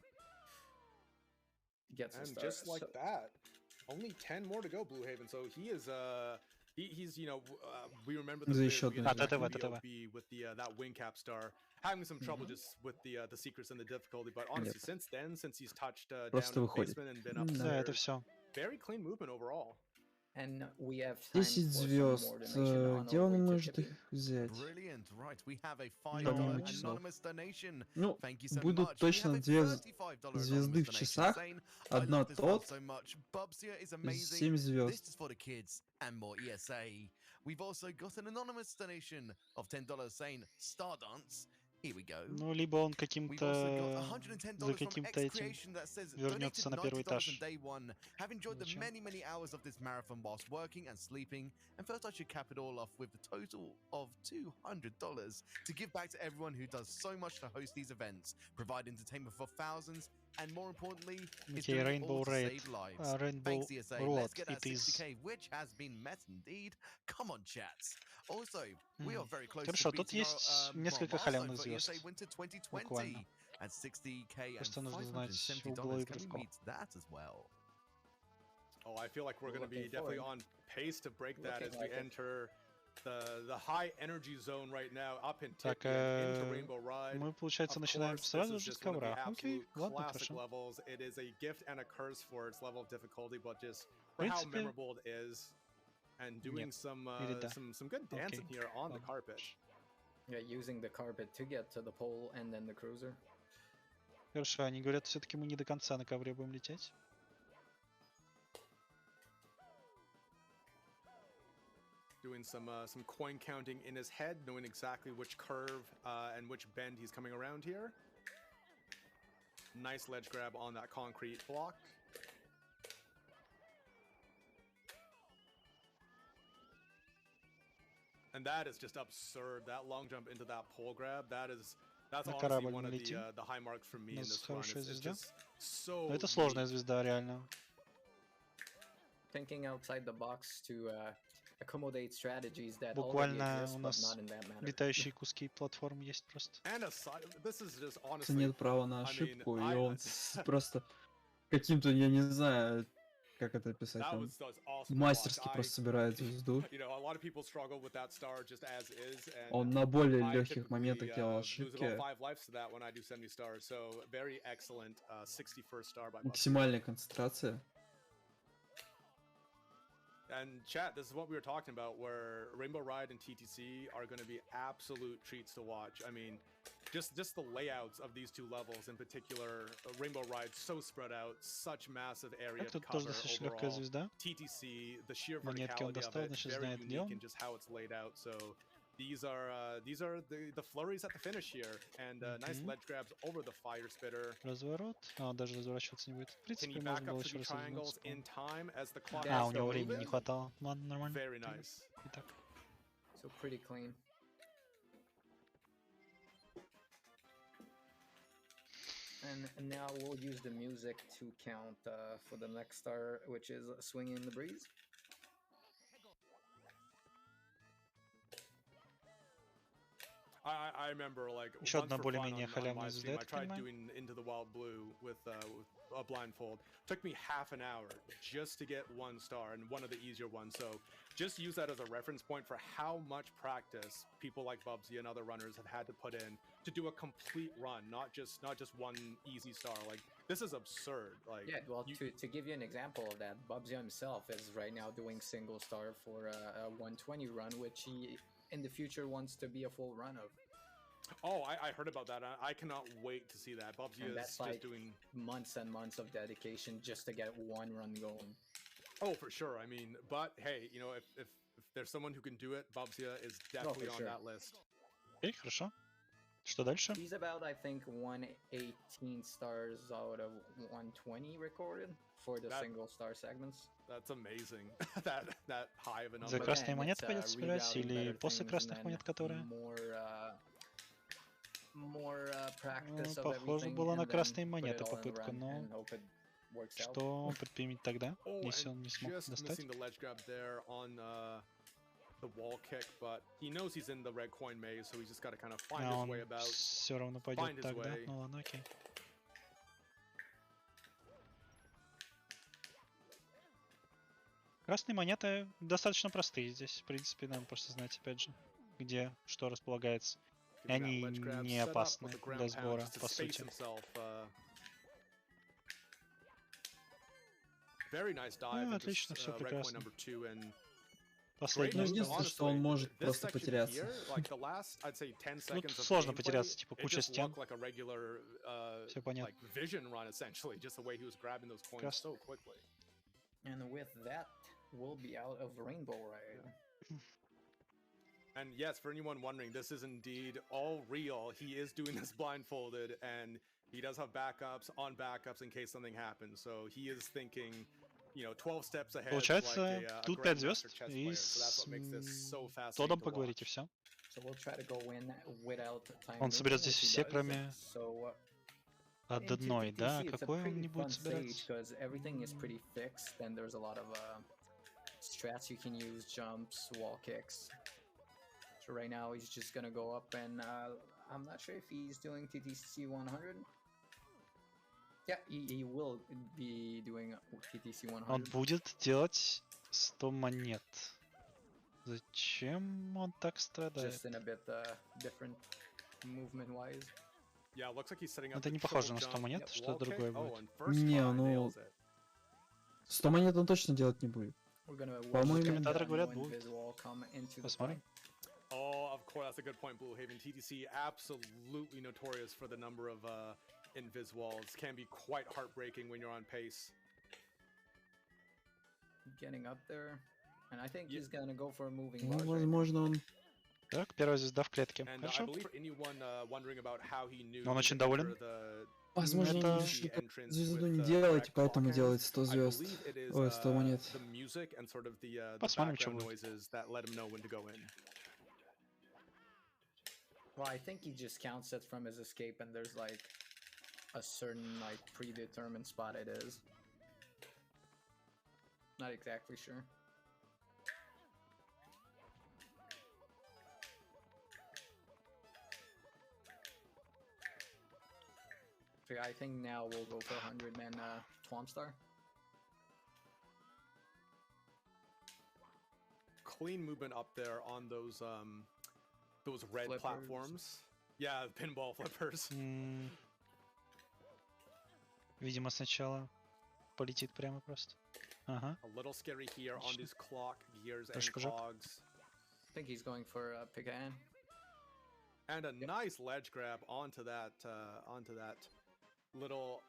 And just like that, only 10 more to go, Blue Haven. So he is, he's, you know, we remember the with that wing cap star having some trouble just with the secrets and the difficulty. But honestly, since then, since he's touched down in the basement and been upstairs, very clean movement overall. 10 звезд. Где он может их взять? Ну, будут точно 2 звезды в часах. Одна тот, 7 звезд. Ну, либо он каким-то за каким-то этим вернется на первый этаж. And more importantly, okay, Rainbow Raid, Rainbow Road, it is. Which has been met indeed. Come on, chats. Also, we are very close Хорошо, to тут есть несколько халявных звезд. Буквально. Просто нужно знать углы прыжков. Oh, I feel like we're going to be definitely on pace to break that as we enter the high energy zone right now up in Так, мы, получается, начинаем сразу же с ковра. Окей, ладно, хорошо. It is a gift and a curse for its level of difficulty, but just for how memorable it is. and doing some good dancing here on the carpet. Yeah, using the carpet to get to the pole and then the cruiser. Хорошо, они говорят, все-таки мы не до конца на ковре будем лететь. Doing some coin counting in his head, knowing exactly which curve and which bend he's coming around here. Nice ledge grab on that concrete block. And that is just absurd. That long jump into that pole grab, that's honestly one of the high marks for me in this run. It's just so. Это сложная звезда, реально. Thinking outside the box to accommodate strategies that Буквально у нас летающие куски платформ есть просто. Нет права на ошибку, и он просто каким-то, я не знаю, как это описать, он мастерски просто собирает звезду. Он на более легких моментах делал ошибки. Максимальная концентрация. And chat, this is what we were talking about, where Rainbow Ride and TTC are going to be absolute treats to watch. I mean, just the layouts of these two levels in particular, Rainbow Ride so spread out, such massive area to cover overall. TTC, the sheer verticality of it, very unique in just how it's laid out. So these are the flurries at the finish here, and nice ledge grabs over the fire spitter. Разворот, даже разворачиваться не будет. В принципе, можно было еще раз развернуться. У него времени не хватало. Ладно, нормально. Very nice. Итак. So pretty clean. And now we'll use the music to count for the next star, which is Swinging in the Breeze. I remember like еще одна более-менее халявная звезда, я так tried понимаю. doing Into the Wild Blue with a blindfold. Took me half an hour just to get one star, and one of the easier ones. So just use that as a reference point for how much practice people like Bubzia and other runners have had to put in to do a complete run, not just one easy star. Like this is absurd. Like yeah, well, to give you an example of that, Bubzia himself is right now doing single star for a 120 run, which he in the future wants to be a full run of. Oh, I heard about that. I cannot wait to see that. Bubzia is just like doing months and months of dedication just to get one run going. Oh, for sure. I mean, but hey, you know, if there's someone who can do it, Bubzia is definitely on that list. Окей, хорошо. Что дальше? He's about, I think, 118 stars out of 120 recorded for the single star segments. That's amazing. that high of a number. За красные монеты пойдет собирать или после красных монет, которые? Похоже была на красные монеты попытка, но что он предпримет тогда, если он не смог достать? The wall kick, but he knows he's in the red coin maze, so he's just got to kind of find his way about. Все равно пойдет так, да? Ну ладно, окей. Красные монеты достаточно простые здесь. В принципе, надо просто знать, опять же, где что располагается. И они не опасны для сбора, по сути. Ну, отлично, все прекрасно. Последний. Ну, единственное, что он может просто потеряться. Ну, тут сложно потеряться, типа куча стен. Все понятно. Прекрасно. And with that, we'll be out of Rainbow Ride. And yes, for anyone wondering, this is indeed all real. He is doing this blindfolded, and he does have backups on backups in case something happens. So he is thinking, you know, 12 steps ahead. Получается, тут 5 звезд, и с Тодом поговорите, все. Он соберет здесь все, кроме одной, да? Какой он не будет собирать? Strats you can use, jumps, wall kicks. So right now he's just gonna go up and I'm not sure if he's doing TTC 100. Yeah, he will be doing TTC 100. Он будет делать 100 монет. Зачем он так страдает? Just in a bit different movement-wise. Yeah, looks like he's setting up. Это не похоже на 100 монет, что-то другое будет. Не, ну... 100 монет он точно делать не будет. We're gonna watch По-моему, комментаторы говорят, when будет. Visual come into the Посмотрим. fight. Oh, of course, that's a good point, Blue Haven. TTC absolutely notorious for the number of invis walls. Can be quite heartbreaking when you're on pace. Getting up there, and I think he's gonna go for a moving Ну, barge right now. возможно, он... Так, первая звезда в клетке. And I Хорошо. believe for anyone wondering about how he knew Он очень to доволен. enter the Возможно, он Это- решил entrance звезду with не the делать, correct поэтому clock делает hands. 100 I звезд. believe it is Ой, 100 монет. the music and sort of the Посмотрим, что background будет. noises that let him know when to go in. Well, I think he just counts it from his escape, and there's like a certain like predetermined spot it is. Not exactly sure. So yeah, I think now we'll go for 100 man Twomp Star. Clean movement up there on those red Flippers. platforms. Yeah, pinball flippers. Видимо, сначала полетит прямо просто. Ага. A little scary here on these clock gears and Трошки жак. cogs. I think he's going for Pican. And a nice ledge grab onto that little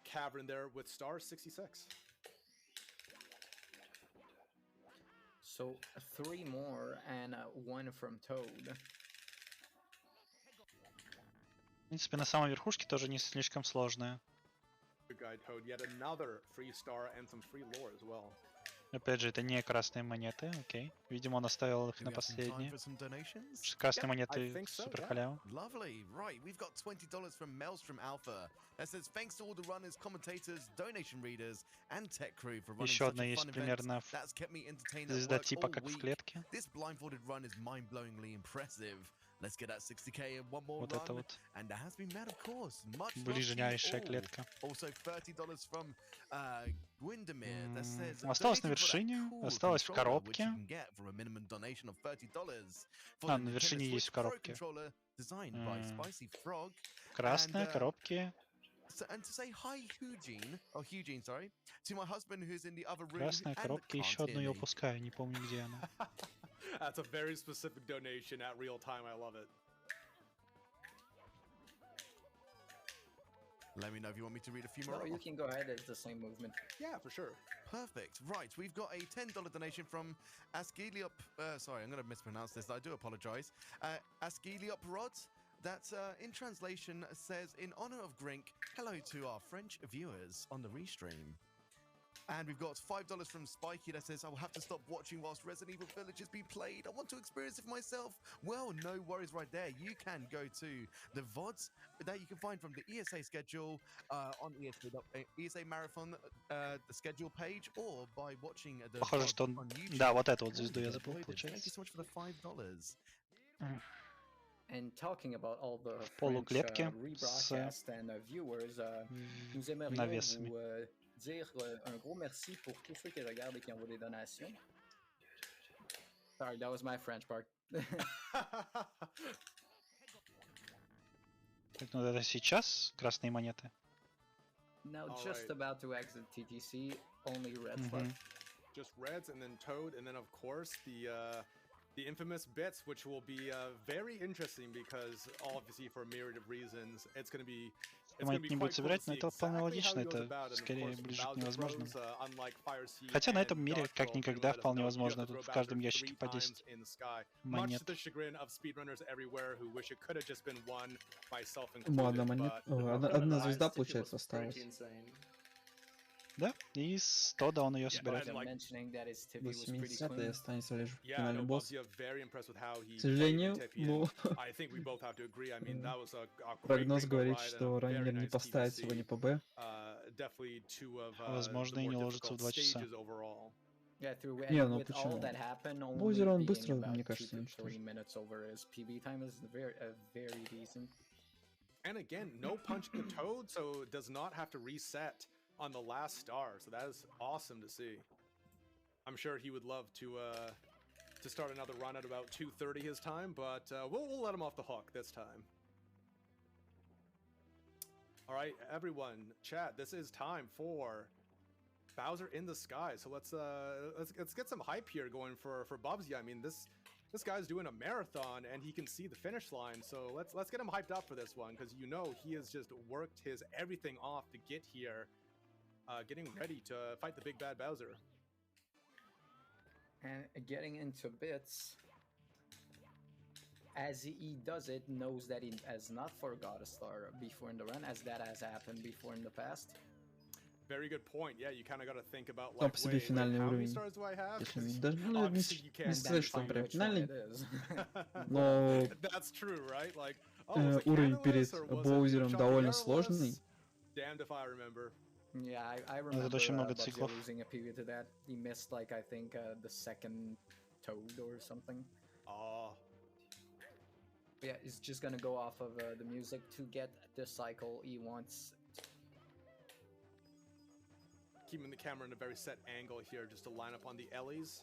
cavern there with star 66. So 3 more and 1 from Toad. В принципе, на самой верхушке тоже не слишком сложная. Good guy, Toad. Yet another free star and some free lore as well. Опять же, это не красные монеты, окей. Видимо, он оставил их Do на we have some time последние. for some donations? Красные I монеты think so, супер yeah. халява. Lovely. Right, we've got $20 from Maelstrom Alpha. That says thanks to all the runners, commentators, donation readers, and tech crew for running Еще such одна a есть fun event. примерно That's kept me entertained at звезда work типа all как в week. клетке. This blindfolded run is mind-blowingly impressive. Let's get that 60k in one more Вот это run. вот. And that has been met, of course. Much love to you Ближайшая all. клетка. Also $30 from Gwindamir. That says Осталось на donating for that вершине, cool осталось в controller, which you коробке. can get for a minimum donation of $30 for А, the на вершине Nintendo есть в Switch Pro коробке. controller designed by Spicy Frog. Красная, And, коробки. So, and to say hi, Eugene, sorry, to my husband who's in the other room Красная, and коробки. can't Еще одну hear я me. упускаю, не помню, где она. That's a very specific donation at real time. I love it. Let me know if you want me to read a few more. No, you off. can go ahead. It's the same movement. Yeah, for sure. Perfect. Right, we've got a $10 donation from Askeliop. Sorry, I'm going to mispronounce this. I do apologize. Askeliop Rod. That, in translation, says, in honor of Grink, hello to our French viewers on the restream. And we've got $5 from Spiky that says, I will have to stop watching whilst Resident Evil Villages be played. I want to experience it for myself. Well, no worries right there. You can go to the VODs that you can find from the ESA schedule on ESA Marathon, the schedule page, or by watching the Похоже, VOD что он... on YouTube. Да, вот эту вот звезду я Thank забыл, you получается. so much for the $5. And talking about all the French Полуклетки rebroadcast and viewers, nous aimerions навесами. vous dire un gros merci pour tous ceux qui regardent et qui envoient des donations. Sorry, that was my French part. Так, ну это сейчас красные монеты. Now All just right. about to exit TTC, only reds left. Just reds and then Toad, and then of course the infamous bits, which will be very interesting because obviously for a myriad of reasons, it's going to be. Монет не будет собирать, но это вполне логично, это скорее ближе к невозможному. Хотя на этом мире, как никогда, вполне возможно, тут в каждом ящике по 10 монет. Ему одна звезда, получается, осталась. Да, и 100, да, он ее собирает. До 70 и останется лишь финальный босс. К К сожалению, прогноз говорит, что раннер не поставит сегодня по Б. Возможно, и не ложится в 2 часа. Не, ну почему? Бузер он быстро, мне кажется, уничтожит. And again, no punch the Toad, so it does not have to reset on the last star. So that is awesome to see. I'm sure he would love to start another run at about 2:30 his time, but we'll let him off the hook this time. All right, everyone, chat. This is time for Bowser in the sky. So let's get some hype here going for Bubzia. I mean, this guy's doing a marathon and he can see the finish line. So let's get him hyped up for this one, because you know he has just worked his everything off to get here, getting ready to fight the big bad Bowser. And getting into bits, as he does it, knows that he has not forgot a star before in the run, as that has happened before in the past. Very good point. Yeah, you kind of got to think about Сам like, по себе финальный how many уровень. stars do I have? Если 'Cause даже, ну, obviously you не can't сказать, что он find прям which one финальный, it is. но That's true, right? Like, oh, was it уровень Canonless перед or was it Боузером довольно Chocolairless? сложный. Damned if I remember. Yeah, I remember очень много Bubzia циклов. losing a period to that. He missed, like, I think, the second toad or something. Oh, Yeah, he's just gonna go off of the music to get the cycle he wants. keeping the camera in a very set angle here just to line up on the Ellies.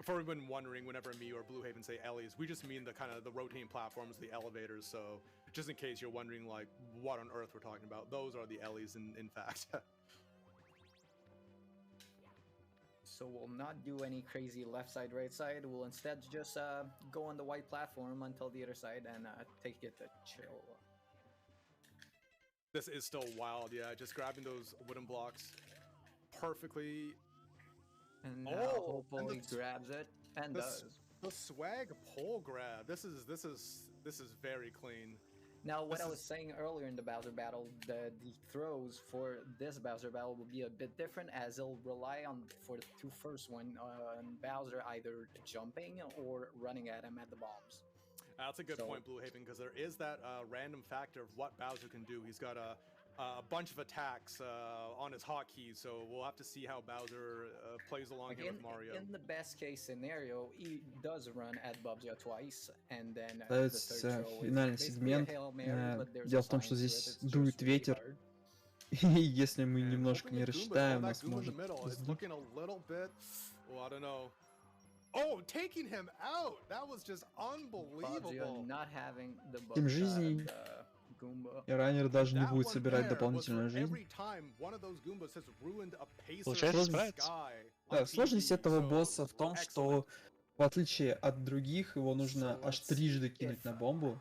For everyone wondering, whenever me or Bluehaven say Ellies, we just mean the kind of the rotating platforms, the elevators. So just in case you're wondering like what on earth we're talking about, those are the Ellies in fact. So we'll not do any crazy left side, right side. We'll instead just go on the white platform until the other side and take it to chill. This is still wild, yeah. Just grabbing those wooden blocks perfectly. And Oh, hopefully and grabs it and does. The swag pole grab. This is very clean. Now, what I was saying earlier in the Bowser battle, the throws for this Bowser battle will be a bit different, as it'll rely on, for the two first one, on Bowser either jumping or running at him at the bombs. That's a good point, Bluehaven, because there is that random factor of what Bowser can do. He's got a bunch of attacks on his hotkeys, so we'll have to see how Bowser plays along here with Mario. In the best case scenario, he does run at Bubzia twice, and then Остается финальный сегмент. Дело в том, что здесь дует ветер, и если мы немножко не рассчитаем, нас может... Oh, taking him out! That was just unbelievable. Not having the 7 жизней, и раннер даже не будет собирать дополнительную жизнь. Получается, справится. Да, сложность этого босса в том, что в отличие от других, его нужно аж трижды кинуть на бомбу.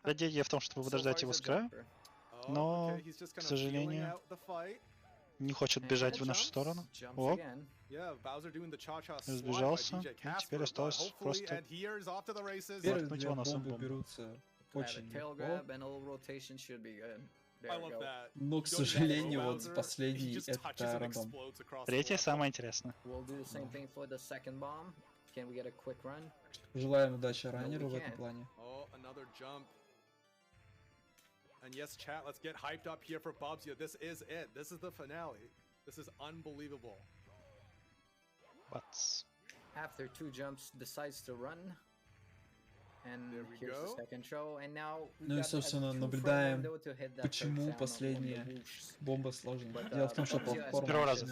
Идея в том, чтобы подождать его с края, но, к сожалению, не хочет бежать в нашу сторону. Оп. Разбежался. И теперь осталось просто воткнуть его носом бомбу. Берутся очень легко. I love that. Но, к сожалению, вот последний это рандом. Третье самое интересное. Желаем удачи раннеру в этом плане. And yes, chat, let's get hyped up here for Bubzia. This is it. This is the finale. This is unbelievable. But after 2 jumps, decides to run. And here's the second show. And now ну и, собственно, наблюдаем, почему последняя бомба сложная. Дело в том, что платформа... Первый раз.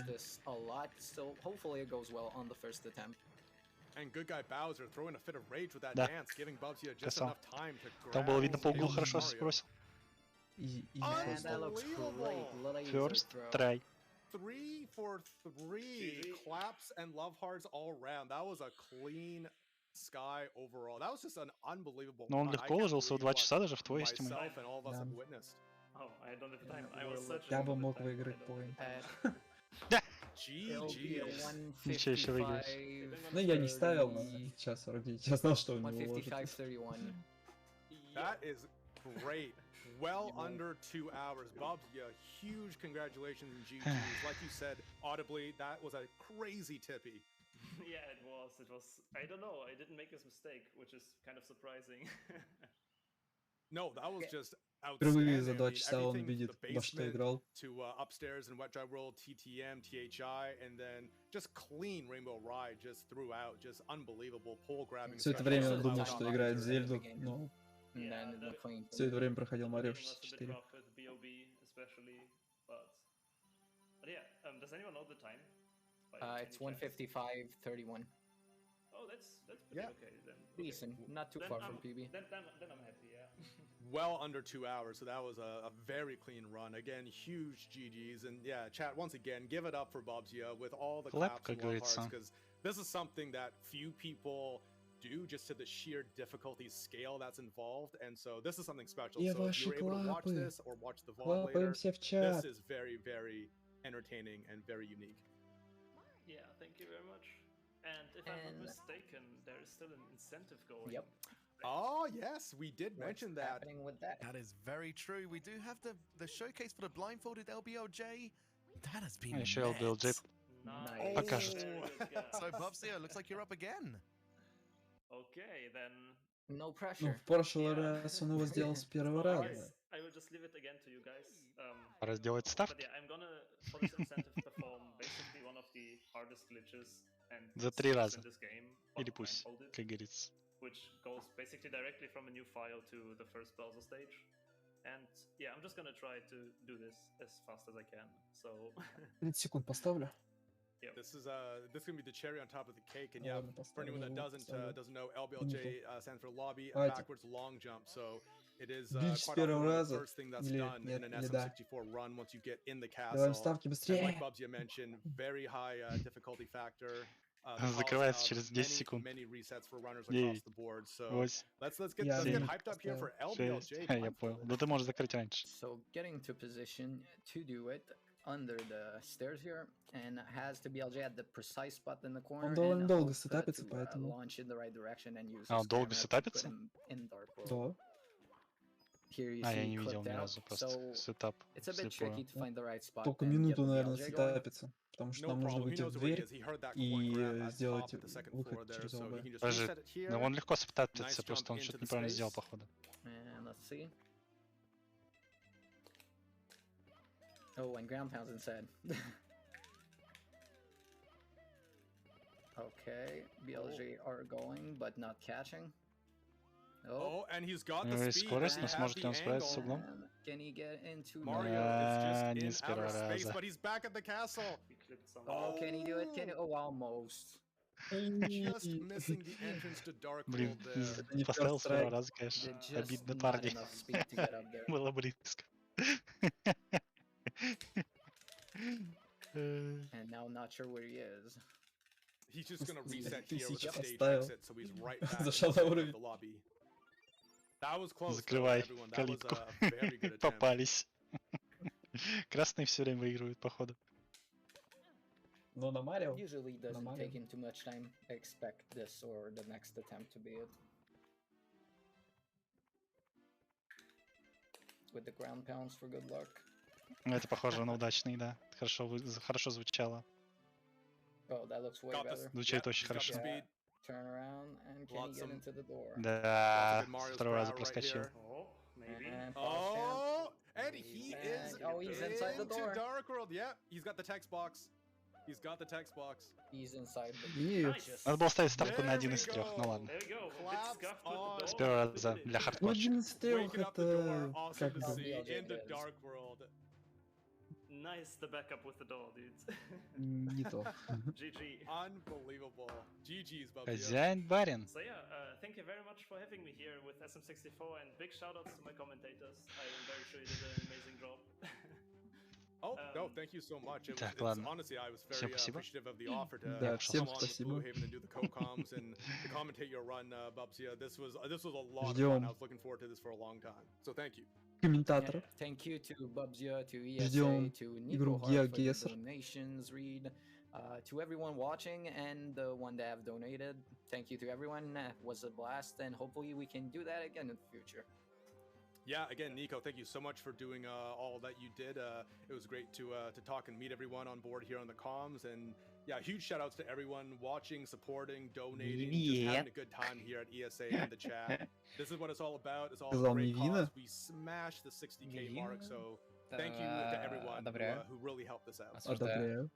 And good guy Bowser throwing a fit of rage with that dance, giving Bubzia just enough time to grab. Там было видно, по углу хорошо сбросил. First try. 3 for 3 claps and love hearts all round. That was a clean sky overall. That was just an unbelievable. Но он легко уложился в 2 часа даже в твоей стиме. Я бы мог выиграть поинт. Ничего еще выиграешь. Ну я не ставил, но сейчас вроде я знал, что он не уложит. That is great. Well under 2 hours. Bubzia, huge congratulations and GG's. Like you said, audibly, that was a crazy tippy. Yeah, it was. I don't know. I didn't make this mistake, which is kind of surprising. No, that was just впервые за 2 часа он видит, во что играл. To upstairs and Wet Dry World, TTM, THI, and then just clean Rainbow Ride just throughout. Just unbelievable pole grabbing. Все это время он думал, что играет в Зельду, но все это время проходил Марио 64. Does anyone know the time? It's 1:55:31. Oh, that's pretty okay then. Decent, not too far from PB. Then I'm happy, yeah. Well under 2 hours, so that was a very clean run. Again, huge GGs, and yeah, chat, once again, give it up for Bubzia with all the claps and love hearts, because this is something that few people do, just to the sheer difficulty scale that's involved, and so this is something special. So if you're able to watch this or watch the VOD later, this is very, very entertaining and very unique. Yeah, thank you very much. And if I'm not mistaken, there is still an incentive going. Yep. Oh yes, we did mention that. With that? That is very true. We do have the showcase for the blindfolded LBLJ. That has been Еще LBLJ Nice. покажет. So Bubzia, looks like you're up again. Okay, then. No Ну, pressure. в прошлый раз он его сделал с первого раза. I will just leave it again to you guys. Пора сделать But ставки. yeah, I'm gonna, for this incentive, perform basically one of the hardest glitches and За 3 раза. in this game. Или пусть, как говорится. Which goes basically directly from a new file to the first browser stage. And yeah, I'm just gonna try to do this as fast as I can. So 30 секунд поставлю. This is gonna be the cherry on top of the cake, and yeah, for anyone that doesn't know, LBLJ stands for lobby backwards long jump. So it is quite often the first thing that's done in an SM64 run once you get in the castle. And like Bubzia mentioned, very high difficulty factor. Закрывается через 10 секунд. 9. 8. Let's get hyped up here for LBLJ. Я понял. Да ты можешь закрыть раньше. So getting to position to do it under the stairs here, and has to be LJ at the precise spot in the corner. Он довольно and долго hope сетапится, to, поэтому... launch in the right direction and use А, он his долго camera to сетапится? put him in dark world. Да. А, Here you я see не видел clipped ни out. разу, просто So сетап it's a bit слепую. tricky to find the right spot. Только and минуту, get the наверное, LJ going. сетапится. Потому что No нам нужно problem. He выйти в knows where he дверь is. He heard that и coin grab at сделать top of the second выход floor there, через so he ОВ. can just Подожди, reset it here. ну он легко Nice сетапится, jump просто он into что-то the неправильно space. сделал, походу. And let's see. Oh, and ground pounds inside. Okay, BLG are going, but not catching. Oh, and he's got the speed. Скорость, He но has сможет ли the он справиться с angle. углом? And can he get into Mario А, не is с just in первого outer space, раза. but he's back at the castle. He clipped some. Oh, can he do it? Can he? Oh, almost. Just missing the entrance to Dark Блин, World there. не поставил с first первого try. раза, конечно. Just Обидно, not парни. enough speed to get up there. Было близко. And now not sure where he is. He's just gonna reset Ты here with the сейчас stage оставил. exit, so he's right back Зашел inside на of уровень. the lobby. That was close, though, Закрывай everyone. That was калитку. a very good attempt. Попались. Красный все время выигрывает, походу. Но на Марио... Usually doesn't Mario. take him too much time. Expect this or the next attempt to be it. With the ground pounds for good luck. Ну, это похоже на удачный, да. Хорошо звучало. Oh, that looks way Got better. this. Звучит Yeah, очень he's got the хорошо. speed. Turn around and can he Lots get of- into the door? Да, good Mario второй раз style right проскочил. here. Oh, maybe. And Oh, and he is And- oh, he's inside the into door. Dark World. Yeah, he's got the text box. He's got the text box. he's inside the Нет. Nice. Надо было ставить ставку на There один we из трех. go. Ну ладно. There we go. Claps Bit scuffed with on. the С door. первого but раза we did для it. Ну, хардкорщиков. один из трех Waking up the door. это... Awesome Как to бы... see BLJ in the lives. Dark World. Nice, the backup with the door, dudes. Не то. GG. Unbelievable. GG's, Bubzia. Хозяин барин. So yeah, thank you very much for having me here with SM64, and big shoutouts to my commentators. I'm very sure you did an amazing job. Oh, no, thank you so much. Так, ладно. Honestly, I was Всем very спасибо. appreciative of the offer to Да, come всем on with спасибо. Blue Haven and do the co-coms and to commentate your run, Bubzia. This was a lot of Ждем. fun. I was looking forward to this for a long time. So thank you. Комментаторов. Thank you to Bubzia, to ESA, Ждем to игру Nico Hart for the GeoGuessr. donations read, to everyone watching and the one that have donated. Thank you to everyone. It was a blast, and hopefully we can do that again in the future. Yeah, again, Nico, thank you so much for doing all that you did. It was great to talk and meet everyone on board here on the comms. And yeah, huge shout outs to everyone watching, supporting, donating, just having a good time here at ESA and the chat. This is what it's all about. It's all Сказал a great Мивина. cause. We smashed the 60K mark, so thank you to everyone who really helped us out. Одобряю.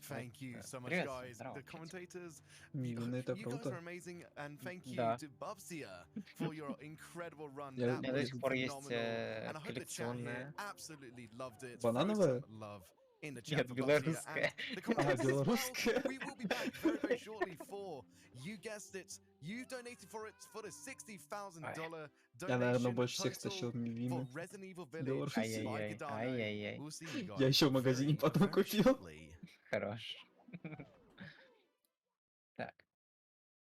Thank you so much, Привет, guys. здорово. The commentators, Мивина, это you guys круто. are amazing, and thank you Да. to Bubzia for your incredible run. Я- That У меня до was сих пор есть phenomenal, and I hope the chat here коллекционная. absolutely loved it. Банановая? Throw some love in the Нет, chat for Bubzia белорусская. and the comments as well. белорусская. We will be back very, very shortly for, you guessed it, you donated for the $60,000 Я, наверное, donation больше всех total стащил for мивины. Resident Evil Village Беларуси. by Ай-яй-яй, Gadano. ай-яй-яй. We'll see you Я guys еще в магазине very, потом very купил. shortly. Хорош. Так,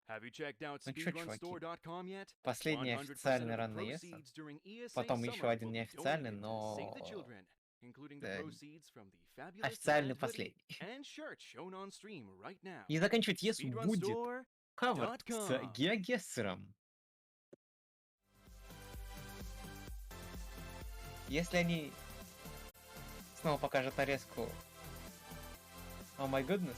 Have you checked out ну чё, чуваки. speedrunstore.com yet? Последний 100% официальный of the ран на ESA. proceeds during ESA Потом еще Summer один will be неофициальный, donated to но Save the Children, including the э, proceeds from the fabulous официальный event hoodie последний. and shirt shown on stream right now. И заканчивать ESA будет кавер с speedrunstore.com. Геогессером. Если они снова покажут нарезку... О май гуднес.